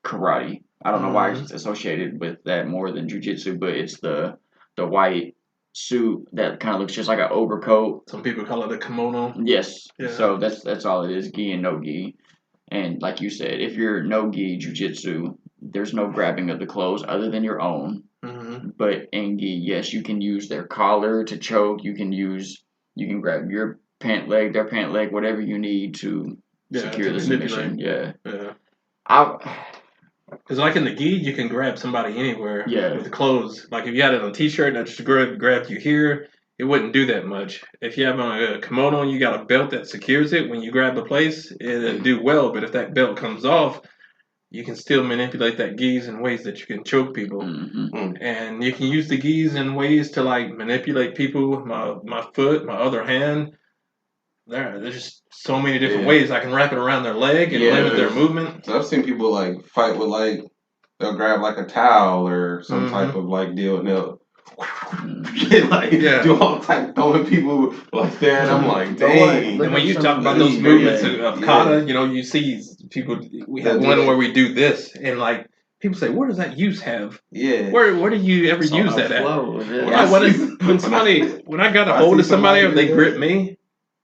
karate. I don't know why it's associated with that more than jujitsu, but it's the white suit that kind of looks just like an overcoat. Some people call it a kimono. Yes. Yeah. So that's all it is, gi and no gi. And like you said, if you're no gi jujitsu, there's no grabbing of the clothes other than your own. Mm-hmm. But in gi, yes, you can use their collar to choke. You can grab your pant leg, their pant leg, whatever you need to secure the submission. Yeah. Because like in the gi, you can grab somebody anywhere with the clothes. Like if you had it on a t-shirt and that just grabbed you here, it wouldn't do that much. If you have on a kimono and you got a belt that secures it, when you grab the place, it'll do well. But if that belt comes off, you can still manipulate that gis in ways that you can choke people. Mm-hmm. And you can use the gis in ways to like manipulate people. My foot, my other hand. There's just so many different ways I can wrap it around their leg and limit their movement. So I've seen people like fight with like they'll grab like a towel or some type of like deal and they'll do all type throwing people like that. And I'm like, dang. And when you talk about those movements of kata, you see people. We have one where we do this, and like people say, "Where does that use have?" Yeah. Where do you ever use that at? Yeah. When I got a hold of somebody or they grip me,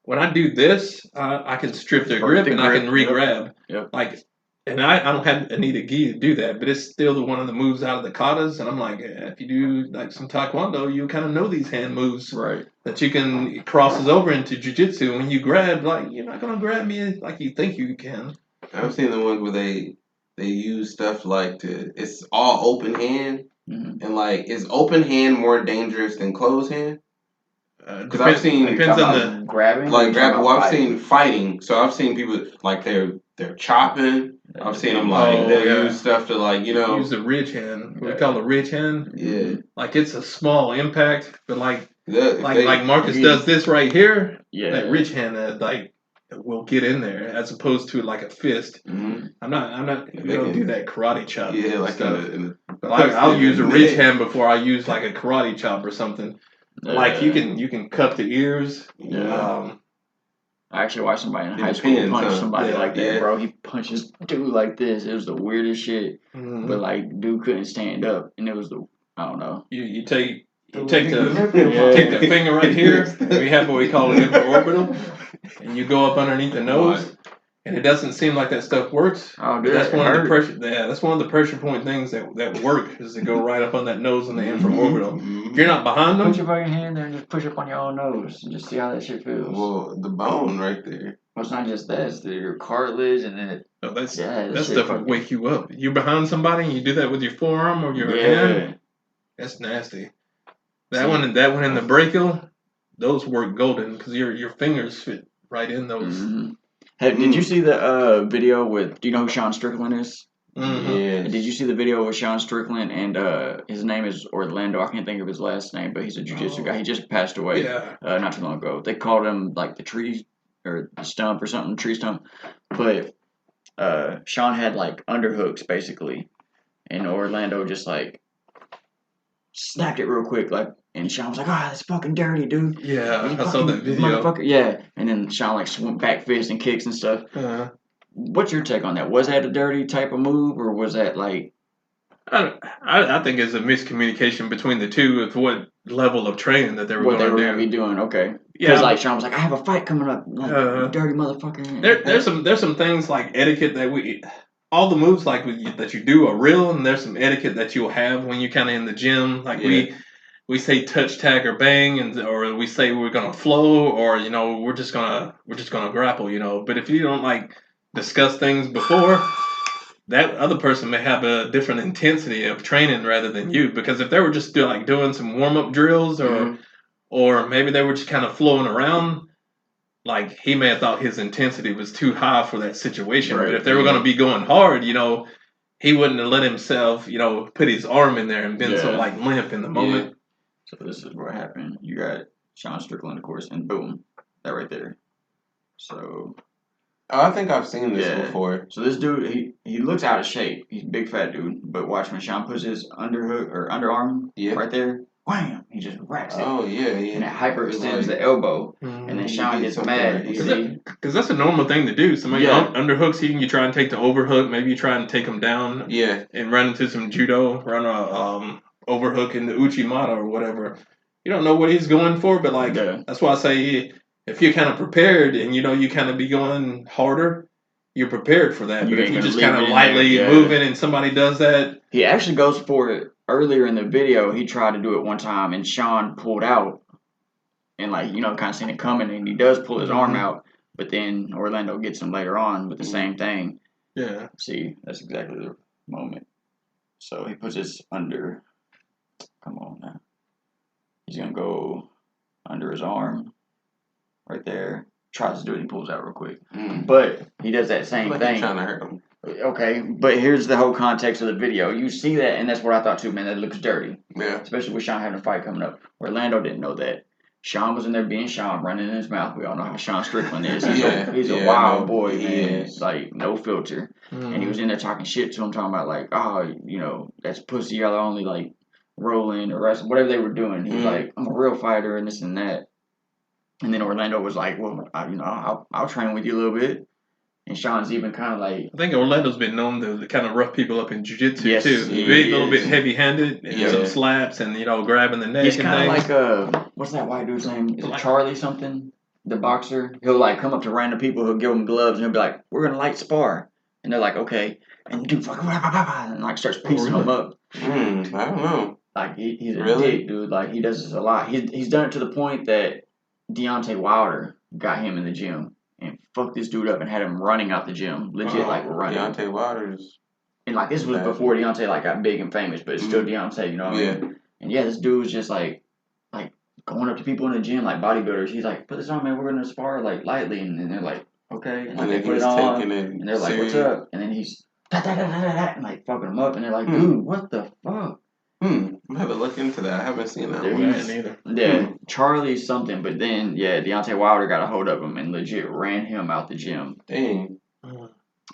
when I do this, I can strip their grip and I can re-grab. Yep. Like, and I don't need a gi to do that, but it's still one of the moves out of the katas. And I'm like, if you do like some taekwondo, you kind of know these hand moves, right? That you can it crosses over into jiu-jitsu. When you grab, like you're not gonna grab me like you think you can. I've seen the ones where they use stuff like it's all open hand, and like is open hand more dangerous than closed hand? Because I've seen depends on the grabbing. like grab. Well, I've seen fighting, so I've seen people like they're chopping. I've seen them like they'll use stuff to like use the ridge hand. What we call the ridge hand. Yeah, like it's a small impact, but like like Marcus does this right here. Yeah, that ridge hand like will get in there as opposed to like a fist. Mm-hmm. I'm not. We don't do that karate chop. Yeah, like stuff. I'll use a ridge hand before I use like a karate chop or something. Like you can cut the ears. Yeah. I actually watched somebody in high school punch somebody like that, bro. He punches dude like this. It was the weirdest shit. Mm-hmm. But like, dude couldn't stand up, and it was I don't know. You take the finger right here. We have what we call an infraorbital, and you go up underneath the nose. And it doesn't seem like that stuff works. Oh, dude, that's one of the pressure. Yeah, that's one of the pressure point things that work is to go right up on that nose and the infraorbital. Mm-hmm. If you're not behind them, put your fucking hand there and just push up on your own nose and just see how that shit feels. Well, the bone right there. Well, it's not just that; it's your cartilage and then that stuff will wake you up. You're behind somebody and you do that with your forearm or your hand. That's nasty. That one in the brachial, those work golden because your fingers fit right in those. Mm-hmm. Did you see the video with? Do you know who Sean Strickland is? Mm-hmm. Yes. Did you see the video with Sean Strickland and his name is Orlando? I can't think of his last name, but he's a jiu-jitsu guy. He just passed away not too long ago. They called him like the tree or the stump or something, tree stump. But Sean had like underhooks basically, and Orlando just like snapped it real quick, like, and Sean was like, that's fucking dirty, dude. Yeah, I saw that video. Motherfucker. Yeah, and then Sean like went back fist and kicks and stuff. What's your take on that? Was that a dirty type of move, or was that like? I think it's a miscommunication between the two of what level of training that they were going to be doing. Okay, because like Sean was like, I have a fight coming up, like dirty motherfucker. There's some things like etiquette that all the moves like that you do are real, and there's some etiquette that you'll have when you're kind of in the gym. Like we say touch, tag, or bang, or we say we're gonna flow, or we're just gonna grapple. But if you don't like discuss things before, that other person may have a different intensity of training rather than you. Because if they were just doing some warm up drills, or maybe they were just kind of flowing around. Like, he may have thought his intensity was too high for that situation. Right. But if they were going to be going hard, he wouldn't have let himself, put his arm in there and been so, like, limp in the moment. So this is what happened. You got Sean Strickland, of course, and boom, that right there. So... I think I've seen this before. So this dude, he looks out of shape. He's a big fat dude. But watch when Sean puts his underhook or underarm right there. Wham! He just racks it. Oh, yeah. And it hyperextends the elbow. And then Sean gets mad. Because that's a normal thing to do. Somebody underhooks you, and you try and take the overhook. Maybe you try and take him down. Yeah. And run into some judo. Run a overhook in the Uchimata or whatever. You don't know what he's going for, but like that's why I say if you're kind of prepared and you kind of be going harder, you're prepared for that. But if you just kind of lightly moving and somebody does that. He actually goes for it. Earlier in the video, he tried to do it one time, and Sean pulled out, and kind of seen it coming, and he does pull his arm out, but then Orlando gets him later on with the same thing. Yeah. See, that's exactly the moment. So he puts his under. Come on now. He's gonna go under his arm, right there. Tries to do it, and he pulls out real quick, but he does that same thing. He's trying to hurt him. Okay, but here's the whole context of the video. You see that, and that's what I thought too, man. That looks dirty. Yeah. Especially with Sean having a fight coming up. Orlando didn't know that. Sean was in there being Sean, running in his mouth. We all know how Sean Strickland is. He's a wild boy, man. Like, no filter. And he was in there talking shit to him, talking about, like, that's pussy. Y'all are only, like, rolling or wrestling, whatever they were doing. He was like, I'm a real fighter and this and that. And then Orlando was like, well, I'll train with you a little bit. And Sean's even kind of like... I think Orlando's been known to kind of rough people up in jiu-jitsu, too. He a little bit heavy-handed, and some slaps, and, grabbing the neck. He's kind of like, what's that white dude's name? Is it Charlie something? The boxer? He'll, like, come up to random people, he'll give them gloves, and he'll be like, we're going to light spar. And they're like, okay. And the dude's like, and, like, starts piecing them up. I don't know. Like, he's a dick, dude. Like, he does this a lot. He's done it to the point that Deontay Wilder got him in the gym. And fucked this dude up and had him running out the gym. Legit, running. Deontay Wilder's... And, this was before Deontay, got big and famous, but it's still Deontay, you know what I mean? And, this dude was just, going up to people in the gym like bodybuilders. He's like, put this on, man. We're gonna spar like lightly, and then they're like, okay, and like they then put it he's on, taking it and they're like, what's serious. up? And then he's and like fucking them up, and they're like, dude, what the fuck? I'm gonna have to look into that. I haven't seen that Dude, one. he's either. yeah, Charlie something, but then Deontay Wilder got a hold of him and legit ran him out the gym. Dang.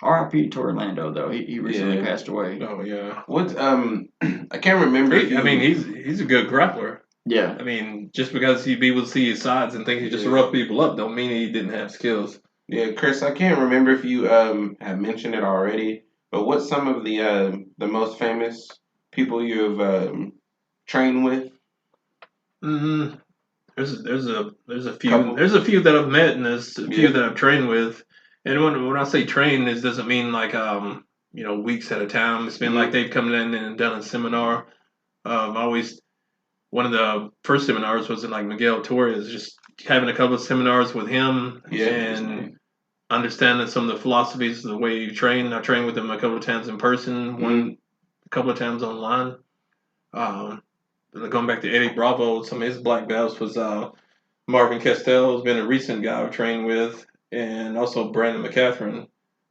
R.I.P. to Orlando though. He recently Yeah. passed away. Oh yeah. What I can't remember. I mean, he's a good grappler. Yeah. I mean, just because he'd be able to see his sides and think he just rough people up, don't mean he didn't have skills. Yeah, Chris, I can't remember if you have mentioned it already, but what's some of the most famous people you've trained with? Mm-hmm. There's a few Couple. there's a few that I've met and there's a few Yeah. that I've trained with. And when I say train, this doesn't mean like weeks at a time. It's been like they've come in and done a seminar. Always one of the first seminars was in like Miguel Torres, just having a couple of seminars with him and understanding some of the philosophies, the way you train. I trained with him a couple of times in person, a couple of times online. Going back to Eddie Bravo, some of his black belts was Marvin Castell has been a recent guy I've trained with, and also Brandon McCaffrey.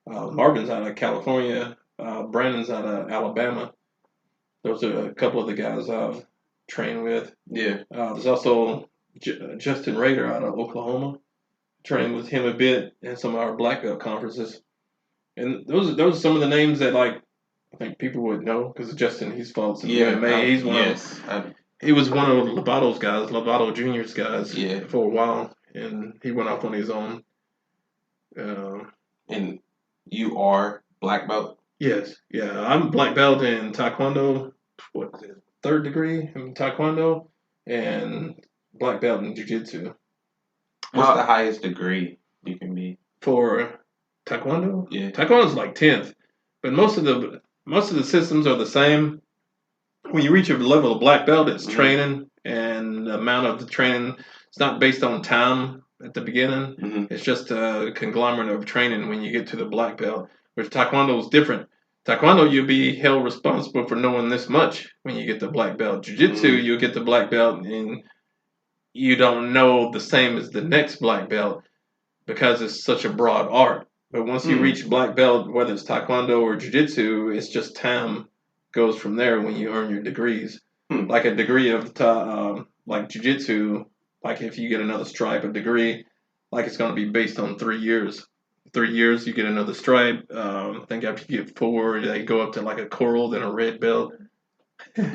Marvin's out of California. Brandon's out of Alabama. Those are a couple of the guys I've trained with. Yeah. There's also Justin Rader out of Oklahoma. Trained with him a bit in some of our black belt conferences. And those are some of the names that I think people would know because Justin, he's fought some MMA. He's one he was one of Lobato's guys, Lobato Jr.'s guys for a while, and he went off on his own. And you are black belt? Yes. Yeah, I'm black belt in Taekwondo, what is it, 3rd degree in Taekwondo, and black belt in Jiu-Jitsu. What's the highest degree you can be? For Taekwondo? Yeah. Taekwondo's like 10th, but most of the systems are the same. When you reach a level of black belt, it's training, and the amount of the training, it's not based on time at the beginning. It's just a conglomerate of training when you get to the black belt, which Taekwondo is different. Taekwondo, you'll be held responsible for knowing this much when you get the black belt. Jiu-Jitsu, you'll get the black belt, and you don't know the same as the next black belt because it's such a broad art. But once you reach black belt, whether it's Taekwondo or Jiu-Jitsu, it's just time goes from there when you earn your degrees. Like a degree of like Jiu-Jitsu, like if you get another stripe, a degree, like it's going to be based on 3 years. 3 years, you get another stripe. I think after you get 4, they go up to like a coral, then a red belt. You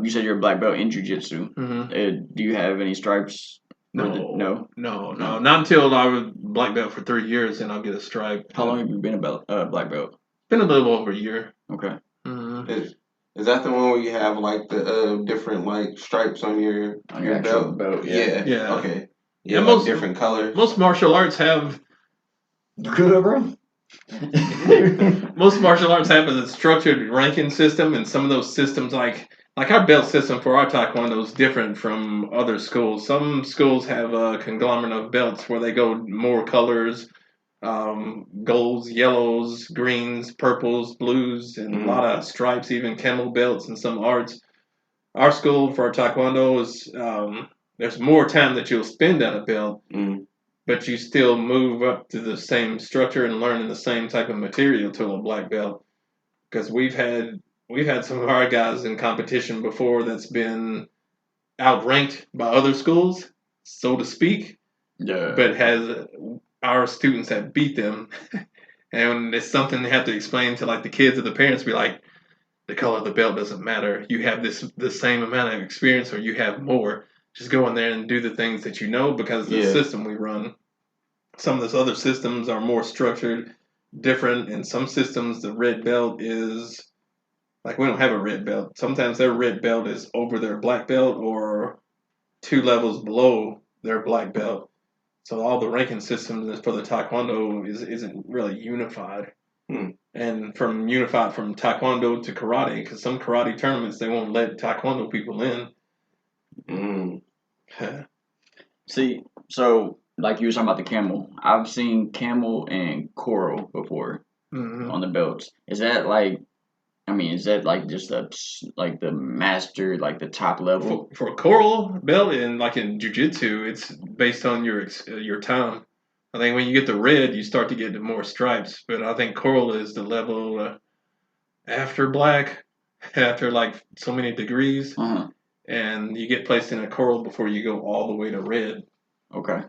said you're a black belt in jiu-jitsu. Do you have any stripes? No. Not until I was black belt for 3 years, and I'll get a stripe. How long have you been a black belt? Been a little over a year. Okay. Is that the one where you have like the different like stripes on your actual belt? Yeah. Okay. Yeah, and most different colors. Most martial arts have. Good, bro. Most martial arts have a structured ranking system, and some of those systems, like our belt system for our Taekwondo, is different from other schools. Some schools have a conglomerate of belts where they go more colors, golds, yellows, greens, purples, blues, and a lot of stripes, even camel belts and some arts. Our school for our Taekwondo is there's more time that you'll spend at a belt, but you still move up to the same structure and learning the same type of material to a black belt. Because we've had some of our guys in competition before that's been outranked by other schools, so to speak. Yeah. But our students have beat them, and it's something they have to explain to like the kids or the parents. Be like, the color of the belt doesn't matter. You have the same amount of experience, or you have more. Just go in there and do the things that you know because the system we run. Some of those other systems are more structured, different. In some systems, the red belt is like we don't have a red belt. Sometimes their red belt is over their black belt or 2 levels below their black belt. So all the ranking systems for the Taekwondo isn't really unified. And from Taekwondo to karate, because some karate tournaments they won't let Taekwondo people in. See, so like you were talking about the camel, I've seen camel and coral before on the belts. Is that like I mean, is that like just like the master, like the top level? For coral belt and like in jujitsu, it's based on your time. I think when you get the red, you start to get the more stripes. But I think coral is the level after black, after like so many degrees, Uh-huh. and you get placed in a coral before you go all the way to red. Okay.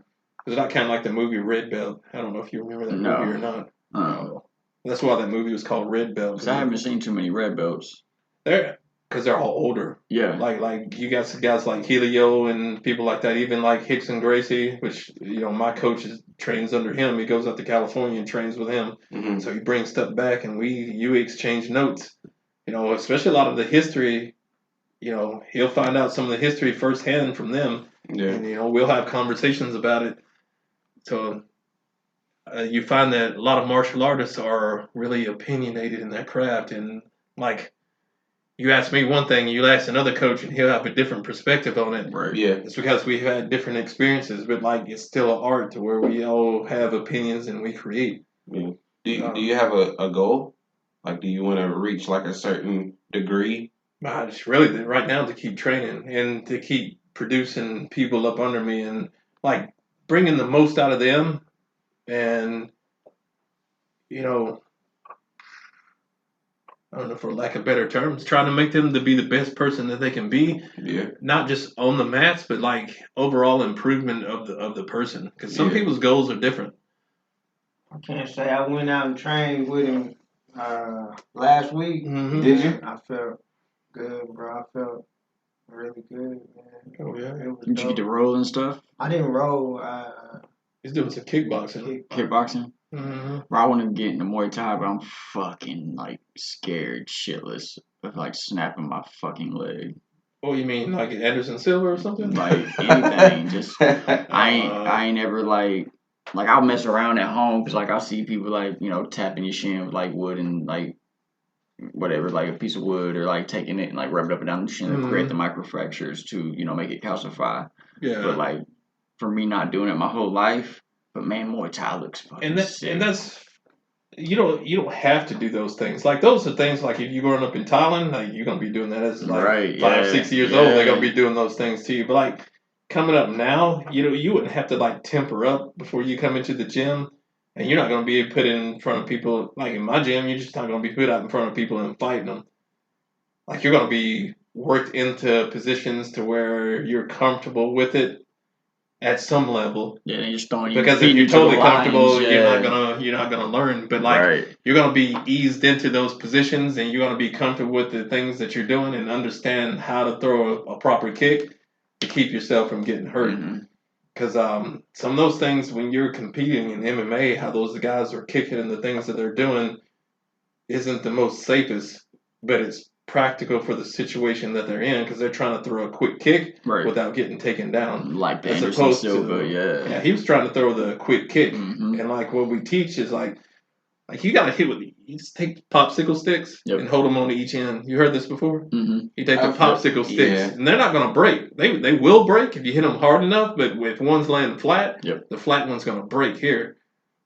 It's not kind of like the movie Red Belt. I don't know if you remember that movie or No. not. Uh, That's why that movie was called Red Belt. Cause I haven't seen too many red belts. Because they're all older. Yeah. Like you got some guys like Helio and people like that. Even like Hicks and Gracie, which my coach trains under him. He goes out to California and trains with him. Mm-hmm. So he brings stuff back, and you exchange notes. Especially a lot of the history. He'll find out some of the history firsthand from them, Yeah. and we'll have conversations about it. So you find that a lot of martial artists are really opinionated in their craft, and like you ask me one thing, you ask another coach, and he'll have a different perspective on it. Right. Yeah. It's because we've had different experiences, but like it's still an art to where we all have opinions and we create. Yeah. Do you have a goal? Like, do you want to reach like a certain degree? It's really right now to keep training and to keep producing people up under me and like bringing the most out of them, and I don't know, for lack of better terms, trying to make them to be the best person that they can be. Yeah. Not just on the mats, but like overall improvement of the person. Because some Yeah. people's goals are different. I can't say I went out and trained with him last week. Mm-hmm. Did you? I felt good, bro. I felt really good, man. Oh yeah. It was Did you get to dope. roll and stuff? I didn't roll. He's doing some kickboxing. Kickboxing? Mm-hmm. Bro, I want to get into Muay Thai, but I'm fucking like scared shitless of like snapping my fucking leg. Oh, you mean like Anderson Silva or something? Like anything, just I ain't ever like I'll mess around at home because like I'll see people like tapping your shin with like wood and like whatever, like a piece of wood, or like taking it and like rub it up and down the shin to create the microfractures to make it calcify. Yeah. But like for me not doing it my whole life, but man, Muay Thai looks fucking sick. And that's you don't have to do those things. Like those are things like if you're growing up in Thailand, like you're gonna be doing that as like Right, 5, yeah, 6 years yeah. old. They're gonna be doing those things to you. But like coming up now, you wouldn't have to like temper up before you come into the gym, and you're not gonna be put in front of people. Like in my gym, you're just not gonna be put out in front of people and fighting them. Like you're gonna be worked into positions to where you're comfortable with it at some level. Yeah, they're just throwing you. Because if you're totally comfortable, you're not gonna learn. But like right. you're gonna be eased into those positions, and you're gonna be comfortable with the things that you're doing, and understand how to throw a proper kick to keep yourself from getting hurt. Because some of those things, when you're competing in MMA, how those guys are kicking and the things that they're doing, isn't the most safest, but it's practical for the situation that they're in because they're trying to throw a quick kick without getting taken down. Like the as Anderson opposed Silva, to, yeah, he was trying to throw the quick kick, and like what we teach is like you gotta hit with you just take popsicle sticks and hold them on each end. You heard this before? You take the popsicle sticks, and they're not gonna break. They will break if you hit them hard enough, but if one's laying flat, the flat one's gonna break here.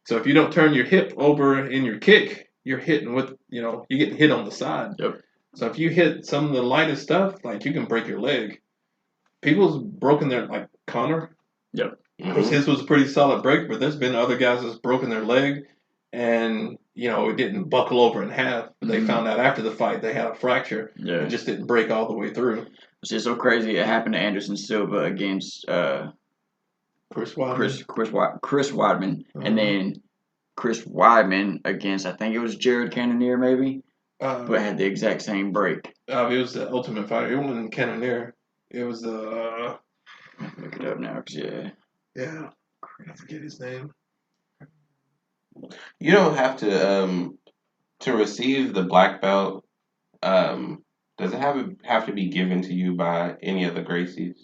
So if you don't turn your hip over in your kick, you're hitting with you're getting hit on the side. So if you hit some of the lightest stuff, like you can break your leg. People's broken their like Connor. His was a pretty solid break, but there's been other guys that's broken their leg, and it didn't buckle over in half. But they found out after the fight they had a fracture. It just didn't break all the way through. It's just so crazy. It happened to Anderson Silva against Chris Weidman. Chris Weidman, and then Chris Weidman against I think it was Jared Cannonier maybe. But had the exact same break. It was the Ultimate Fighter. It wasn't Cannonier. It was the. Look it up now, cause yeah, I forget his name. You don't have to receive the black belt. Does it have to be given to you by any of the Gracies?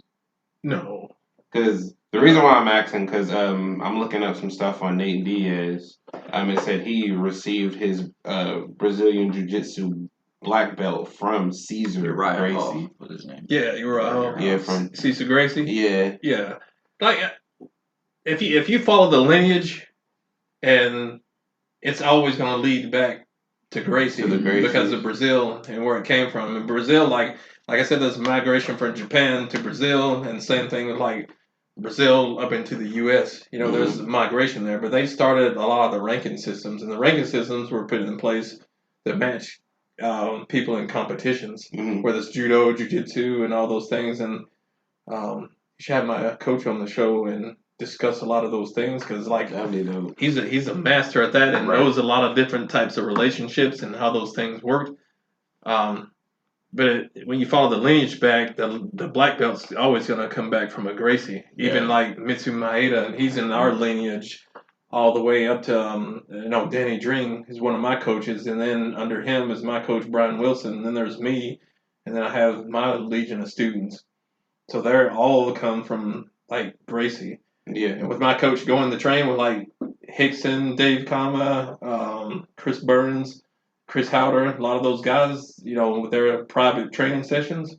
No. Because the reason why I'm asking, because I'm looking up some stuff on Nate Diaz. It said he received his Brazilian Jiu-Jitsu black belt from Cesar Gracie. What's his name? Yeah, you're right. Yeah, from Cesar Gracie. Yeah. Like if you follow the lineage, and it's always going to lead back to Gracie, To the Gracies. because of Brazil and where it came from. And Brazil, like I said, there's migration from Japan to Brazil, and same thing with like Brazil up into the U.S. You know, there's migration there, but they started a lot of the ranking systems, and the ranking systems were put in place that match people in competitions, whether it's judo, jiu-jitsu, and all those things. And you should have my coach on the show and discuss a lot of those things, because like he's a master at that and knows a lot of different types of relationships and how those things work. But when you follow the lineage back, the black belt's always going to come back from a Gracie. Even like Mitsu Maeda, and he's in our lineage all the way up to, Danny Dring is one of my coaches. And then under him is my coach, Brian Wilson. And then there's me. And then I have my legion of students. So they're all come from, like, Gracie. Yeah. And with my coach going to train with, like, Hickson, Dave Kama, Chris Burns, Chris Howder, a lot of those guys, with their private training sessions,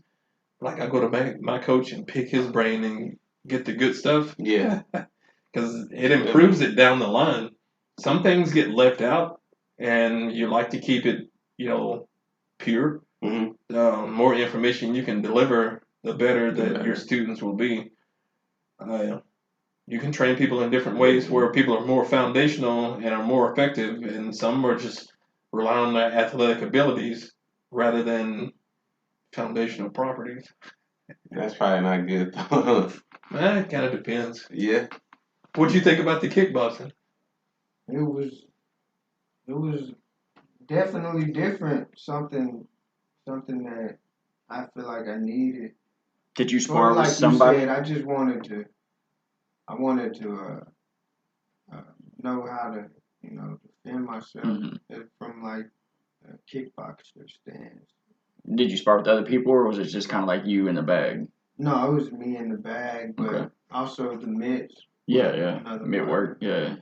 like I go to my coach and pick his brain and get the good stuff. Yeah. Because it improves it down the line. Some things get left out, and you like to keep it, pure. Mm-hmm. More information you can deliver, the better that your students will be. You can train people in different ways where people are more foundational and are more effective, and some are just rely on their athletic abilities rather than foundational properties. That's probably not good, though. It kind of depends. Yeah. What'd you think about the kickboxing? It was definitely different. Something that I feel like I needed. Did you spar with somebody? You said, I just wanted to know how to, defend myself from like a kickboxer stance. Did you spar with other people, or was it just kind of like you in the bag? No, it was me in the bag, but also the mitts. Yeah. Mitt work. Yeah.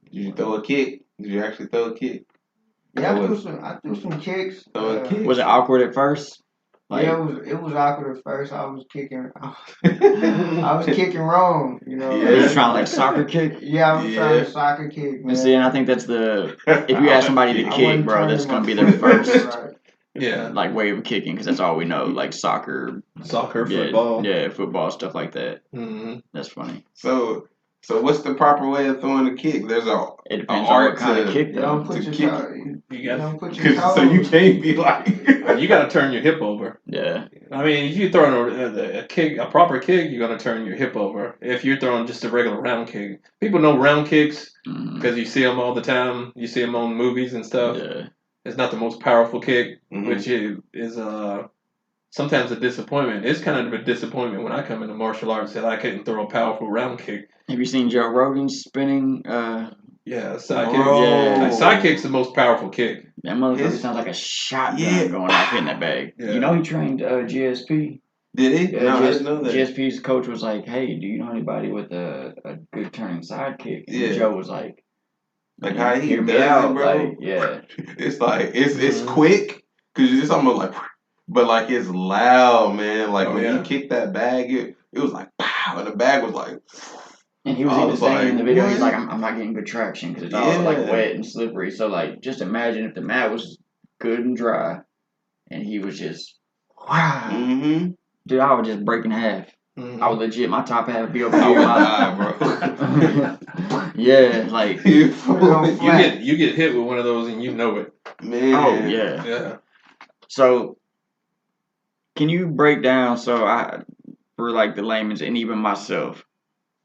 Did you throw a kick? Did you actually throw a kick? Yeah, I threw some kicks. Was it awkward at first? Yeah, it was awkward at first. I was kicking. I was kicking wrong. Were you trying to like soccer kick? Yeah, I was trying to soccer kick. Man. And see, and I think that's if you ask somebody to kick, bro, that's gonna be their first. Yeah, like way of kicking, because that's all we know, like soccer, football, football, stuff like that. Mm-hmm. That's funny. So what's the proper way of throwing a kick? There's it depends on what kind of kick. You don't put your toes. So you can't be like you got to turn your hip over. Yeah. I mean, if you're throwing a kick, a proper kick, you're gonna turn your hip over. If you're throwing just a regular round kick, people know round kicks because you see them all the time. You see them on movies and stuff. Yeah. It's not the most powerful kick, which is sometimes a disappointment. It's kind of a disappointment when I come into martial arts that I couldn't throw a powerful round kick. Have you seen Joe Rogan spinning? Yeah, side kick. Yeah, side kick's the most powerful kick. That motherfucker sounds like a shotgun going off hitting that bag. Yeah. He trained GSP. Did he? No, I didn't know that. GSP's coach was like, "Hey, do you know anybody with a good turning side kick?" And Joe was like how he does it, bro. Like, yeah. It's like it's quick because it's almost like, but like it's loud, man. Like when he kicked that bag, it was like pow, and the bag was like. And he was even saying in the video, he's like, I'm not getting good traction because it's all like wet and slippery. So like, just imagine if the mat was good and dry, and he was just wow. Mm-hmm. Dude, I would just break in half. I would legit, my top half be over here. Bro. Yeah, like you get hit with one of those and you know it. Man. Oh yeah. So, can you break down for like the layman's and even myself,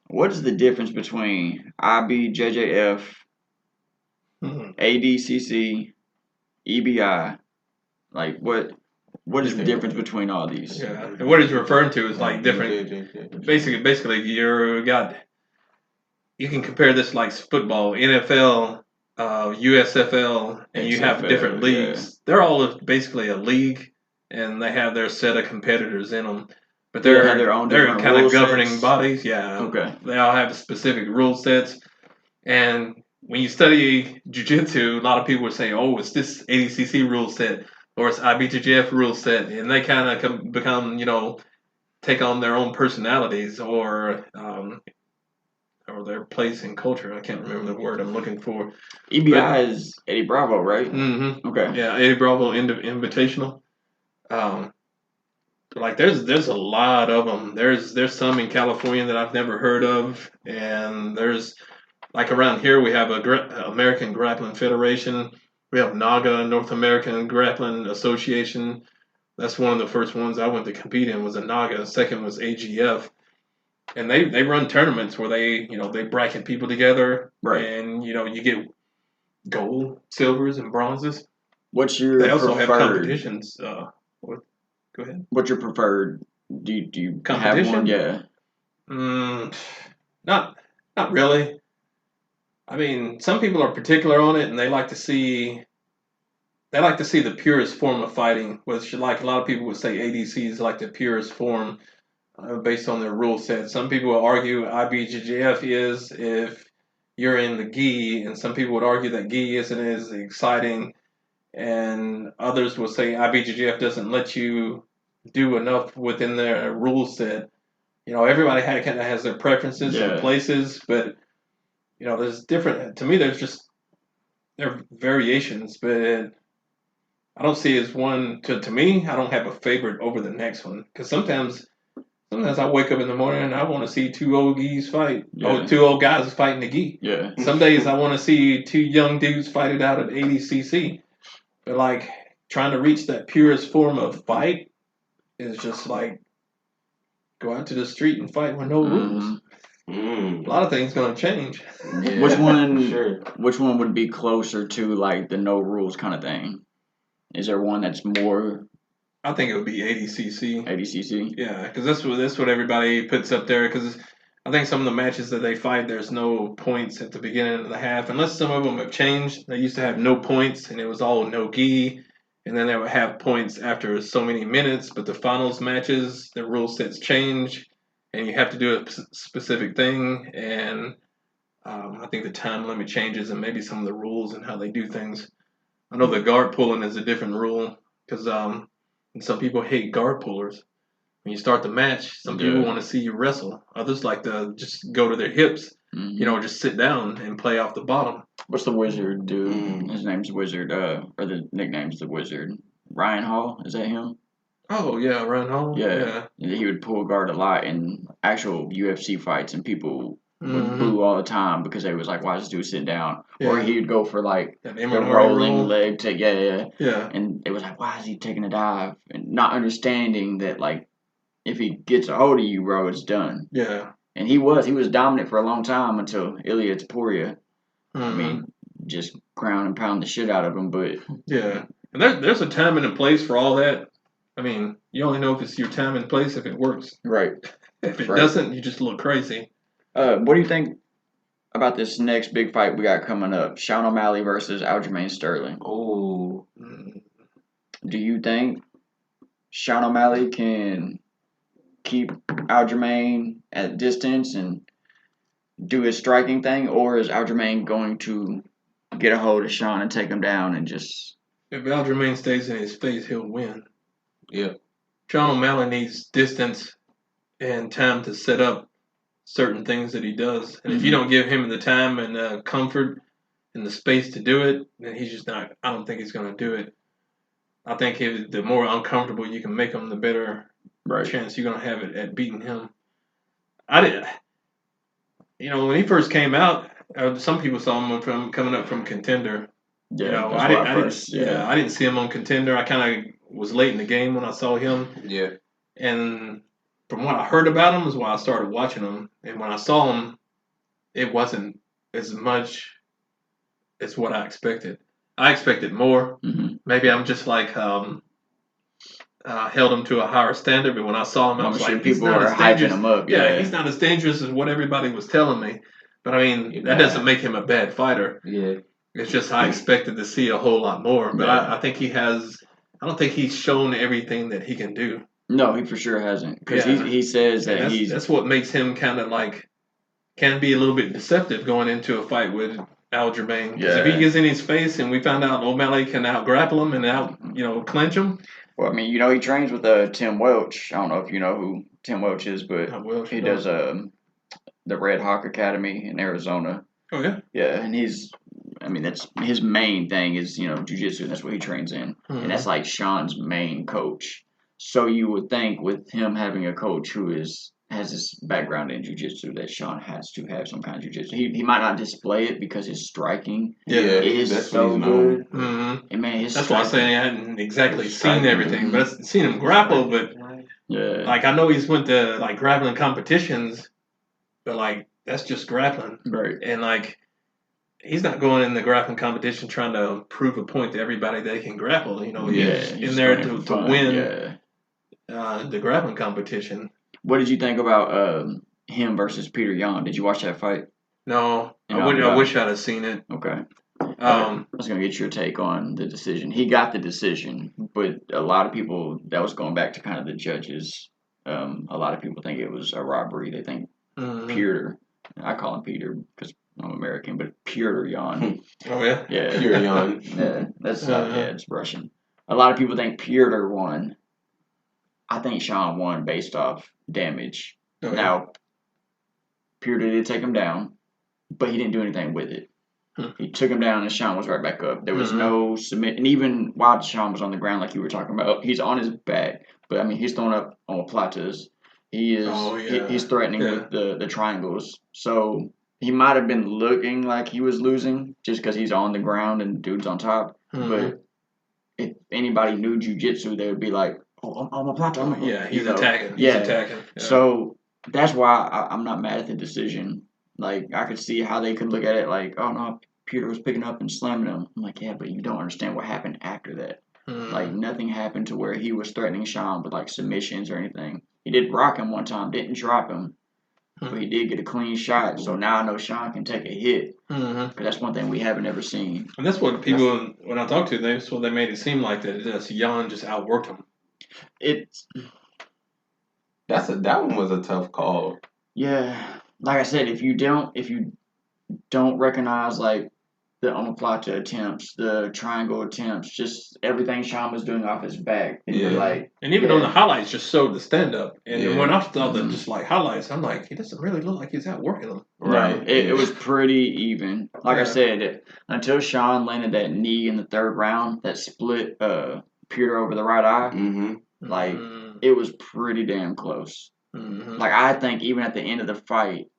what is the difference between IBJJF, ADCC, EBI? Like what is the difference between all these? Yeah, and what he's referring to is like different. Basically, you can compare this like football, NFL, USFL, and you have different leagues. Yeah. They're all basically a league, and they have their set of competitors in them. But they're kind of governing bodies. Yeah. Okay. They all have specific rule sets, and when you study jiu-jitsu, a lot of people would say, "Oh, it's this ADCC rule set." Or it's IBJJF rule set, and they kind of become, take on their own personalities or or their place in culture. I can't remember the word I'm looking for. EBI is Eddie Bravo, right? Mm-hmm. Okay. Yeah, Eddie Bravo Invitational. Like there's a lot of them. There's some in California that I've never heard of, and there's like around here we have American Grappling Federation. We have NAGA, North American Grappling Association. That's one of the first ones I went to compete in was a NAGA. Second was AGF, and they run tournaments where they bracket people together, Right. and you get gold, silvers, and bronzes. What's your They also preferred? have competitions. Go ahead. What's your preferred? Do you have Competition? one? Yeah. Not really. I mean, some people are particular on it, and they like to see the purest form of fighting, which like a lot of people would say ADC is like the purest form based on their rule set. Some people will argue IBJJF is if you're in the gi, and some people would argue that gi isn't as exciting, and others will say IBJJF doesn't let you do enough within their rule set. Everybody kind of has their preferences and places, but there's different. To me, there are variations, but I don't see as one. To me, I don't have a favorite over the next one because sometimes I wake up in the morning and I want to see two old geese fight. Yeah. Two old guys fighting the gi. Yeah. Some days I want to see two young dudes fight it out at 80cc. But like trying to reach that purest form of fight is just like go out to the street and fight with no rules. A lot of things gonna change. Yeah, which one? Sure. Which one would be closer to like the no rules kind of thing? Is there one that's more? I think it would be 80cc. 80cc. Yeah, because that's what everybody puts up there. Because I think some of the matches that they fight, there's no points at the beginning of the half, unless some of them have changed. They used to have no points, and it was all no gi, and then they would have points after so many minutes. But the finals matches, the rule sets change, and you have to do a specific thing. And I think the time limit changes, and maybe some of the rules and how they do things. I know the guard pulling is a different rule because some people hate guard pullers. When you start the match, some people want to see you wrestle. Others like to just go to their hips, just sit down and play off the bottom. What's the wizard dude? His name's Wizard, or the nickname's the Wizard. Ryan Hall, is that him? Oh, yeah, Ryan Hall. Yeah. He would pull guard a lot in actual UFC fights, and people would boo all the time because they was like, why is this dude sitting down? Yeah. Or he would go for like the rolling leg take, yeah. And it was like, why is he taking a dive? And not understanding that like if he gets a hold of you, bro, it's done. Yeah. And he was dominant for a long time until Ilya Taporia. I mean, just ground and pound the shit out of him, but yeah. And there's a time and a place for all that. I mean, you only know if it's your time and place if it works. Right. If it doesn't, you just look crazy. What do you think about this next big fight we got coming up? Sean O'Malley versus Aljamain Sterling. Oh. Do you think Sean O'Malley can keep Aljamain at distance and do his striking thing, or is Aljamain going to get a hold of Sean and take him down and just... If Aljamain stays in his face, he'll win. Yeah. Sean O'Malley needs distance and time to set up certain things that he does. And if you don't give him the time and the comfort and the space to do it, then he's just not... I don't think he's going to do it. I think the more uncomfortable you can make him, the better chance you're going to have at beating him. When he first came out, some people saw him coming up from Contender. Yeah, I didn't see him on Contender. I kind of was late in the game when I saw him. Yeah. And from what I heard about him is why I started watching him. And when I saw him, it wasn't as much as what I expected. I expected more. Maybe I'm just like held him to a higher standard. But when I saw him, I was like, people are hyping him up. Yeah, he's not as dangerous as what everybody was telling me. But I mean, that doesn't make him a bad fighter. Yeah. It's just I expected to see a whole lot more. But I think he has. I don't think he's shown everything that he can do. No, he for sure hasn't. Because he says that that's what makes him kind of like can be a little bit deceptive going into a fight with Aljamain. Because if he gets in his face and we find out O'Malley can out grapple him and out clinch him. Well, I mean, he trains with Tim Welch. I don't know if you know who Tim Welch is, but he does the Red Hawk Academy in Arizona. Oh yeah. Yeah, and that's his main thing is jiu-jitsu. That's what he trains in, and that's like Sean's main coach. So you would think with him having a coach who has this background in jiu-jitsu that Sean has to have some kind of jiu-jitsu. He might not display it because his striking is that's so what he's good. known. And man, that's why I say I hadn't exactly his seen striking, everything, but I've seen him grapple. But yeah, like I know he's went to like grappling competitions, but like that's just grappling, right. and like he's not going in the grappling competition trying to prove a point to everybody that he can grapple. He's in there to win the grappling competition. What did you think about him versus Peter Yan? Did you watch that fight? No, I wish I'd have seen it. Okay. I was going to get your take on the decision. He got the decision, but a lot of people, that was going back to kind of the judges. A lot of people think it was a robbery. They think Peter, I call him Peter because I'm American, but Peter Yan. Oh, yeah? Yeah. Peter Yan. Yeah, that's it's Russian. A lot of people think Peter won. I think Sean won based off damage. Oh, now, Peter did take him down, but he didn't do anything with it. He took him down, and Sean was right back up. There was no submit, and even while Sean was on the ground, like you were talking about, he's on his back. But I mean, he's throwing up on platas. He is. He's threatening with the triangles. So he might have been looking like he was losing just because he's on the ground and dude's on top. But if anybody knew jiu-jitsu, they would be like, "Oh, I'm a plata." He's attacking. He's attacking. Yeah. So that's why I'm not mad at the decision. Like I could see how they could look at it like, "Oh no, Peter was picking up and slamming him." I'm like, yeah, but you don't understand what happened after that. Like nothing happened to where he was threatening Sean with like submissions or anything. He did rock him one time, didn't drop him, but he did get a clean shot. So now I know Sean can take a hit. Because that's one thing we haven't ever seen. And that's what people, when I talked to them, that's what they made it seem like that Jan just outworked him. That one was a tough call. Yeah, like I said, if you don't recognize like the omoplata attempts, the triangle attempts, just everything Sean was doing off his back. And even on the highlights just showed the stand up. And when I saw the just like highlights, I'm like, he doesn't really look like he's outworking him. Right. No, it was pretty even. Like I said, until Sean landed that knee in the third round that split Peter over the right eye, like it was pretty damn close. Like I think even at the end of the fight,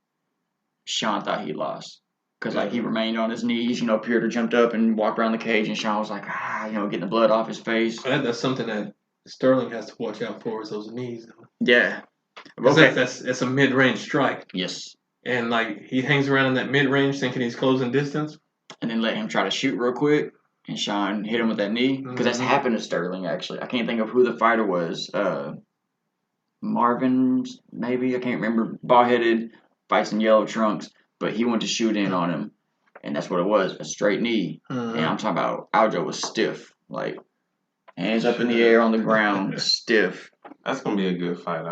Sean thought he lost. Because, like, he remained on his knees. Peter jumped up and walked around the cage, and Sean was like, getting the blood off his face. That's something that Sterling has to watch out for is those knees. Yeah. Okay. That's a mid-range strike. Yes. And, like, he hangs around in that mid-range thinking he's closing distance. And then let him try to shoot real quick, and Sean hit him with that knee. Because that's happened to Sterling, actually. I can't think of who the fighter was. Marvin, maybe? I can't remember. Bald-headed, fights in yellow trunks. But he went to shoot in on him, and that's what it was, a straight knee. And I'm talking about Aljo was stiff, like hands up in the air on the ground, stiff. That's going to be a good fight.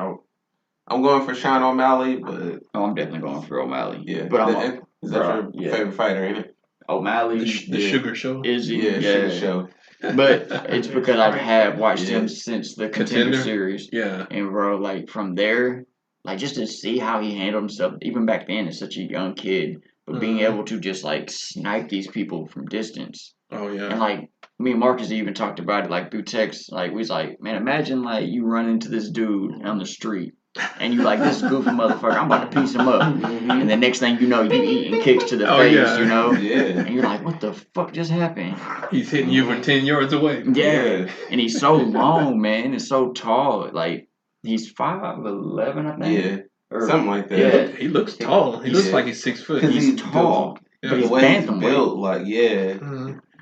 I'm going for Sean O'Malley, but... Oh, I'm definitely going for O'Malley. Yeah. But is that your favorite fighter, ain't it? O'Malley. The Sugar Show? Izzy. Yeah, Sugar Show. But it's because I have watched him since the Contender series. Yeah. And, bro, like, from there... Like, just to see how he handled himself, even back then as such a young kid, but being able to just, like, snipe these people from distance. Oh, yeah. And, like, me and Marcus even talked about it, like, through text. Like, we was like, man, imagine, like, you run into this dude on the street, and you like, this goofy motherfucker, I'm about to piece him up. And the next thing you know, you eating kicks to the face, Yeah. And you're like, what the fuck just happened? He's hitting you from 10 yards away. Yeah. And he's so long, man, and so tall. Like, he's 5'11", I think. Yeah. Something like that. Yeah. He looks tall. He looks like he's 6 foot. He's tall. But he's bantamweight. Built, like, yeah.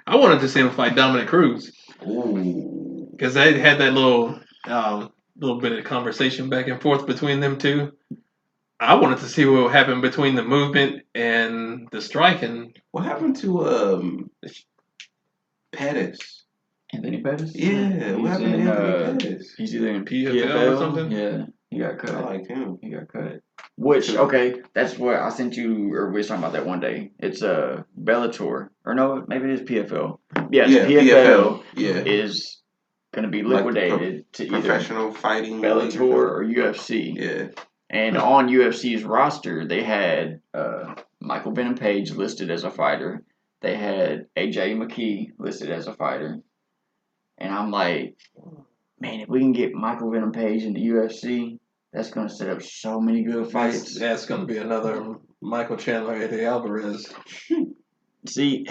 I wanted to see him fight Dominic Cruz. Ooh. Because they had that little bit of conversation back and forth between them two. I wanted to see what would happen between the movement and the striking. What happened to Pettis? Anthony Pettis? Yeah, what happened to Anthony Pettis? He's either in PFL or something? Yeah, he got cut. I like him. He got cut. Which, okay, that's what I sent you, or we were talking about that one day. It's Bellator. Or no, maybe it is PFL. Yes, PFL is going to be liquidated to either professional fighting Bellator or UFC. Yeah. And on UFC's roster, they had Michael Venom Page listed as a fighter. They had AJ McKee listed as a fighter. And I'm like, man, if we can get Michael Venom Page in the UFC, that's going to set up so many good fights. That's going to be another Michael Chandler, Eddie Alvarez. See,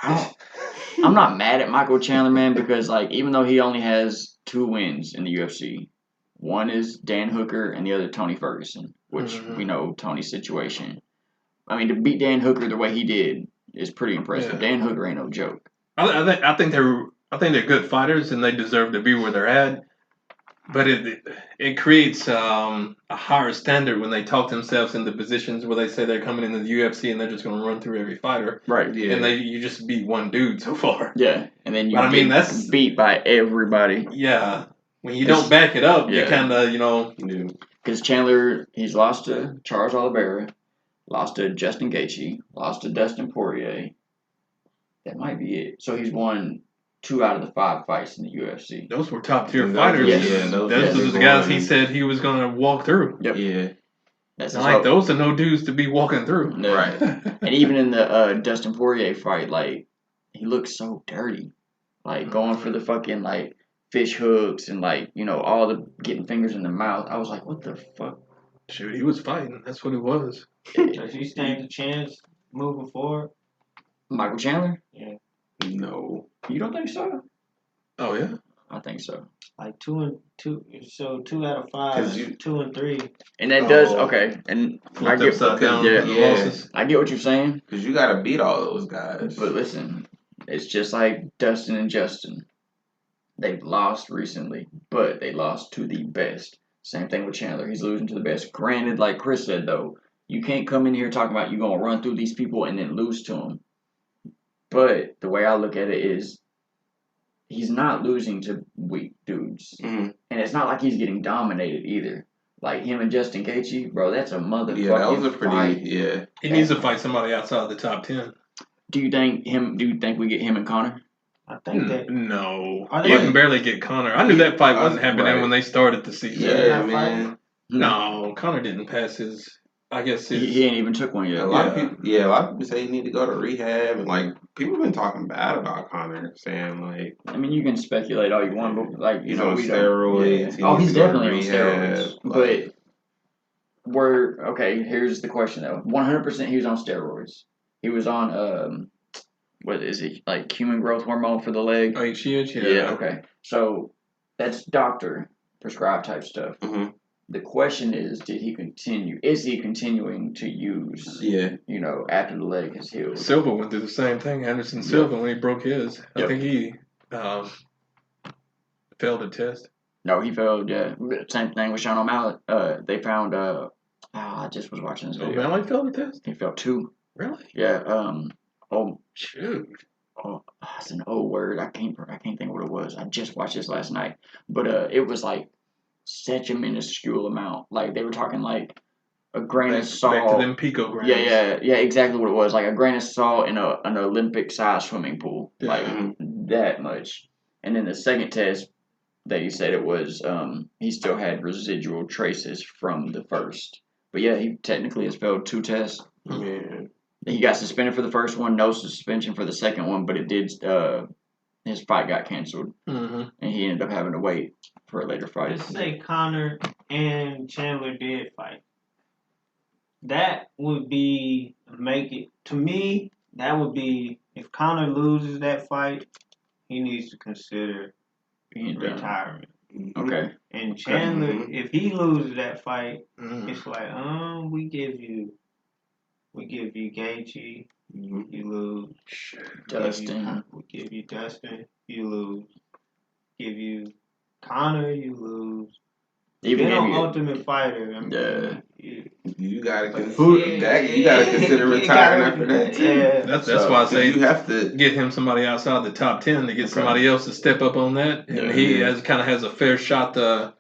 I'm not mad at Michael Chandler, man, because like even though he only has 2 wins in the UFC, one is Dan Hooker and the other Tony Ferguson, which we know Tony's situation. I mean, to beat Dan Hooker the way he did is pretty impressive. Yeah. Dan Hooker ain't no joke. I think they're good fighters and they deserve to be where they're at. But it creates a higher standard when they talk themselves into positions where they say they're coming into the UFC and they're just going to run through every fighter. Right. Yeah. And you just beat one dude so far. Yeah. And then you that's beat by everybody. Yeah. When you don't back it up, you kind of, Because Chandler, he's lost to Charles Oliveira, lost to Justin Gaethje, lost to Dustin Poirier. That might be it. So he's won 2 out of the 5 fights in the UFC. Those were top tier fighters. Those are the guys he said he was going to walk through. Yep. Yeah. That's those are no dudes to be walking through. No. Right. And even in the Dustin Poirier fight, like, he looks so dirty. Like, going for the fucking, like, fish hooks and, like, all the getting fingers in the mouth. I was like, what the fuck? Shoot, he was fighting. That's what it was. Does he stand a chance moving forward? Michael Chandler? Yeah. No. You don't think so? Oh, yeah? I think so. Like 2 and 2, so 2 out of 5, 2 and 3. And that does okay. And I get upside down yeah, the losses. I get what you're saying. Because you got to beat all those guys. But listen, it's just like Dustin and Justin. They've lost recently, but they lost to the best. Same thing with Chandler. He's losing to the best. Granted, like Chris said, though, you can't come in here talking about you're going to run through these people and then lose to them. But the way I look at it is he's not losing to weak dudes. Mm-hmm. And it's not like he's getting dominated either. Like him and Justin Gaethje, bro, that's a motherfucking Yeah, that was a pretty, fight. yeah. He needs to fight somebody outside the top 10. Do you think we get him and Connor? I think that. No. Are they- You can barely get Connor. I knew that fight wasn't happening Right. when they started the season. Yeah, that man. No, Connor didn't pass his, I guess his... He ain't even took one yet. A lot of people say you need to go to rehab, and like people have been talking bad about Connor, saying like I mean, you can speculate all you want, but like he's on steroids. Oh, he's needs to go to definitely on steroids. rehab, But here's the question though. 100% he was on steroids. He was on what is it, like human growth hormone for the leg? Oh, she is? Yeah. Okay. So that's doctor prescribed type stuff. Mhm. The question is, is he continuing to use, Yeah. after the leg is healed? Silva went through the same thing. Anderson Silva, when he broke his, I Yep. think he failed a test. No, he failed. Same thing with Sean O'Malley. They found. I just was watching this video. O'Malley failed a test? He failed 2. Really? Yeah. Shoot. It's an O word. I can't think what it was. I just watched this last night, but it was like such a minuscule amount. Like they were talking like a grain of salt. Back to them picograms. Yeah. Exactly what it was. Like a grain of salt in an Olympic-sized swimming pool. Yeah. Like that much. And then the second test, they said it was he still had residual traces from the first. But yeah, he technically has failed 2 tests. Yeah. He got suspended for the first one, no suspension for the second one, but it did. His fight got canceled, and he ended up having to wait for a later fight. Let's say Connor and Chandler did fight. That would be to me. That would be if Connor loses that fight, he needs to consider retirement. Okay. And Chandler, if he loses that fight, it's like, we give you Gaethje, you lose. Dustin. We give you Dustin, you lose. Give you Connor, you lose. Even on if you, Ultimate Fighter, I mean, You gotta consider retiring after that too. Yeah. That's why I say you have to get him somebody outside the top 10 to get somebody else to step up on that, and he has a fair shot to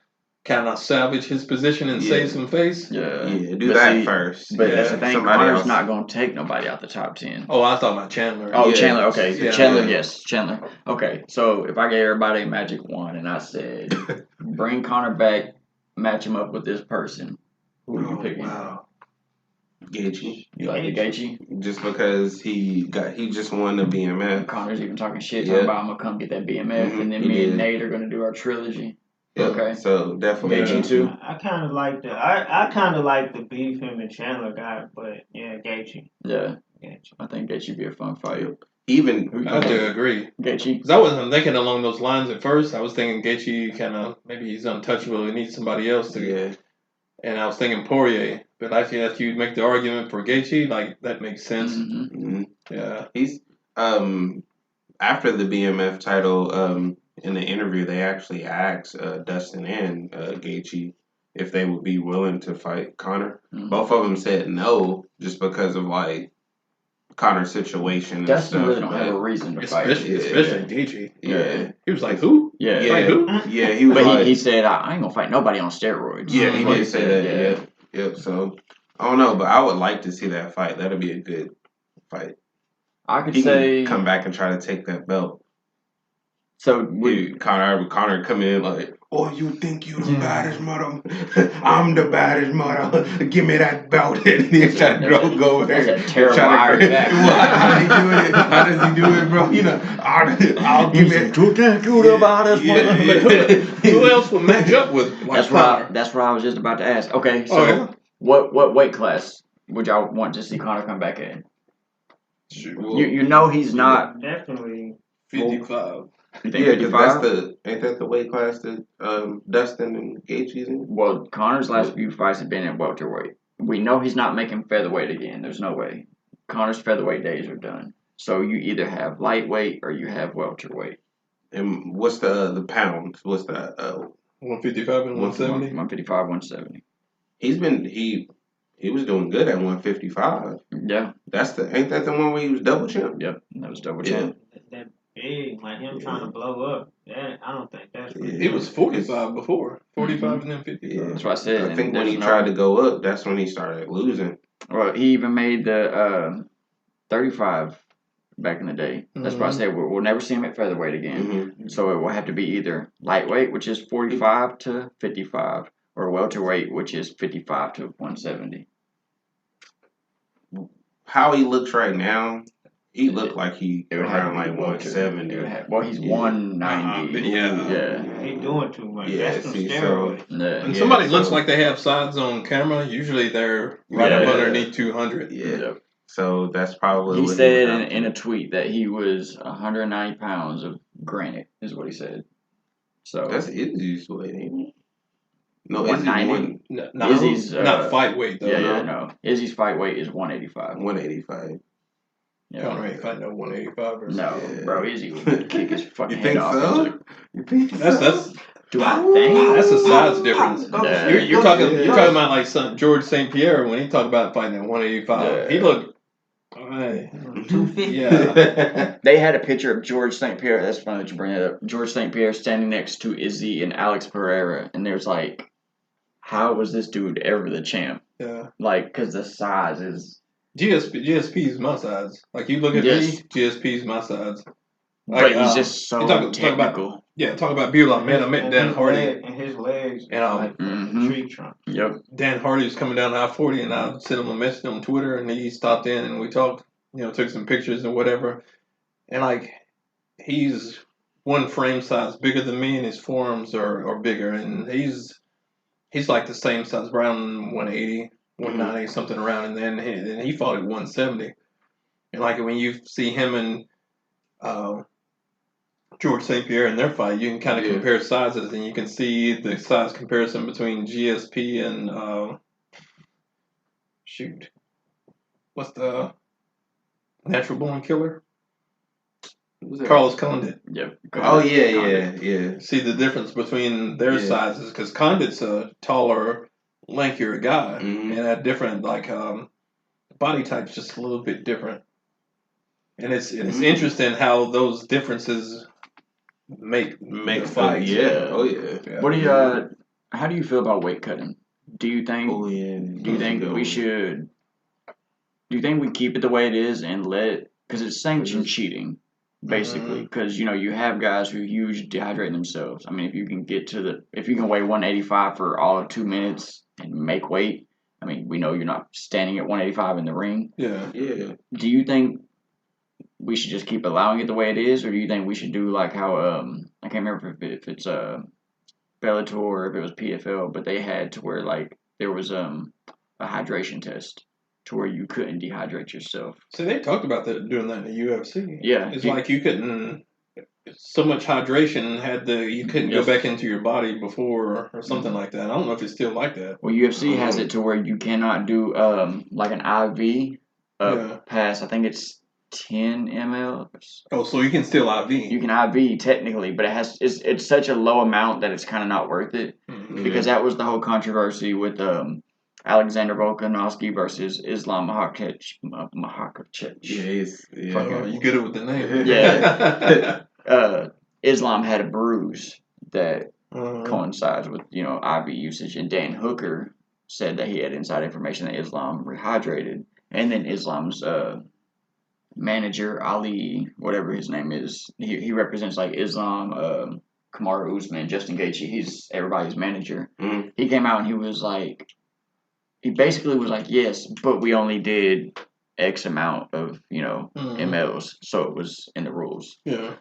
kind of salvage his position and save some face. do that first. But that's the thing. Somebody Connor's else. not going to take nobody out the top 10. Oh, I thought about Chandler. Oh, Yeah. Chandler. Okay, Yeah. Chandler. Yes, Chandler. Okay, so if I gave everybody a magic wand and I said, bring Connor back, match him up with this person, Who are you picking? Wow. Gaethje. You like the Gaethje? Just because he just won the BMF. Connor's even talking shit, talking about I'm gonna come get that BMF, and then he me and did. Nate are gonna do our trilogy. Yeah, Okay. so definitely Gaethje too. I kind of like the beef him and Chandler guy, but yeah, Gaethje. Yeah, Gaethje. I think Gaethje would be a fun fight. Even I have to agree. Gaethje. Because I wasn't thinking along those lines at first. I was thinking Gaethje kind of maybe he's untouchable. He needs somebody else to. yeah. And I was thinking Poirier, but actually, after you make the argument for Gaethje, like that makes sense. Mm-hmm. Yeah. He's after the BMF title in the interview they actually asked Dustin and Gaethje if they would be willing to fight Conor. Mm-hmm. Both of them said no, just because of like Conor's situation. Dustin and stuff, really don't have a reason to fight. Especially Gaethje. Yeah. He was like, who? Yeah. Yeah. Fight who? Yeah, he was But like, he said, I ain't gonna fight nobody on steroids. yeah, That's he what did say said, that. Yeah. Yep. So I don't know, but I would like to see that fight. That'd be a good fight. I could He say can come back and try to take that belt. so. Connor come in like, oh, you think you the baddest mother? I'm the baddest mother. Give me that belt. And he's trying to go over there. That's a terrible Irish accent. How does he do it, bro? You know, I'll give it to the baddest mother. Who else would match up with? Like That's what I was just about to ask. Okay, so Oh, yeah? what weight class would y'all want to see Conor come back in? Well, You know he's not. Definitely. 55. You think yeah, because 55? ain't that the weight class that Dustin and Gaethje's in? Well, Conor's last few fights have been at welterweight. We know he's not making featherweight again. There's no way. Conor's featherweight days are done. So you either have lightweight or you have welterweight. And what's the pounds? What's that? 155 and 170? 155, 170. He was doing good at 155. Yeah. Ain't that the one where he was double champ? Yep. That was double champ. That big, like him trying to blow up. That I don't think that's. Yeah. He was 45 before. 45 and then 55. Yeah. That's what I said. I think when he tried to go up, that's when he started losing. Well, he even made the 35 back in the day. That's why I said we'll never see him at featherweight again. Mm-hmm. So it will have to be either lightweight, which is 45 to 55, or welterweight, which is 55 to 170. How he looks right now, he looked like he It would have around to be like 170. well, he's 190. Yeah. He doing too much. Yeah, That's some see, steroids. Yeah. When somebody looks like they have sides on camera, usually they're right up underneath 200. Yeah. Yep. So that's probably He what said was in a tweet that he was 190 pounds of granite, is what he said. So that's Izzy's weight, ain't it? No, 190? No, Izzy's not fight weight, though. no. Izzy's fight weight is 185. 185. Yeah. Conor ain't fighting no 185 or No, Yeah. bro, Izzy would kick his fucking You head think off. so? You think That's Do I think? that's a size difference. Yeah. You're talking about like George St. Pierre when he talked about fighting at 185. Yeah. He looked. 250. Yeah. They had a picture of George St. Pierre. That's funny that you bring that up. George St. Pierre standing next to Izzy and Alex Pereira, and there's like, how was this dude ever the champ? Yeah. Like, because the size is. GSP's my size. Like you look at me, GSP's my size. But he's just so technical. Talk about Beulah. Man, I met Dan Hardy. And his legs And like a tree trunk. Yep. Dan Hardy was coming down I-40, and I sent him a message on Twitter, and he stopped in, and we talked, took some pictures and whatever. And, like, he's one frame size bigger than me, and his forearms are bigger. And he's like the same size, around 180, 190, something around. And then he fought at 170. And, like, when you see him and George St. Pierre in their fight, you can kind of compare sizes, and you can see the size comparison between GSP and what's the natural born killer? Carlos Condit. Yep. Oh yeah. See the difference between their sizes, because Condit's a taller, lankier guy, and had different body types, just a little bit different. And it's interesting how those differences make fights. Yeah. Oh yeah. What do you how do you feel about weight cutting? Do you think do you think we should do you think we keep it the way it is and let because it's sanctioned cheating basically because you have guys who huge dehydrate themselves. I mean if you can weigh 185 for all of 2 minutes and make weight, I mean, we know you're not standing at 185 in the ring. Yeah. Yeah. Do you think we should just keep allowing it the way it is, or do you think we should do like how I can't remember if it's Bellator or if it was PFL, but they had to where like there was a hydration test to where you couldn't dehydrate yourself. See, they talked about that doing that in the UFC. Yeah, It's like you couldn't. So much hydration you couldn't go Yes. back into your body before or something like that. I don't know if it's still like that. Well, UFC has it to where you cannot do like an IV past. I think it's 10 ml. Oh, so you can still IV. You can IV technically, but it's such a low amount that it's kind of not worth it because that was the whole controversy with Alexander Volkanovski versus Islam Makhachev. Yeah, You get it with the name. Yeah. Islam had a bruise that coincides with IV usage, and Dan Hooker said that he had inside information that Islam rehydrated, and then Islam's manager Ali, whatever his name is, he represents like Islam, Kamaru Usman, Justin Gaethje. He's everybody's manager. He came out and he basically was like, yes, but we only did X amount of mLs, so it was in the rules. Yeah.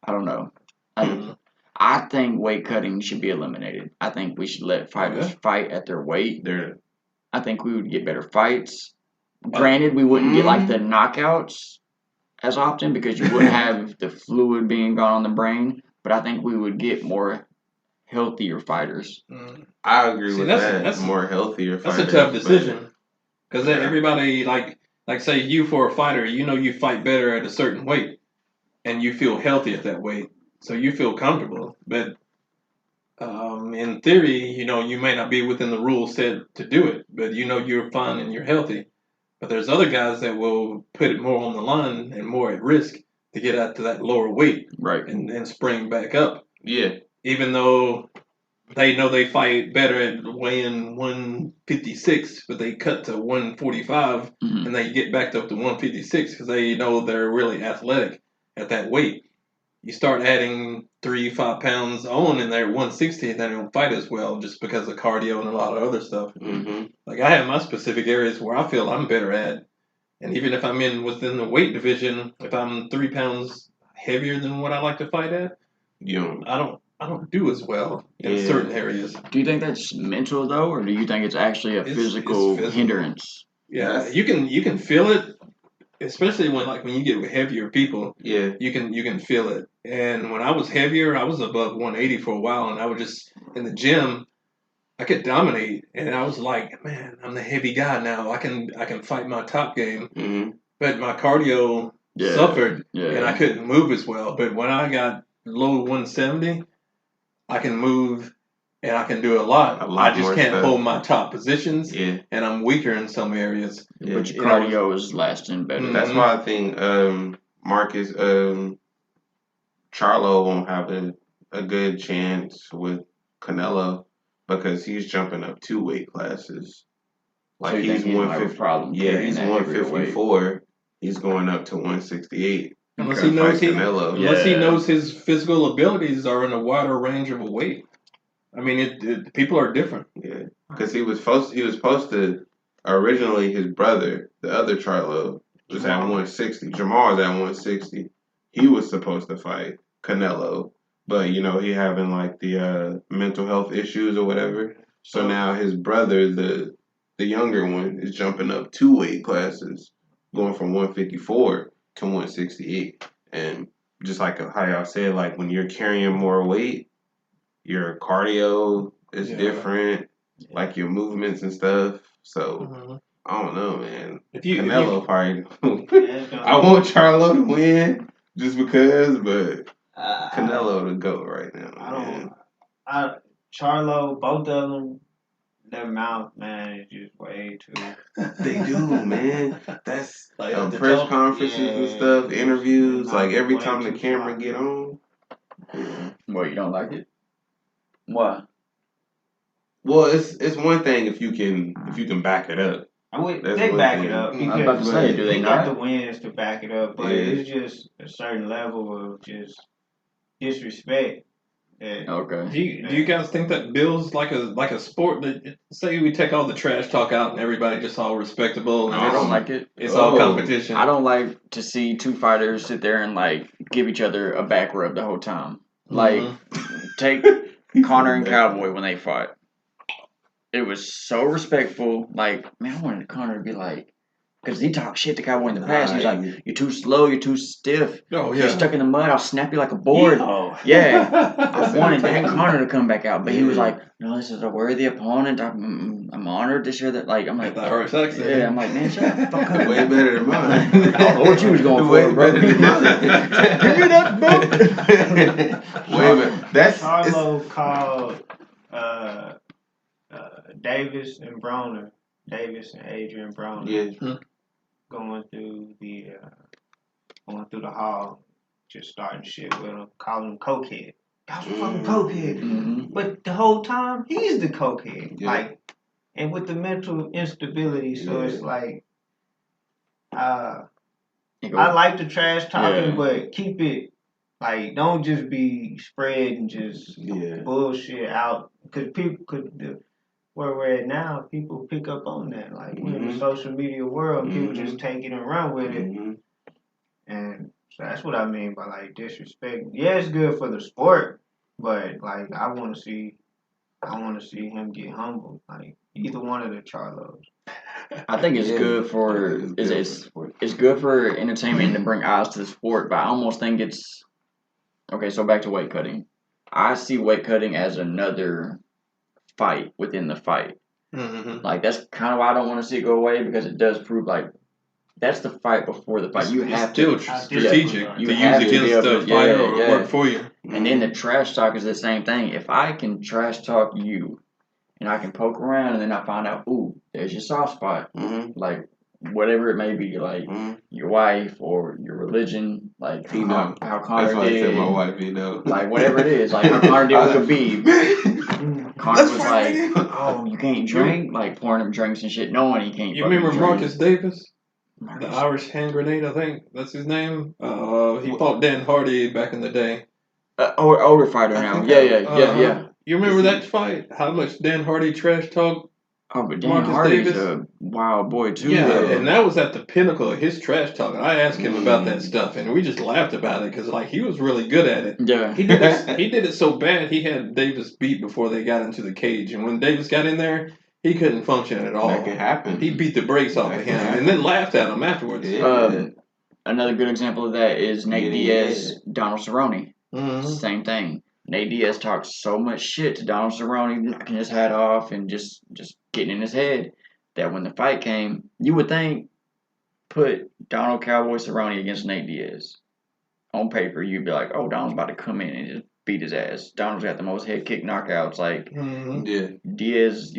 I don't know. I think weight cutting should be eliminated. I think we should let fighters fight at their weight. I think we would get better fights. Granted, we wouldn't get like the knockouts as often because you wouldn't have the fluid being gone on the brain, but I think we would get more healthier fighters. I agree with that. That's more healthier fighters. That's a tough decision because everybody like say you for a fighter, you fight better at a certain weight. And you feel healthy at that weight, so you feel comfortable. But in theory, you may not be within the rules set to do it, but you're fine and you're healthy. But there's other guys that will put it more on the line and more at risk to get out to that lower weight, right, and spring back up. Yeah. Even though they know they fight better at weighing 156, but they cut to 145 and they get back up to 156 because they know they're really athletic at that weight. You start adding 3-5 pounds on and they're 160 and they don't fight as well just because of cardio and a lot of other stuff. Like I have my specific areas where I feel I'm better at, and even if I'm within the weight division, if I'm 3 pounds heavier than what I like to fight at, I don't do as well in certain areas. Do you think that's mental though, or do you think it's actually a physical hindrance? Yeah, you can feel it. Especially when you get with heavier people, you can feel it. And when I was heavier, I was above 180 for a while, and I would just in the gym, I could dominate, and I was like, man, I'm the heavy guy now. I can fight my top game, but my cardio suffered, and I couldn't move as well. But when I got low 170, I can move. And I can do a lot. I just can't hold my top positions. And I'm weaker in some areas. But your cardio is lasting better. That's why I think Marcus Charlo won't have a good chance with Canelo because he's jumping up 2 weight classes. Like so he's 150. He's 154. He's going up to 168. Unless he knows his physical abilities are in a wider range of a weight. I mean, people are different. Yeah, because he was supposed to originally his brother, the other Charlo, was at 160. Jamal's at 160. He was supposed to fight Canelo, but he having like the mental health issues or whatever. So now his brother, the younger one, is jumping up 2 weight classes, going from 154 to 168. And just like how y'all said, like when you're carrying more weight, your cardio is different, like your movements and stuff. So I don't know, man. Canelo fight. I want Charlo to win just because, but Canelo to go right now. Charlo, both of them, their mouth, man, is just way too. They do, man. That's like press conferences and stuff, interviews. Like every time the camera get on. Well, you don't like it? Why? Well, it's one thing if you can back it up. They back it up. I was about to say, do they got the wins to back it up, but it's just a certain level of just disrespect Yeah. Okay. Do you guys think that builds like a sport? That say we take all the trash talk out and everybody just all respectable and I don't like it. it's all competition. I don't like to see two fighters sit there and like give each other a back rub the whole time. Like take Connor and Cowboy when they fought. It was so respectful. Like, man, I wanted Connor to be like, because he talked shit to Cowboy in the past. He's like, "You're too slow. You're too stiff. Oh You're yeah. stuck in the mud. I'll snap you like a board." Yeah. I wanted Dan Connor to come back out, but he was like, "No, this is a worthy opponent. I'm honored this year." That like, I'm like, the Irish accent. yeah, I'm like, man, shut the fuck up. Way better than mine. I don't know what you was going for, bro. Way better than mine. Give me that book. Way better. That's Charlo called Davis and Broner. Davis and Adrian Broner. yeah. Going through the hall, just starting shit with him, calling him cokehead. Y'all some fucking cokehead. Mm-hmm. But the whole time he's the cokehead. Yeah. Like, and with the mental instability, so it's like I like the trash talking, but keep it like, don't just be spreading just bullshit out, because people could. Where we're at now, people pick up on that. Like, we're in the social media world, people just take it and run with it. And so that's what I mean by, like, disrespect. Yeah, it's good for the sport, but, like, I want to see him get humbled. Like, either one of the Charlos. I think it's good for it's good for entertainment to bring eyes to the sport, but I almost think it's okay. So back to weight cutting, I see weight cutting as another fight within the fight. Like, that's kind of why I don't want to see it go away, because it does prove like that's the fight before the fight. You have still to strategic you to have use to be against able the to- fighter yeah, or yeah. work for you. And then the trash talk is the same thing. If I can trash talk you, and I can poke around, and then I find out, ooh, there's your soft spot, like whatever it may be, like your wife or your religion, like how Connor That's why I said did, my wife, you know. like whatever it is, like how Connor did with Khabib. Connor was like, "Oh, you can't drink," like pouring him drinks and shit, knowing he can't. You remember drink. Marcus Davis? Marcus. The Irish hand grenade, I think that's his name. He fought Dan Hardy back in the day. Older fighter now. Yeah. You remember that fight? How much Dan Hardy trash talk? Oh, but Dan Marcus Hardy's Davis? a wild boy too. Yeah, though. and that was at the pinnacle of his trash talk. I asked him about that stuff, and we just laughed about it because, like, he was really good at it. Yeah. He did it so bad he had Davis beat before they got into the cage, and when Davis got in there, he couldn't function at all. That can happen. He beat the brakes off of him, and then laughed at him afterwards. Another good example of that is Nate Diaz, Donald Cerrone. Same thing. Nate Diaz talked so much shit to Donald Cerrone, knocking his hat off and just getting in his head, that when the fight came, you would think, put Donald Cowboy Cerrone against Nate Diaz. On paper, you'd be like, oh, Donald's about to come in and just beat his ass. Donald's got the most head kick knockouts. Like, Diaz,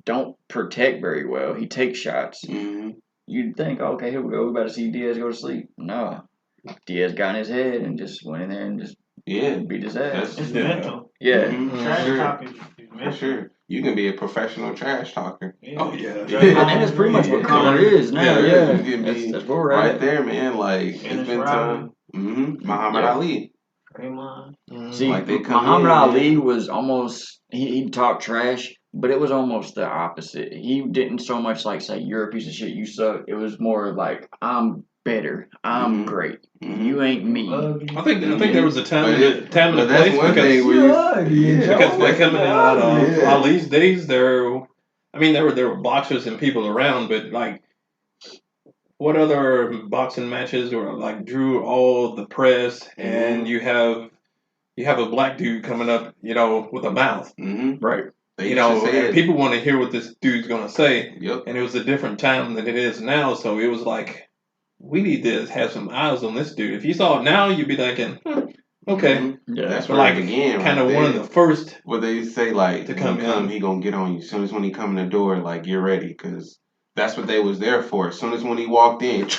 don't protect very well. He takes shots. You'd think, okay, here we go. We about to see Diaz go to sleep. No. Diaz got in his head and just went in there and just beat his ass. It's mental. Yeah. Trash talking is mental. For sure. You can be a professional trash talker. Oh, yeah. I think that's pretty much what Connor is now. Yeah. You can be That's where we're right at. there, man. Like, it's been time. Muhammad Ali. See, Like, they come Muhammad in, Ali man. was almost, he talked trash, but it was almost the opposite. He didn't so much like say, you're a piece of shit, you suck. It was more like, I'm better. I'm great. You ain't me. I think there was a time and a place that's one thing where because they're coming out of Ali's days. There were boxers and people around, but like, what other boxing matches or like drew all the press, and you have a black dude coming up, with a mouth, right? And people want to hear what this dude's gonna say. Yep. And it was a different time than it is now, so it was like, we need to have some eyes on this dude. If you saw it now, you'd be thinking, okay. Yeah, that's but like, like again, kind of one of the first. What they say, like, to come he gonna get on you. As soon as when he come in the door, like, you're ready, because that's what they was there for. As soon as when he walked in,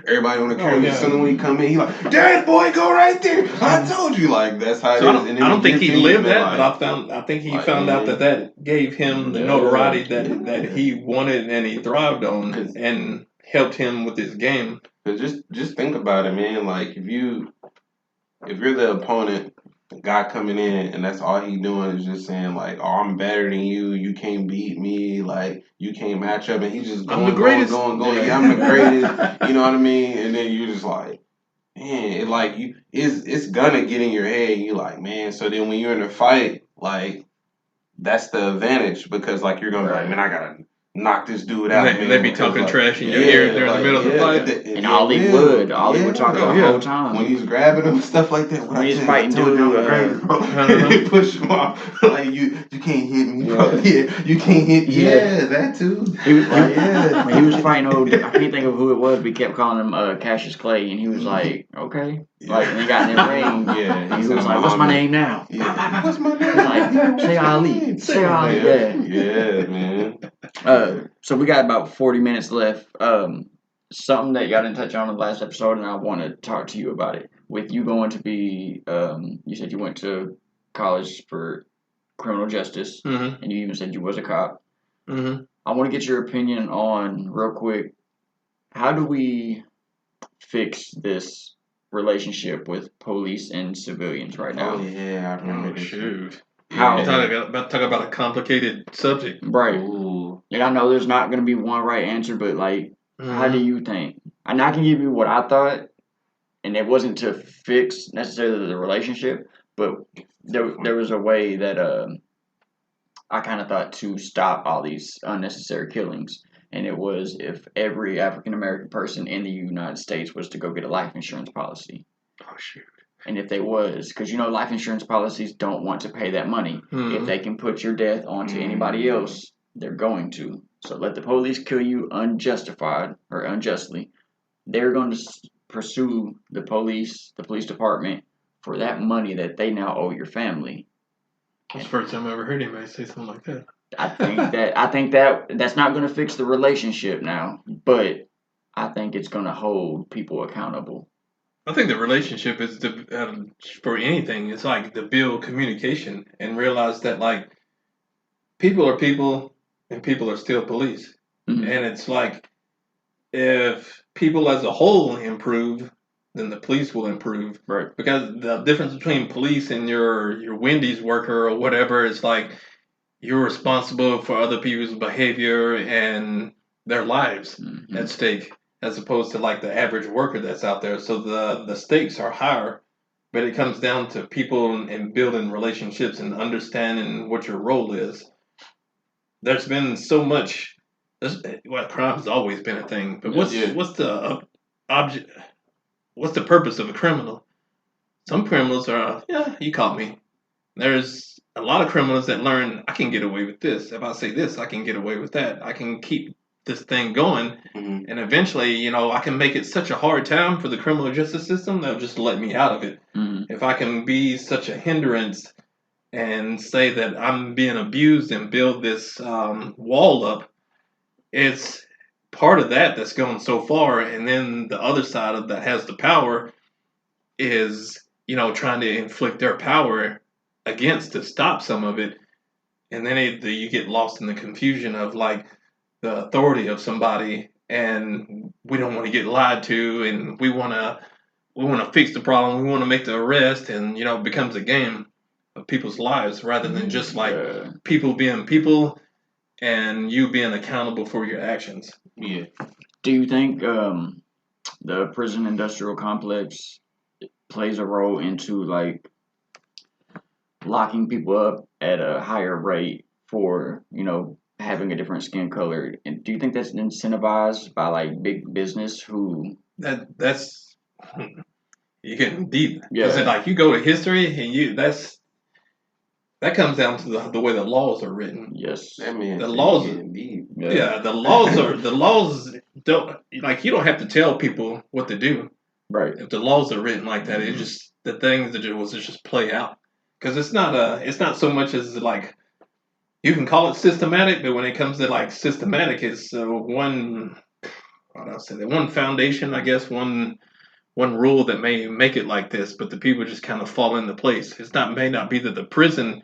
everybody on the camera. As soon as when he come in, he like, "Dad, boy, go right there." I told you, like, that's how it is. I don't think he lived that, but I think he found out that gave him the notoriety that he wanted and he thrived on, and helped him with his game. Cause just think about it, man. Like, if you're the opponent a guy coming in and that's all he doing is just saying like, "Oh, I'm better than you. You can't beat me. Like you can't match up." And he's just I'm the going, greatest. Yeah, I'm the greatest. You know what I mean? And then you're just like, man, it like it's gonna get in your head. And you're like, man. So then when you're in a fight, like that's the advantage because like you're gonna be like, man, I gotta knock this dude out, And man. they be Because talking like, trash in your ear during the middle of the fight. And Ollie would talk the whole time. When he's grabbing him, stuff like that. When he's fighting dude, He push him off. Like you can't hit me, bro. Yeah, you can't hit. Yeah, that too. When he was fighting I can't think of who it was. We kept calling him Cassius Clay, and he was like, okay. Like, and he got in the ring. Yeah, he was like, what's my name now? Yeah, what's my name? Like, say Ali. Say Ali. Yeah, man. So we got about 40 minutes left. Something that y'all didn't touch on in the last episode, and I want to talk to you about it. With you going to be, you said you went to college for criminal justice, and you even said you was a cop. Mm-hmm. I want to get your opinion on, real quick, how do we fix this relationship with police and civilians right now? Oh yeah, I remember. Oh shoot! How? Talk about a complicated subject, right? Ooh. And I know there's not going to be one right answer, but like, how do you think? And I can give you what I thought, and it wasn't to fix necessarily the relationship, but there was a way that I kind of thought to stop all these unnecessary killings. And it was if every African American person in the United States was to go get a life insurance policy. Oh shoot! And if they was, because life insurance policies don't want to pay that money. If they can put your death onto anybody else, they're going to. So let the police kill you unjustified or unjustly. They're going to pursue the police department for that money that they now owe your family. That's the first time I ever heard anybody say something like that. I think that's not going to fix the relationship now, but I think it's going to hold people accountable. I think the relationship is for anything. It's like to build communication and realize that like people are people and people are still police. Mm-hmm. And it's like if people as a whole improve, then the police will improve. Right. Because the difference between police and your Wendy's worker or whatever is like you're responsible for other people's behavior and their lives at stake, as opposed to like the average worker that's out there. So the stakes are higher, but it comes down to people and building relationships and understanding what your role is. There's been so much. Crime's always been a thing, but what's the object? What's the purpose of a criminal? Some criminals are, you caught me. There's a lot of criminals that learn, I can get away with this. If I say this, I can get away with that. I can keep this thing going. And eventually, I can make it such a hard time for the criminal justice system, they'll just let me out of it. If I can be such a hindrance and say that I'm being abused and build this wall up, it's part of that that's going so far. And then the other side of that has the power is, trying to inflict their power against to stop some of it, and then you get lost in the confusion of like the authority of somebody, and we don't want to get lied to, and we want to fix the problem, we want to make the arrest, and it becomes a game of people's lives rather than just like people being people and you being accountable for your actions. Yeah. Do you think the prison industrial complex plays a role into like locking people up at a higher rate for having a different skin color? And do you think that's incentivized by like big business who that's you're getting deep? Because like you go to history and that comes down to the way the laws are written. Yes. That man the laws deep. Yeah, the laws don't, like, you don't have to tell people what to do. Right. If the laws are written like that, it just the things that do was just play out. Because it's not so much as like you can call it systematic, but when it comes to like systematic, it's one foundation, I guess, one rule that may make it like this, but the people just kind of fall into place. May not be that the prison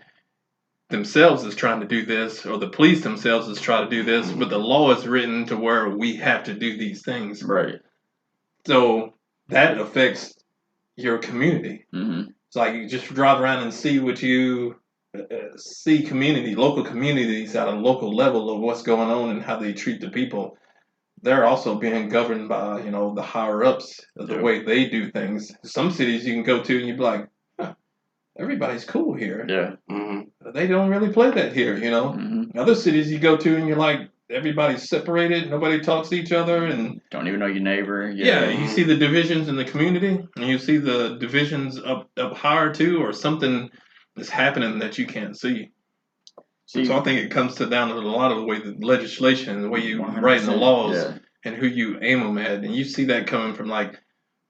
themselves is trying to do this or the police themselves is trying to do this, but the law is written to where we have to do these things. Right. So that affects your community. It's like you just drive around and see what you see local communities at a local level of what's going on and how they treat the people. They're also being governed by, the higher ups of the way they do things. Some cities you can go to and you'd be like, huh, everybody's cool here. Yeah. They don't really play that here, Other cities you go to and you're like, everybody's separated, nobody talks to each other, and don't even know your neighbor. yeah, you see the divisions in the community, and you see the divisions up higher too, or something is happening that you can't see. So I think it comes down to a lot of the way the legislation, the way you write the laws, and who you aim them at, and you see that coming from like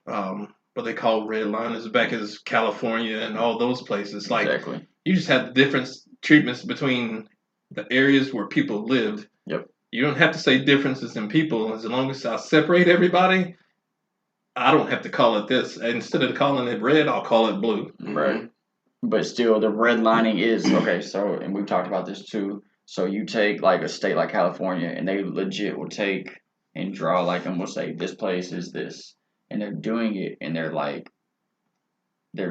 what they call redliners back as California and all those places. Like you just have different treatments between the areas where people lived. Yep. You don't have to say differences in people. As long as I separate everybody, I don't have to call it this. Instead of calling it red, I'll call it blue. Right. But still, the redlining is okay. So, and we've talked about this too. So you take like a state like California, and they legit will take and draw like, and will say this place is this, and they're doing it, and they're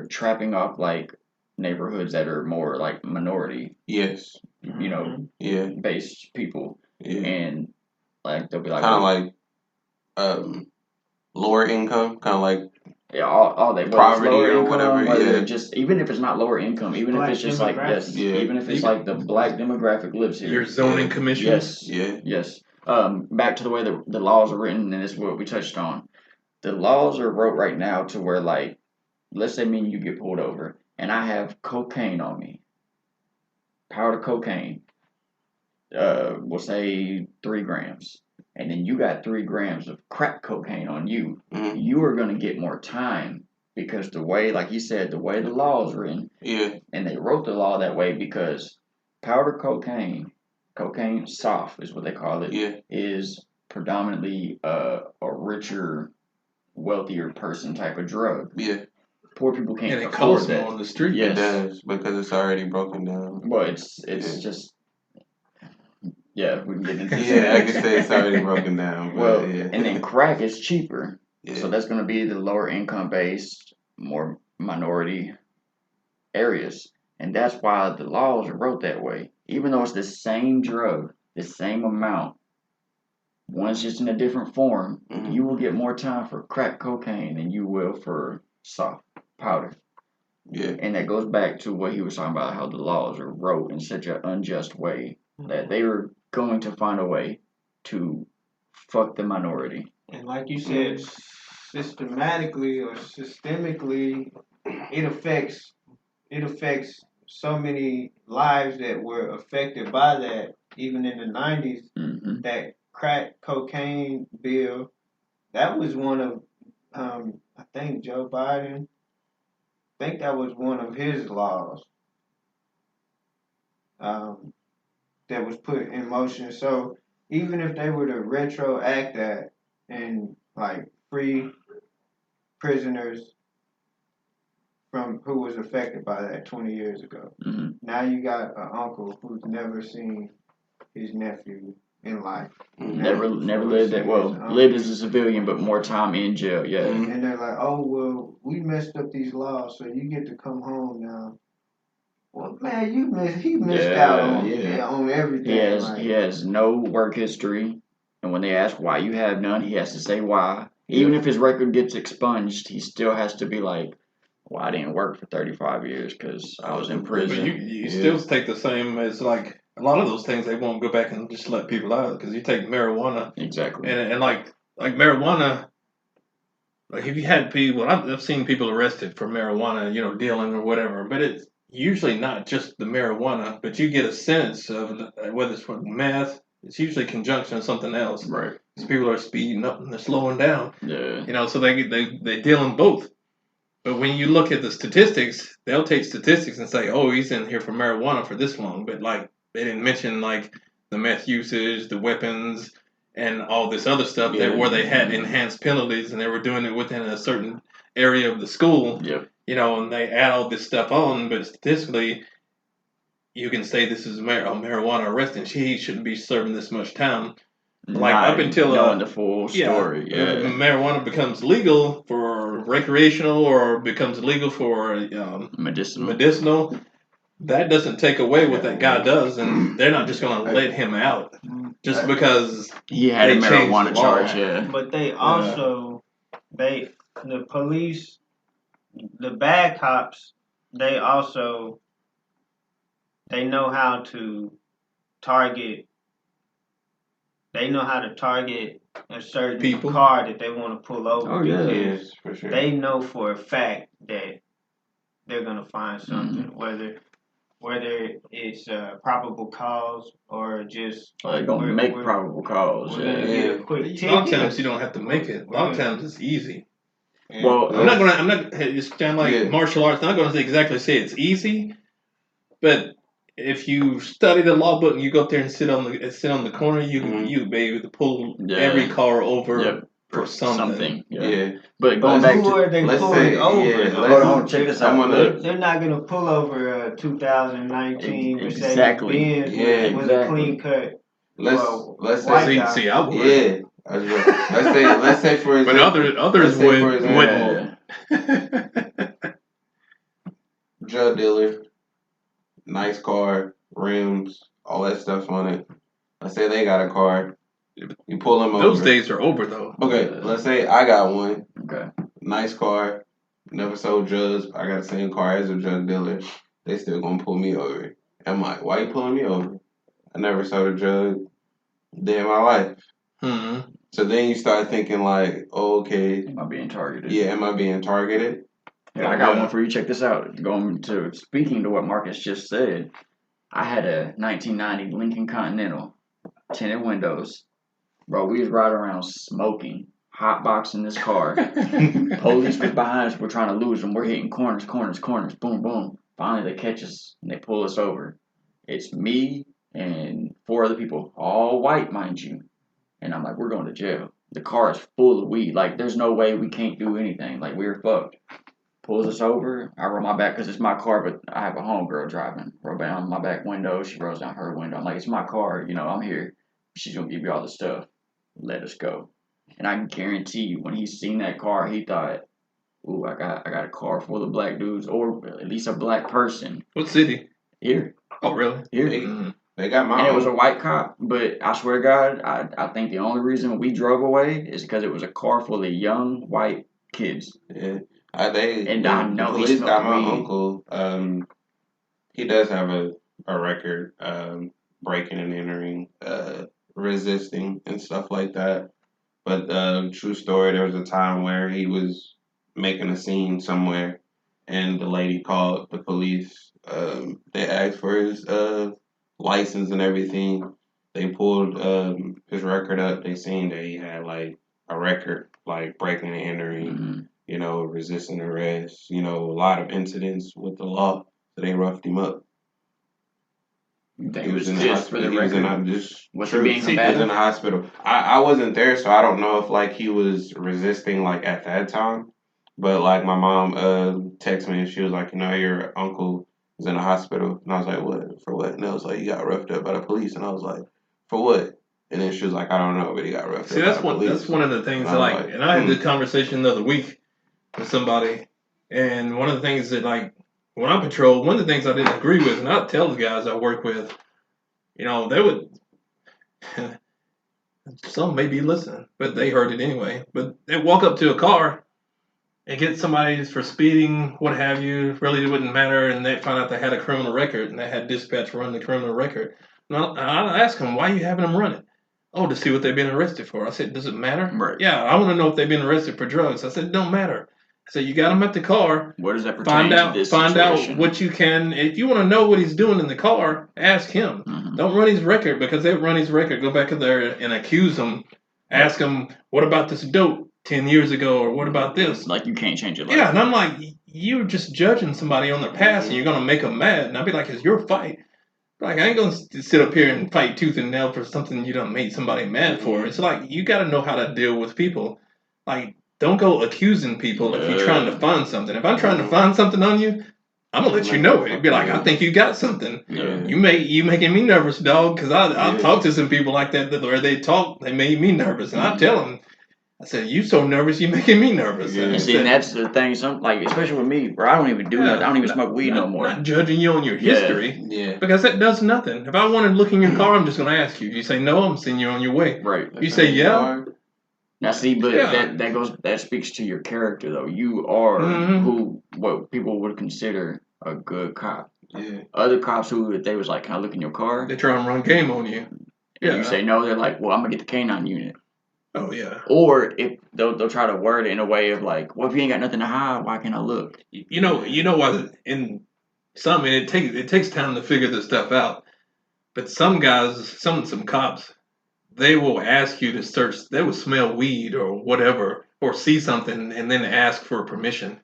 trapping off like neighborhoods that are more like minority. Yes. Based people. Yeah. And like they'll be like kind of like lower income, kind of like all that poverty lower or income, whatever. Whether just even if it's not lower income, even black if it's just like even if it's like the black demographic lives here. Your zoning commissions. Yes. Back to the way the laws are written, and this is what we touched on. The laws are wrote right now to where like, let's say me and you get pulled over, and I have cocaine on me, powder cocaine. We'll say 3 grams, and then you got 3 grams of crack cocaine on you. You are going to get more time because the way, like you said, the way the law is written, and they wrote the law that way because powder cocaine soft is what they call it, is predominantly a richer, wealthier person type of drug. Poor people can't afford that. On the street. It does because it's already broken down. Well, it's just. Yeah, we can get into I can say it's already broken down. But and then crack is cheaper. So that's going to be the lower income based, more minority areas. And that's why the laws are wrote that way. Even though it's the same drug, the same amount, one's just in a different form, you will get more time for crack cocaine than you will for soft powder. And that goes back to what he was talking about, how the laws are wrote in such an unjust way that they were going to find a way to fuck the minority. And like you said, systematically or systemically, it affects so many lives that were affected by that. Even in the 90s, that crack cocaine bill, that was one of, I think Joe Biden, that was one of his laws that was put in motion. So even if they were to retroact that and like free prisoners from who was affected by that 20 years ago, now you got an uncle who's never seen his nephew in life. Never lived that lived as a civilian, but more time in jail. Yeah. And they're like, oh well, we messed up these laws, so you get to come home now. Well, man, he missed out on everything. He has no work history, and when they ask why you have none, he has to say why. Even if his record gets expunged, he still has to be like, well, I didn't work for 35 years because I was in prison. But you still take the same as like a lot of those things. They won't go back and just let people out because you take marijuana. Exactly. And like marijuana, like if you had people, I've seen people arrested for marijuana, dealing or whatever, but it's usually not just the marijuana, but you get a sense of whether it's from meth. It's usually conjunction of something else. Right. Because people are speeding up and they're slowing down. Yeah. So they deal in both. But when you look at the statistics, they'll take statistics and say, oh, he's in here for marijuana for this long. But like they didn't mention like the meth usage, the weapons, and all this other stuff where they had enhanced penalties and they were doing it within a certain area of the school. Yep. And they add all this stuff on, but statistically, you can say this is a marijuana arrest and he shouldn't be serving this much time. like Not up until knowing the full story. marijuana becomes legal for recreational or becomes legal for medicinal, that doesn't take away what that guy does, and they're not just going to let him out just because he had a they changed marijuana the law. charge. Yeah, But they also, the police, the bad cops, they also, they know how to target. They know how to target a certain People. car that they want to pull over. Oh, yeah. Yes, for sure. They know for a fact that they're gonna find something, whether it's a probable cause or just they're gonna make probable cause. We're gonna get a quick ticket. A lot of times you don't have to make it. A lot of times it's easy. Well, I'm not it's kind of like martial arts. I'm not gonna exactly say it's easy, but if you study the law book and you go up there and sit on the corner, you be able to pull every car over for something. Yeah. But going back who to, are they pulling over? Hold on, check this out. They're not gonna pull over a 2019 Exactly. Mercedes-Benz with a clean cut. Let's say, see, I would. Yeah. Let's say for example, but others wouldn't. Drug dealer, nice car, rims, all that stuff on it. Let's say they got a car. You pull them over. Those days are over, though. Okay, let's say I got one. Okay. Nice car, never sold drugs. I got the same car as a drug dealer. They still gonna pull me over. I'm like, why you pulling me over? I never sold a drug day in my life. Mm-hmm. So then you start thinking like, oh, okay. Am I being targeted? Yeah, am I being targeted? Yeah, I got one for you. Check this out. Speaking to what Marcus just said, I had a 1990 Lincoln Continental, tinted windows. Bro, we was riding around smoking, hotboxing this car. Police was behind us. We're trying to lose them. We're hitting corners. Boom, boom. Finally, they catch us and they pull us over. It's me and 4 other people, all white, mind you. And I'm like, we're going to jail. The car is full of weed. Like, there's no way we can't do anything. Like, we're fucked. Pulls us over. I roll my back because it's my car, but I have a homegirl driving. Roll down my back window. She rolls down her window. I'm like, it's my car. I'm here. She's going to give you all the stuff. Let us go. And I can guarantee you, when he seen that car, he thought, ooh, I got a car full of black dudes, or at least a black person. What city? Here. Oh, really? Here. They got mine. And it was a white cop, but I swear to God, I think the only reason we drove away is because it was a car full of young white kids. Yeah. I know the he police got my weed. uncle. He does have a record breaking and entering, resisting and stuff like that. But true story, there was a time where he was making a scene somewhere, and the lady called the police. They asked for his license and everything. They pulled his record up. They seen that he had like a record, like breaking and entering, resisting arrest, a lot of incidents with the law. So they roughed him up. He was in the hospital. Was he being combative? He was in the hospital. I wasn't there, so I don't know if like he was resisting like at that time. But like my mom texted me and she was like, your uncle is in the hospital, and I was like, what? For what? And it was like, he got roughed up by the police, and I was like, for what? And then she was like, I don't know, but he got roughed up. See, that's one of the things and I had this conversation the other week with somebody, and one of the things that like when I patrol, one of the things I didn't agree with, and I tell the guys I work with, they would. Some may be listening, but they heard it anyway. But they walk up to a car and get somebody for speeding, what have you. Really, it wouldn't matter, and they find out they had a criminal record, and they had dispatch run the criminal record. Now I ask them, why are you having them run it? Oh, to see what they've been arrested for. I said, does it matter? Right. Yeah, I want to know if they've been arrested for drugs. I said, it don't matter. I said, you got them at the car. What does that pertain to this Find situation? out what you can. If you want to know what he's doing in the car, ask him. Mm-hmm. Don't run his record, because they run his record. Go back in there and accuse him. Ask him, what about this dope 10 years ago, or what about this? Like, you can't change your life. Yeah, and I'm like, you're just judging somebody on their past, and you're going to make them mad. And I'll be like, it's your fight. Like, I ain't going to sit up here and fight tooth and nail for something you done made somebody mad for. It's like, you got to know how to deal with people. Like, don't go accusing people if you're trying to find something. If I'm trying to find something on you, I'm gonna let you know it. It'd be like, I think you got something. Yeah. You making me nervous, dog. Because I Yeah. talked to some people like that where they made me nervous, and I tell them, I said, you so nervous, you making me nervous. Yeah. And see, and that's the thing. Especially with me, bro. I don't even do nothing. I don't even smoke weed no more. Not judging you on your history, Yeah. because that does nothing. If I want to look in your car, I'm just gonna ask you. If you say no, I'm sending you on your way. Right. You say yeah. Now see, but Yeah. that speaks to your character though. You are what people would consider a good cop. Yeah. Other cops who, if they was like, "Can I look in your car?" They try and run game on you. And you say no, they're like, "Well, I'm gonna get the canine unit." Oh yeah. Or if they'll try to word it in a way of like, "Well, if you ain't got nothing to hide, why can't I look?" You know why in some, and it takes time to figure this stuff out. But some guys, some cops, they will ask you to search. They will smell weed or whatever, or see something, and then ask for permission.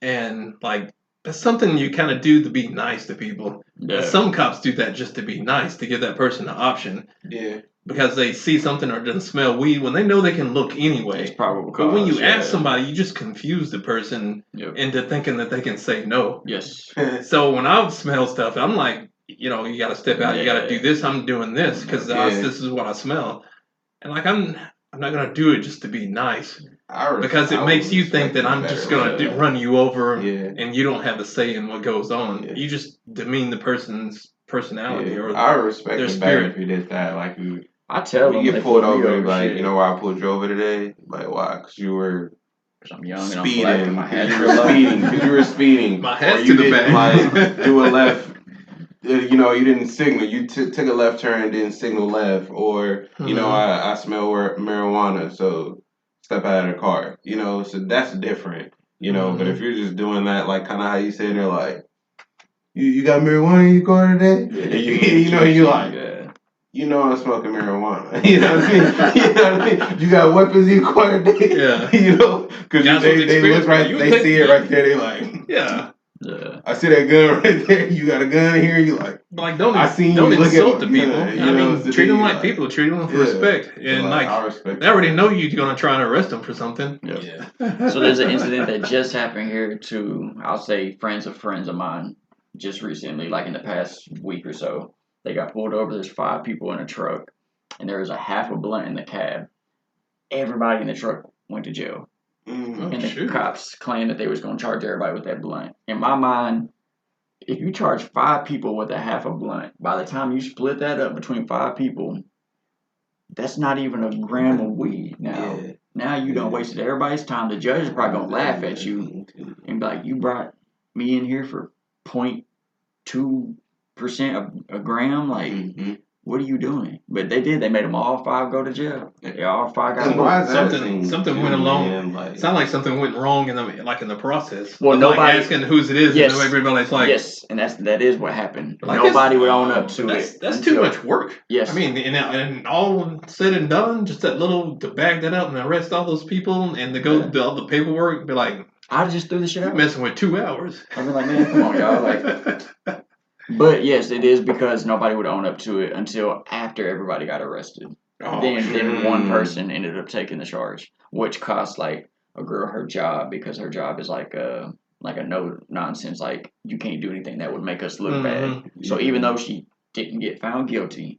And like that's something you kind of do to be nice to people. Yeah. Some cops do that just to be nice, to give that person an option. Yeah. Because they see something or doesn't smell weed when they know they can look It's anyway. probable cause. But when you ask somebody, you just confuse the person Yep. into thinking that they can say no. Yes. So when I smell stuff, I'm like, you got to step out. You got to do this. I'm doing this because this is what I smell. And like I'm not gonna do it just to be nice. Because it makes you think that I'm just gonna run you over, and you don't have a say in what goes on. You just demean the person's personality or I respect their it spirit. better if you did that. Like I tell them you get pulled over, like shit. you know why I pulled you over today? Like why? Because you were I'm young speeding. and I'm black. Because you were speeding. My hat's or you to the didn't back. like do a left. You didn't signal. You took a left turn, didn't signal left, or I smell marijuana, so step out of the car. So that's different. But if you're just doing that, like kind of how you say, they're like, you got marijuana in your car today, and you like. I'm smoking marijuana. You know what I mean? You got weapons in your car today. Yeah. Because they look right, they see it right there. They like, yeah. I see that gun right there. You got a gun here. You like, don't insult the people. I mean, treat them like people. Treat them with respect. And I respect. They already know you're gonna try and arrest them for something. Yep. Yeah. So there's an incident that just happened here to, I'll say, friends of mine, just recently, like in the past week or so. They got pulled over. There's 5 people in a truck, and there was a half a blunt in the cab. Everybody in the truck went to jail. And the cops claimed that they was going to charge everybody with that blunt. In my mind, if you charge 5 people with a half a blunt, by the time you split that up between 5 people, that's not even a gram of weed now. Yeah. Now you done wasted everybody's time. The judge is probably going to laugh at you and be like, you brought me in here for 0.2% of a gram? Like, what are you doing? But they did. They made them all 5 go to jail. They all 5 got something went along. It's not like something went wrong in the process. Well, nobody asking whose it is. Yes, and everybody's like, yes, and that is what happened. Nobody would own up to it. That's too much work. Yes, I mean, and all said and done, just to bag that up and arrest all those people and to go do all the paperwork, be like, I just threw the shit out. Messing with 2 hours. I'd be like, man, come on, y'all, like. But yes, it is because nobody would own up to it until after everybody got arrested. Then one person ended up taking the charge, which cost like a girl her job because her job is like a no nonsense, like you can't do anything that would make us look bad. So even though she didn't get found guilty,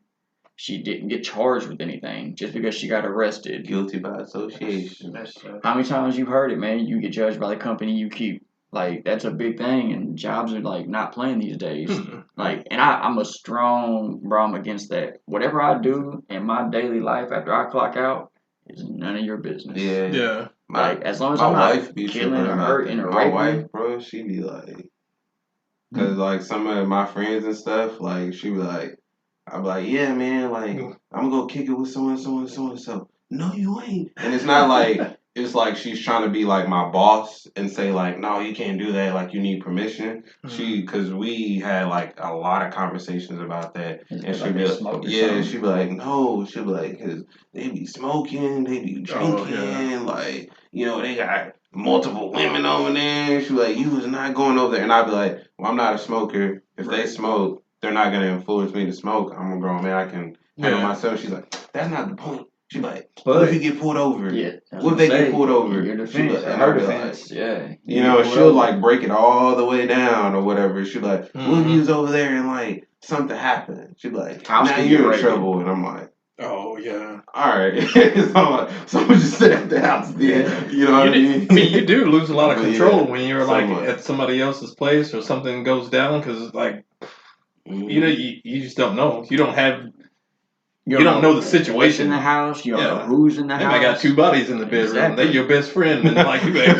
she didn't get charged with anything just because she got arrested. Guilty by association. How many times you've heard it, man? You get judged by the company you keep. Like, that's a big thing, and jobs are, like, not playing these days. Like, and I'm a strong I'm against that. Whatever I do in my daily life after I clock out is none of your business. Yeah. Like, as long as I'm not killing or hurting or raping. My wife, bro, she be like, because, like, some of my friends and stuff, like, she be like, I'm like, yeah, man, like, I'm going to go kick it with so-and-so and so-and-so. No, you ain't. And it's not like... It's like she's trying to be like my boss and say like, no, you can't do that. Like you need permission. Because we had like a lot of conversations about that. And she'd be like, she'd be like, no. She'd be like, because they be smoking, they be drinking. Like, they got multiple women over there. She'd be like, you was not going over there. And I'd be like, well, I'm not a smoker. If they smoke, they're not going to influence me to smoke. I'm a grown man. I can handle myself. She's like, that's not the point. She like, what if you get pulled over? Yeah. What if they get pulled over? Your She defense, like, and her I be defense, like, yeah. you know, she'll like break it all the way down or whatever. She like, what if you Mhm. was over there and like something happened? She like, House now could you're get in raided. trouble, and I'm like, Oh yeah. all right. So I'm just sit at the house then. Yeah. You know what I mean? I mean, you do lose a lot of But control yeah, when you're so like much. at somebody else's place or something goes down because like you know Mhm. you just don't know. You don't have You don't know the what's in situation. the house. You don't know Yeah. who's in the They house. might got two bodies in the bedroom. Exactly. They your best friend and like you like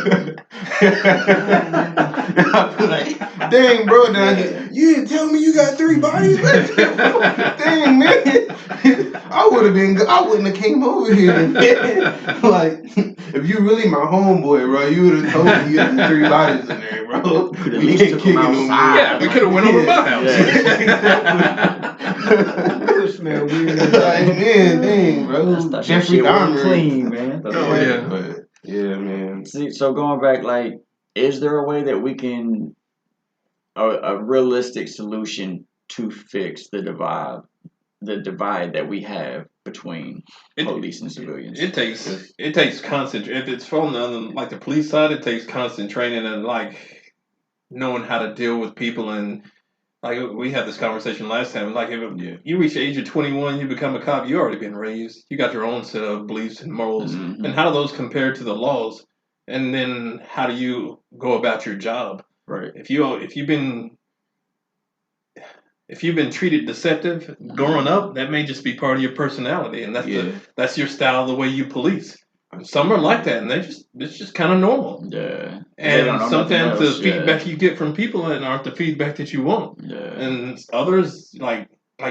I feel like, dang, bro, you didn't tell me you got 3 bodies back there, bro. Dang, man. I wouldn't have came over here, man. Like, if you really my homeboy, bro, you would have told me you had 3 bodies in there, bro. Could at We least ain't took kicking them no more. outside. yeah, we could have went over my house. You smell weird. Like, man, dang, bro. That Jeffrey shit wasn't Dahmer. clean, man. Oh, yeah. But, yeah, man. See, so going back, like, is there a way that we can a realistic solution to fix the divide that we have between It- police and civilians? It takes constant. If it's from like the police side, it takes constant training and like knowing how to deal with people and like we had this conversation last time. Like if you reach the age of 21, you become a cop. You already been raised. You got your own set of beliefs and morals. Mhm. And how do those compare to the laws? And then how do you go about your job? Right. If you've been treated deceptive growing up, that may just be part of your personality, and that's your style, the way you police. Some are like that, and it's just kind of normal. Yeah. And sometimes the else, feedback you get from people aren't the feedback that you want. Yeah. And others, like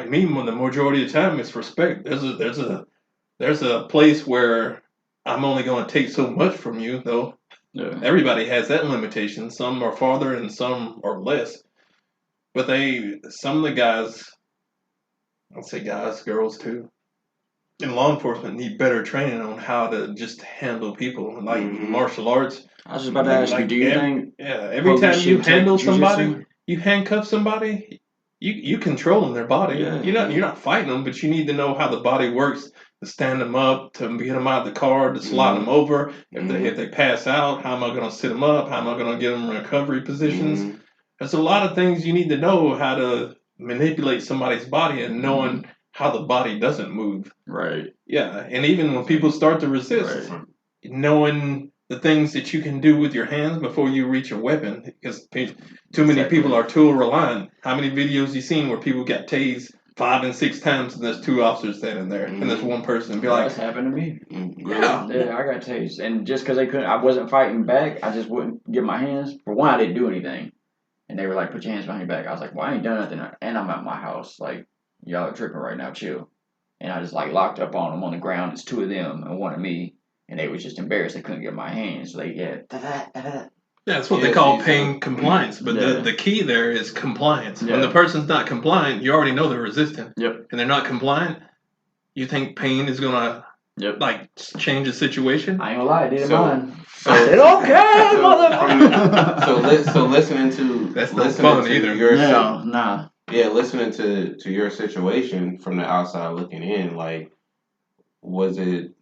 me, when the majority of the time it's respect. There's a place where I'm only going to take so much from you, though. Yeah. Everybody has that limitation. Some are farther, and some are less. But some of the guys, I'll say guys, girls too, in law enforcement need better training on how to just handle people, like martial arts. I was just about to ask you, do you think every police time you should handle take somebody, jujitsu? you handcuff somebody, you controlling their body. Yeah. You're not fighting them, but you need to know how the body works to stand them up, to get them out of the car, to slide them over. If they pass out, how am I going to sit them up? How am I going to get them in recovery positions? There's a lot of things you need to know how to manipulate somebody's body and knowing how the body doesn't move. Right. Yeah, and even when people start to resist, knowing the things that you can do with your hands before you reach a weapon, because too many people are tool reliant. How many videos you seen where people got tased 5 and 6 times and there's 2 officers standing there and there's one person be like, that's happened to me. Yeah, I got tased, and just because I wasn't fighting back, I just wouldn't give my hands. For one, I didn't do anything, and they were like, "Put your hands behind your back." I was like, "Well, I ain't done nothing, and I'm at my house. Like, y'all are tripping right now. Chill." And I just like locked up on them on the ground. It's 2 of them and 1 of me, and they was just embarrassed. They couldn't get my hands, so they Yeah, that's what they call paying compliance. But the key there is compliance. When the person's not compliant, you already know they're resistant. Yep. And they're not compliant, you think pain is gonna like change the situation? I ain't gonna lie, I did mine. So I said, okay, motherfucker. So listening to that's not fun either. Listening to your situation from the outside looking in, like, was it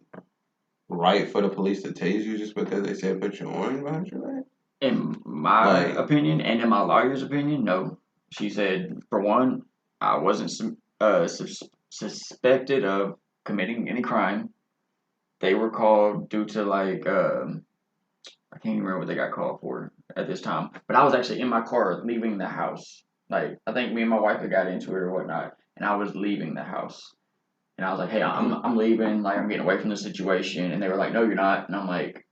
right for the police to tase you just because they said put your arm behind your back? In my opinion, and in my lawyer's opinion, no. She said, for one, I wasn't suspected of committing any crime. They were called due to like I can't even remember what they got called for at this time. But I was actually in my car leaving the house. Like, I think me and my wife had got into it or whatnot, and I was leaving the house. And I was like, hey, I'm leaving. Like, I'm getting away from the situation. And they were like, no, you're not. And I'm like,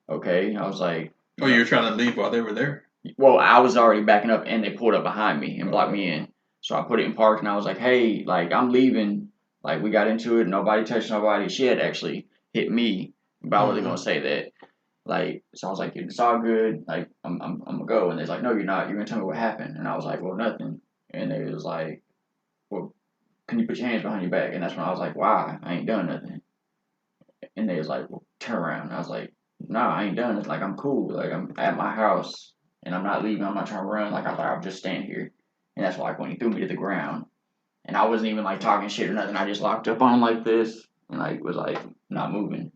okay. I was like, oh, you were trying to leave while they were there? Well, I was already backing up, and they pulled up behind me and blocked me in. So I put it in park, and I was like, hey, like, I'm leaving. Like, we got into it. Nobody touched nobody. She had actually hit me, but I wasn't going to say that. Like, so I was like, it's all good. Like, I'm gonna go. And they're like, no, you're not. You're gonna tell me what happened. And I was like, well, nothing. And they was like, well, can you put your hands behind your back? And that's when I was like, why? I ain't done nothing. And they was like, well, turn around. And I was like, nah, I ain't done it. Like, I'm cool. Like, I'm at my house, and I'm not leaving. I'm not trying to run. Like, I thought I'd just stand here. And that's why, like, when he threw me to the ground, and I wasn't even like talking shit or nothing. I just locked up on him like this. and like was like not moving.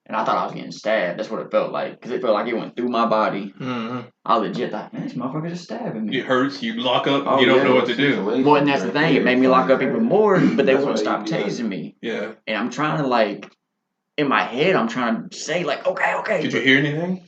And I thought I was getting stabbed. That's what it felt like. Because it felt like it went through my body. Mm-hmm. I legit thought, man, this motherfucker just stabbing me. It hurts. You lock up. Oh, You don't yeah. know what to do. Well, and that's the thing. It made me lock up even more, but they That's wouldn't why stop you be tasing me. Yeah. And I'm trying to, like, in my head, I'm trying to say, like, okay. Did you hear anything?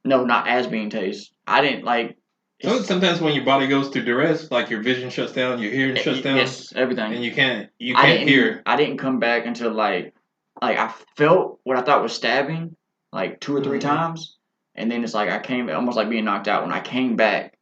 No, not as being tased. I didn't, like... Sometimes when your body goes to duress, like your vision shuts down, your hearing shuts down. Yes, everything. And you can't hear. I didn't come back until, like I felt what I thought was stabbing, like 2 or 3 times. And then it's like I came, almost like being knocked out. When I came back,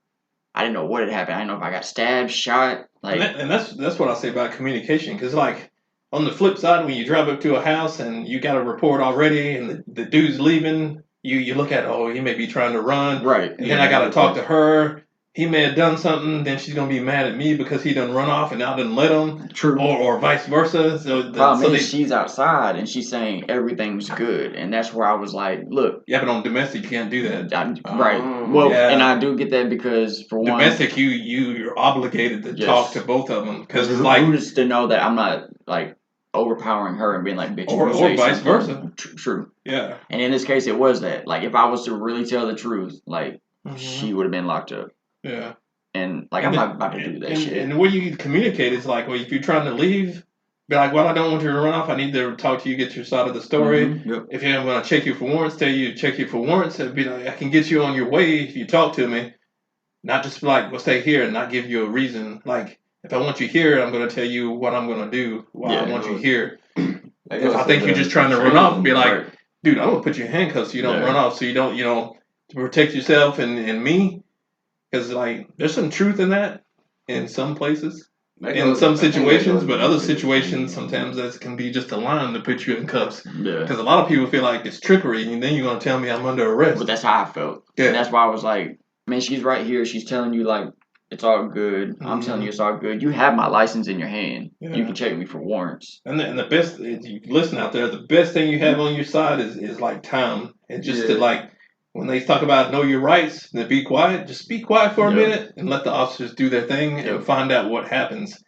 I didn't know what had happened. I didn't know if I got stabbed, shot. Like, and that's what I say about communication. Because, like, on the flip side, when you drive up to a house and you got a report already and the dude's leaving, you look at, oh, he may be trying to run. Right. And then I got to talk to her. He may have done something, then she's going to be mad at me because he done run off and I didn't let him. True. Or vice versa. So Problem is, she's outside and she's saying everything's good. And that's where I was like, look. Yeah, but on domestic, you can't do that. Right. Well, yeah. And I do get that because, for one. Domestic, you're obligated to talk to both of them. Because it's like. Who's to know that I'm not, like, overpowering her and being like, bitch, or vice versa. True. Yeah. And in this case, it was that. Like, if I was to really tell the truth, like, she would have been locked up. Yeah. And, like, I'm not about to do that shit. And the way you communicate is like, well, if you're trying to leave, be like, well, I don't want you to run off. I need to talk to you, get your side of the story. Yep. If I'm going to check you for warrants, tell you to check you for warrants. It'd be like, I can get you on your way if you talk to me. Not just like, well, stay here and not give you a reason. Like, if I want you here, I'm going to tell you what I'm going to do while I want you here. If I think you're just trying to run off, be like, dude, I'm going to put you in handcuffs so you don't run off, so you don't, to protect yourself and me. Because, like, there's some truth in that in some places, in some situations, but other situations, sometimes that can be just a line to put you in cuffs. Yeah. Because a lot of people feel like it's trickery, and then you're going to tell me I'm under arrest. But that's how I felt. Yeah. And that's why I was like, man, she's right here. She's telling you, like, it's all good. I'm telling you it's all good. You have my license in your hand. Yeah. You can check me for warrants. And the best, if you listen out there, the best thing you have on your side is like time. And just to, like, when they talk about know your rights, then be quiet. Just be quiet for a minute and let the officers do their thing and find out what happens.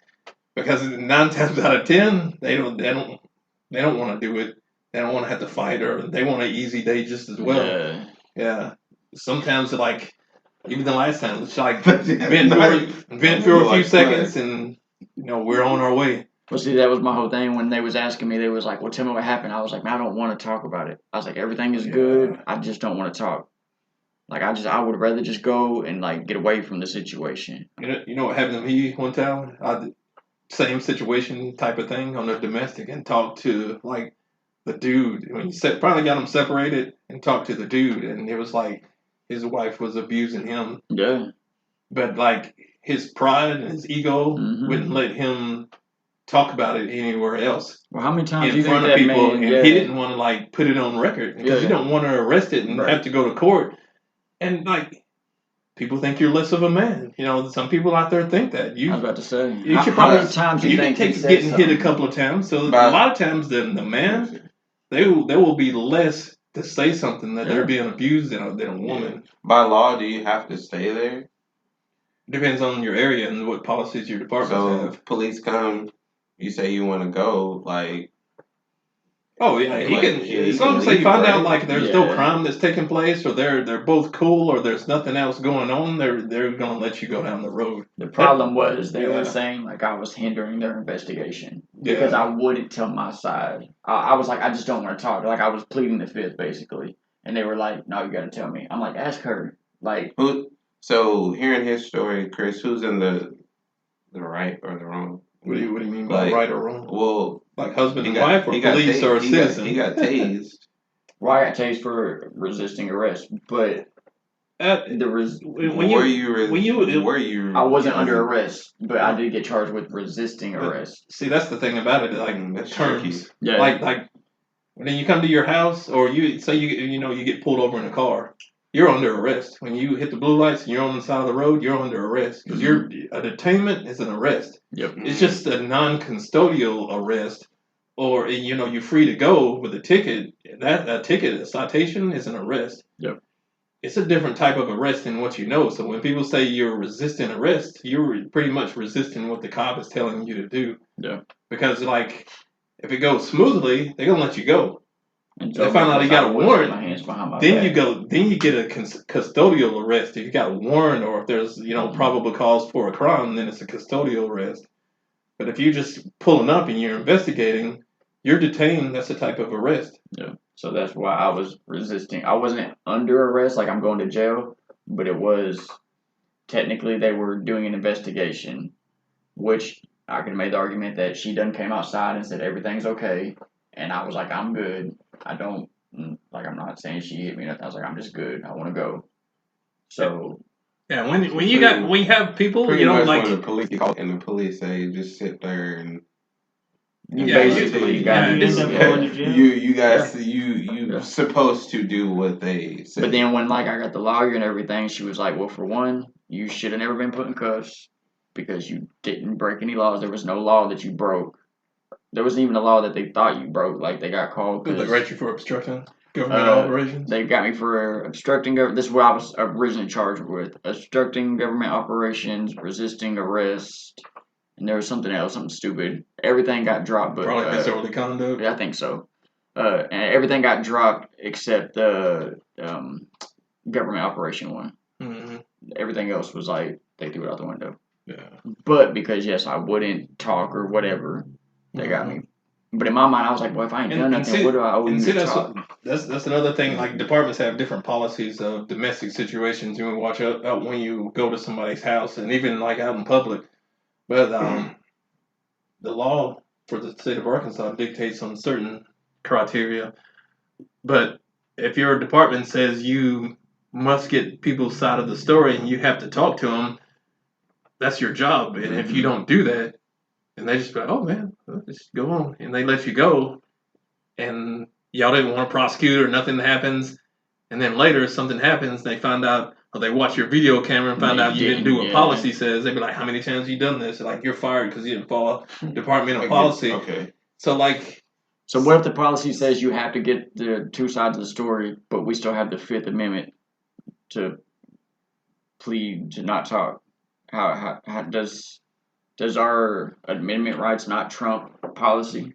Because 9 times out of 10, they don't want to do it. They don't want to have to fight, or they want an easy day just as well. Yeah. Sometimes, like, even the last time, it's like vent for a few seconds, and we're on our way. Well, see, that was my whole thing. When they was asking me, they was like, well, tell me what happened. I was like, man, I don't want to talk about it. I was like, everything is good. I just don't want to talk. Like, I would rather just go and, like, get away from the situation. You know what happened to me one time? Same situation type of thing on the domestic, and talked to, like, the dude. When you finally got them separated, and talked to the dude, and it was like his wife was abusing him. Yeah. But, like, his pride and his ego wouldn't let him talk about it anywhere else. Well, how many times in front of people, and he didn't want to, like, put it on record because you don't want to arrest it and have to go to court. And, like, people think you're less of a man. Some people out there think that. I was about to say. How many times you think take getting hit a couple of times? So a lot of times the man, they will be less to say something that they're being abused than a woman. By law, do you have to stay there? Depends on your area and what policies your departments have. If police come, you say you want to go, like. Oh yeah, he can. As long as they find out like there's no crime that's taking place, or they're both cool, or there's nothing else going on, they're gonna let you go down the road. The problem was they were saying like I was hindering their investigation because I wouldn't tell my side. I was like, I just don't want to talk. Like I was pleading the fifth basically, and they were like, no, you got to tell me. I'm like, ask her. Like who? So hearing his story, Chris, who's in the right or the wrong? What do you mean by right or wrong? Well, like husband and wife, or police or a citizen? He got tased. Well, I got tased for resisting arrest, but I wasn't under arrest, but I did get charged with resisting arrest. See, that's the thing about it, like terms. Yeah. Like when you come to your house, or you say you get pulled over in a car. You're under arrest. When you hit the blue lights and you're on the side of the road, you're under arrest. Because a detainment is an arrest. Yep. It's just a non-custodial arrest. Or, you're free to go with a ticket. A citation is an arrest. Yep. It's a different type of arrest than what you know. So when people say you're resisting arrest, you're pretty much resisting what the cop is telling you to do. Yeah. Because, like, if it goes smoothly, they're gonna let you go. And They find out he got a warrant. My hands behind my Then back. you get a custodial arrest. If you got a warrant or if there's probable cause for a crime, then it's a custodial arrest. But if you're just pulling up and you're investigating, you're detained. That's a type of arrest. Yeah. So that's why I was resisting. I wasn't under arrest, like I'm going to jail, but it was technically they were doing an investigation, which I could have made the argument that she done came outside and said everything's okay, and I was like, I'm good. I don't I'm not saying she hit me or nothing. I was like, I'm just good. I want to go. So yeah, when you have people, pretty much when the police call and the police say just sit there and you basically got to do you guys you supposed to do what they say. But then when I got the lawyer and everything, she was like, well, for one, you should have never been put in cuffs because you didn't break any laws. There was no law that you broke. There wasn't even a law that they thought you broke. Like they got called. Did they write you for obstructing government operations? They got me for obstructing government. This is what I was originally charged with: obstructing government operations, resisting arrest, and there was something else, something stupid. Everything got dropped, but probably disorderly conduct. Yeah, I think so. And everything got dropped except the government operation one. Mm-hmm. Everything else was like they threw it out the window. Yeah. But because yes, I wouldn't talk or whatever, they got me. But in my mind, I was like, well, if I ain't done nothing, what do I owe you to talk? That's another thing. Like departments have different policies of domestic situations. You want to watch out when you go to somebody's house, and even like out in public. But the law for the state of Arkansas dictates on certain criteria. But if your department says you must get people's side of the story and you have to talk to them, that's your job. And if you don't do that, and they just be like, oh man, just go on. And they let you go. And y'all didn't want to prosecute or nothing happens. And then later something happens, they find out, or they watch your video camera and find out you didn't do what policy says. They'd be like, how many times have you done this? Like, you're fired because you didn't follow departmental policy. Okay. So what if the policy says you have to get the two sides of the story, but we still have the Fifth Amendment to plead to not talk? How does our amendment rights not trump policy?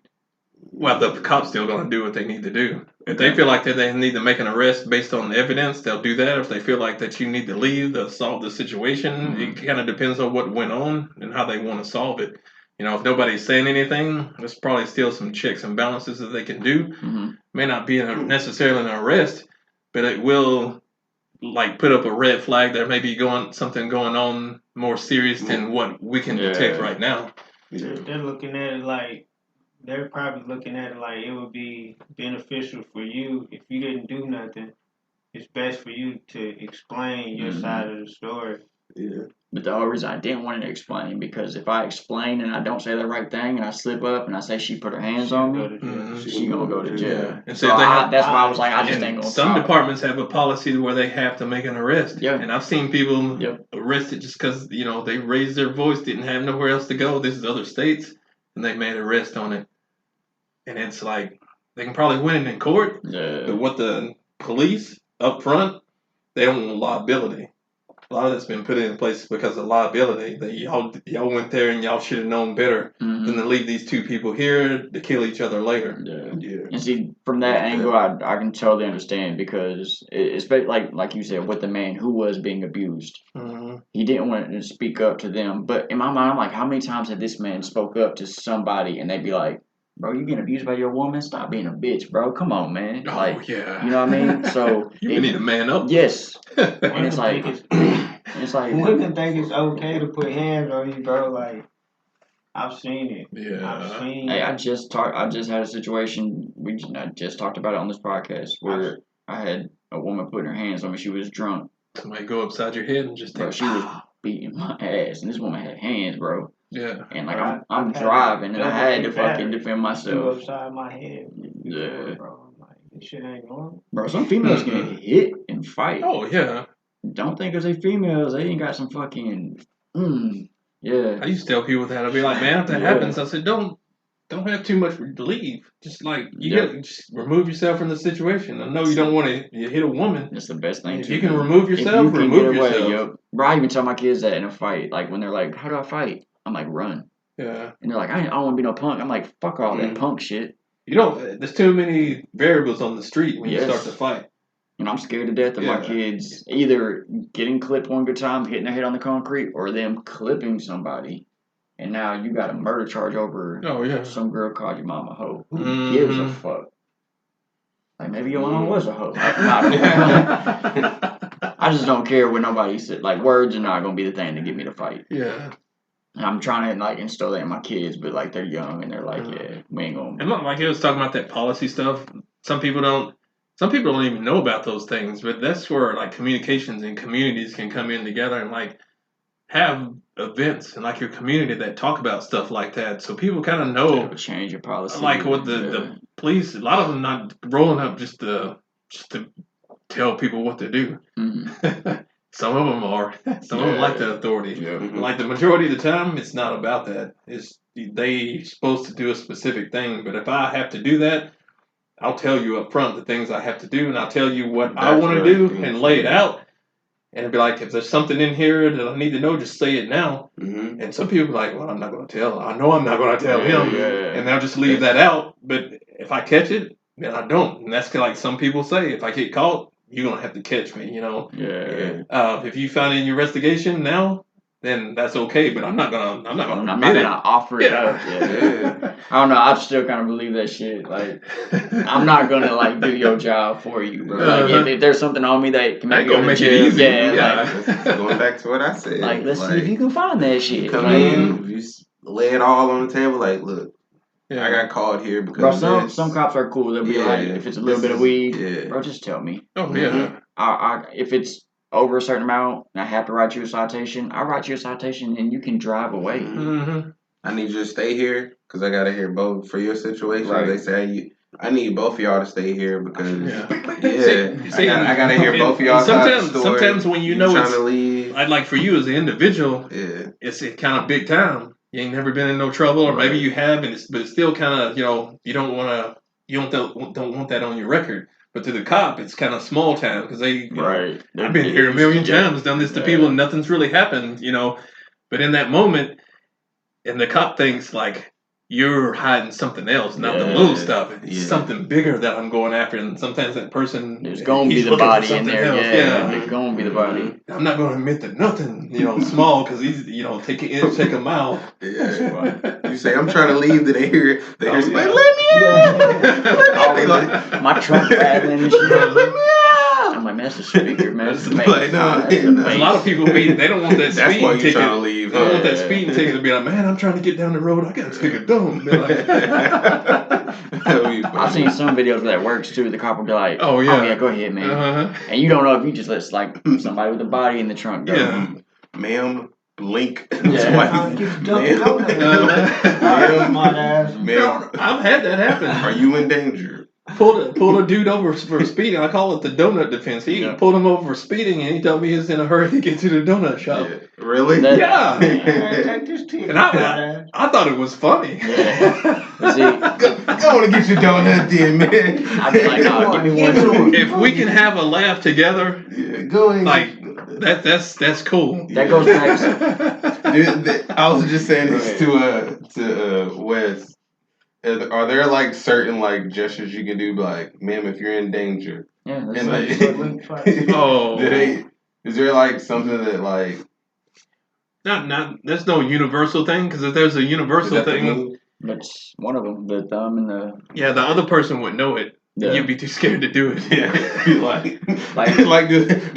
Well, the cops still going to do what they need to do. If they feel like that they need to make an arrest based on evidence, they'll do that. If they feel like that you need to leave to solve the situation, it kind of depends on what went on and how they want to solve it. If nobody's saying anything, there's probably still some checks and balances that they can do. May not be necessarily an arrest, but it will put up a red flag. There may be something going on more serious than what we can detect right now. They're looking at it like they're probably looking at it like it would be beneficial for you if you didn't do nothing. It's best for you to explain your side of the story. Yeah. But the only reason I didn't want to explain, because if I explain and I don't say the right thing and I slip up and I say she put her hands on me, she's going to go to jail. And so that's why I was like, I just ain't going to Some departments have a policy where they have to make an arrest. Yeah. And I've seen people arrested just because, they raised their voice, didn't have nowhere else to go. This is other states. And they made an arrest on it. And it's like, they can probably win it in court. Yeah. But what the police up front, they don't want liability. A lot of that's been put in place because of liability. That y'all went there and y'all should have known better than to leave these two people here to kill each other later. Yeah. And see, from that angle, I can totally understand, because especially like you said, with the man who was being abused, he didn't want to speak up to them. But in my mind, I'm like, how many times had this man spoke up to somebody and they'd be like, bro, you getting abused by your woman? Stop being a bitch, bro. Come on, man. Oh, yeah. You know what I mean? So you need a man up. Yes. And it's like women think it's okay to put hands on you, bro. Like, I've seen it. Yeah. Hey, I just had a situation. I just talked about it on this podcast where I had a woman putting her hands on me. She was drunk. Somebody go upside your head and just bro, she was beating my ass, and this woman had hands, bro. Yeah. And I'm driving, and I had to fucking defend myself. Upside my head. Yeah. Bro, I'm like, this shit ain't normal. Bro, some females can hit and fight. Oh yeah. Don't think 'cause they females, they ain't got some fucking. Yeah. I used to tell people that. I'd be like, man, if that happens, I said, don't have too much to leave. Just you gotta just remove yourself from the situation. I know you don't want to hit a woman. That's the best thing. If you can remove yourself, remove yourself. Bro, I even tell my kids that in a fight. Like when they're like, "How do I fight?" I'm like, "Run." Yeah. And they're like, I don't want to be no punk. I'm like, fuck all that punk shit. You know, there's too many variables on the street when you start to fight. And I'm scared to death of my kids either getting clipped one good time, hitting their head on the concrete, or them clipping somebody. And now you got a murder charge over some girl called your mama a hoe. Who gives a fuck? Like, maybe your mama was a hoe. I just don't care what nobody said. Like, words are not going to be the thing to get me to fight. Yeah. And I'm trying to, like, instill that in my kids, but, like, they're young and they're like, yeah, we ain't going to. And like he was talking about that policy stuff. Some people don't even know about those things, but that's where, like, communications and communities can come in together and, like, have events in, like, your community that talk about stuff like that, so people kind of know. Change your policy. Like with the police, a lot of them not rolling up just to tell people what to do. Some of them are. Some of them like the authority. Like the majority of the time, it's not about that. It's they supposed to do a specific thing. But if I have to do that, I'll tell you up front the things I have to do, and I'll tell you what I want to do and lay it out. And it'd be like, if there's something in here that I need to know, just say it now. And some people are like, well, I'm not going to tell. I know I'm not going to tell him. And they'll just leave that out. But if I catch it, then I don't. And that's like some people say, if I get caught, you're going to have to catch me, you know. If you found it in your investigation now, then that's okay. But I'm not going to offer it up. I don't know. I still kind of believe that shit. Like, I'm not going to, like, do your job for you, bro. Like, if there's something on me that can make it easy. Like, going back to what I said. Like, let's see if you can find that shit. Come in, you lay it all on the table. Like, look, I got called here because some cops are cool. They'll be like, if it's a little bit of weed, bro, just tell me. If it's over a certain amount and I have to write you a citation, I'll write you a citation and you can drive away. I need you to stay here because I got to hear both for your situation. They say I need both of y'all to stay here because I got to hear both of y'all. Sometimes when you know trying to leave, I'd like for you as an individual, it's kind of big time. You ain't never been in no trouble, or maybe you have, but it's still kind of, you know, you don't want that on your record. But to the cop, it's kind of small time because I've been here a million times, done this to people, and nothing's really happened, you know. But in that moment, and the cop thinks like you're hiding something else, not the little stuff. It's something bigger that I'm going after, and sometimes that person there's going to be the body in there. There's going to be the body. I'm not going to admit to nothing, you know, small because he's, you know, take an inch, take a mile. You say I'm trying to leave, they hear like, let me out. My truck rattling and shit. Let me out. I'm like, man, that's the speaker, man. That's the a lot of people they don't want that speeding ticket. That's why you're trying to leave. They don't want that speeding ticket to be like, man, I'm trying to get down the road. I got to take a dump. I've seen some videos where that works too. The cop will be like, oh yeah, go ahead, man. And you don't know if you just let like somebody with a body in the trunk go. Ma'am, blink. Ma'am. I've had that happen. Are you in danger? Pulled a dude over for speeding. I call it the donut defense. He pulled him over for speeding, and he told me he was in a hurry to get to the donut shop. Really? And I thought it was funny. See, I want to get your donut then, man. I'd be like, give me one. If we can have a laugh together, go ahead. Like that's cool. That goes back. I was just saying this to Wes. Are there like certain like gestures you can do, like, ma'am, if you're in danger? Yeah. Is there like something that like? Not. There's no universal thing because if there's a universal thing, that's one of them. The thumb and the. Yeah, the other person would know it. Yeah. You'd be too scared to do it. Yeah. Do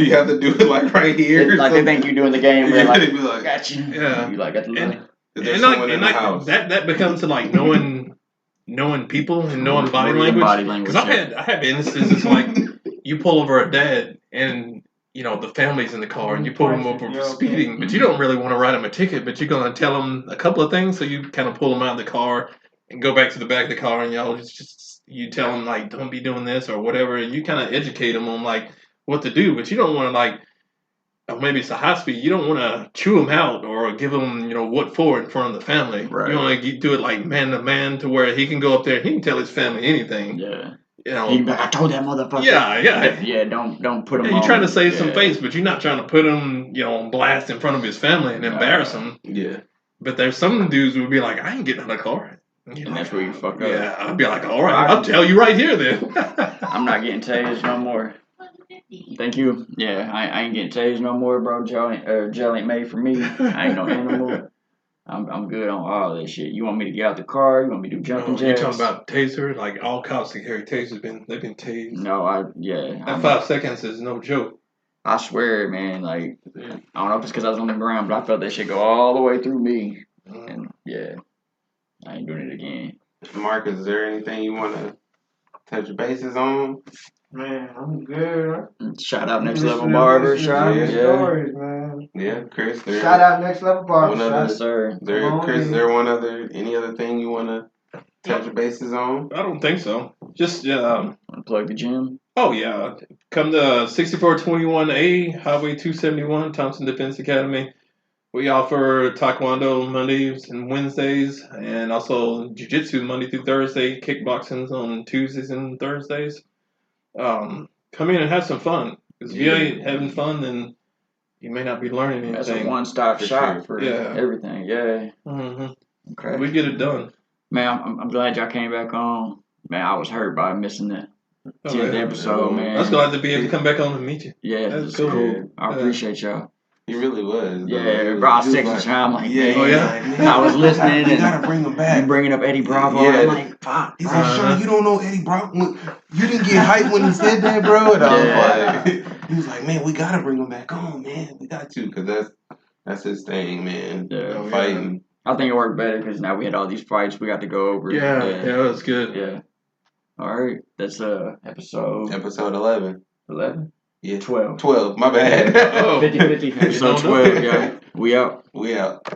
you have to do it like right here? Like they think you're doing the game. Where like, got you. Yeah. You like got the line. That becomes to like knowing people and knowing body language. Because I have instances like you pull over a dad and you know the family's in the car and you pull them over for speeding, but you don't really want to write them a ticket, but you're gonna tell them a couple of things, so you kind of pull them out of the car and go back to the back of the car and y'all just you tell them like don't be doing this or whatever, and you kind of educate them on like what to do, but you don't want to like. Or maybe it's a high speed. You don't want to chew them out or give them, you know, what for in front of the family. Right. You want to do it like man to man to where he can go up there and he can tell his family anything. Yeah. You know. He'd be like, I told that motherfucker. Yeah. Don't put him on. You're trying to save some face, but you're not trying to put him, you know, on blast in front of his family and embarrass him. Yeah. But there's some dudes who would be like, I ain't getting out of the car. And that's where you fuck up. Yeah, I'd be like, all right, I'll tell you right here then. I'm not getting tased no more. Thank you. Yeah, I ain't getting tased no more, bro. Jail ain't made for me. I ain't no animal. I'm good on all that shit. You want me to get out the car? You want me to do jumping You jacks? talking about taser? Like all cops that carry tasers they've been tased. No, That 5 seconds is no joke. I swear, man. Like, I don't know if it's because I was on the ground, but I felt that shit go all the way through me. And yeah, I ain't doing it again. Marcus, is there anything you want to touch bases on? Man, I'm good. Shout out Next Level Listening Barber to Shop. your Yeah. stories, man. Yeah, Chris. There, Shout out Next Level Barber One other- Shop. Sir. Chris, is there any other thing you want to touch bases on? I don't think so. Just Want to plug the gym? oh yeah, come to 6421A Highway 271 Thompson Defense Academy. We offer Taekwondo Mondays and Wednesdays, and also Jiu-Jitsu Monday through Thursday, kickboxing on Tuesdays and Thursdays. Come in and have some fun. Because if you ain't having fun, then you may not be learning anything. That's a one-stop shop for Yeah. everything. Yeah. Mm-hmm. Okay. We get it done. Man, I'm glad y'all came back on. Man, I was hurt by missing that 10th episode, man. I was glad to be able to come back on and meet you. Yeah, That's cool. cool. I appreciate y'all. He really was. Yeah, bro, I was texting you. I'm like, yeah, man, man, I was listening You and gotta bring him back. you bringing up Eddie Bravo. Yeah. I'm like, fuck. He's like, Sean, you don't know Eddie Bravo. You didn't get hyped when he said that, bro. And I was like, he was like, man, we gotta bring him back on, man. We got to, because that's his thing, man. Yeah. Fighting. I think it worked better because now we had all these fights we got to go over. Yeah, it was good. Yeah. All right, that's episode 11. 11? Yeah. 12. 12, my bad. Oh. 50-50. Episode 12, yeah. We out. We out.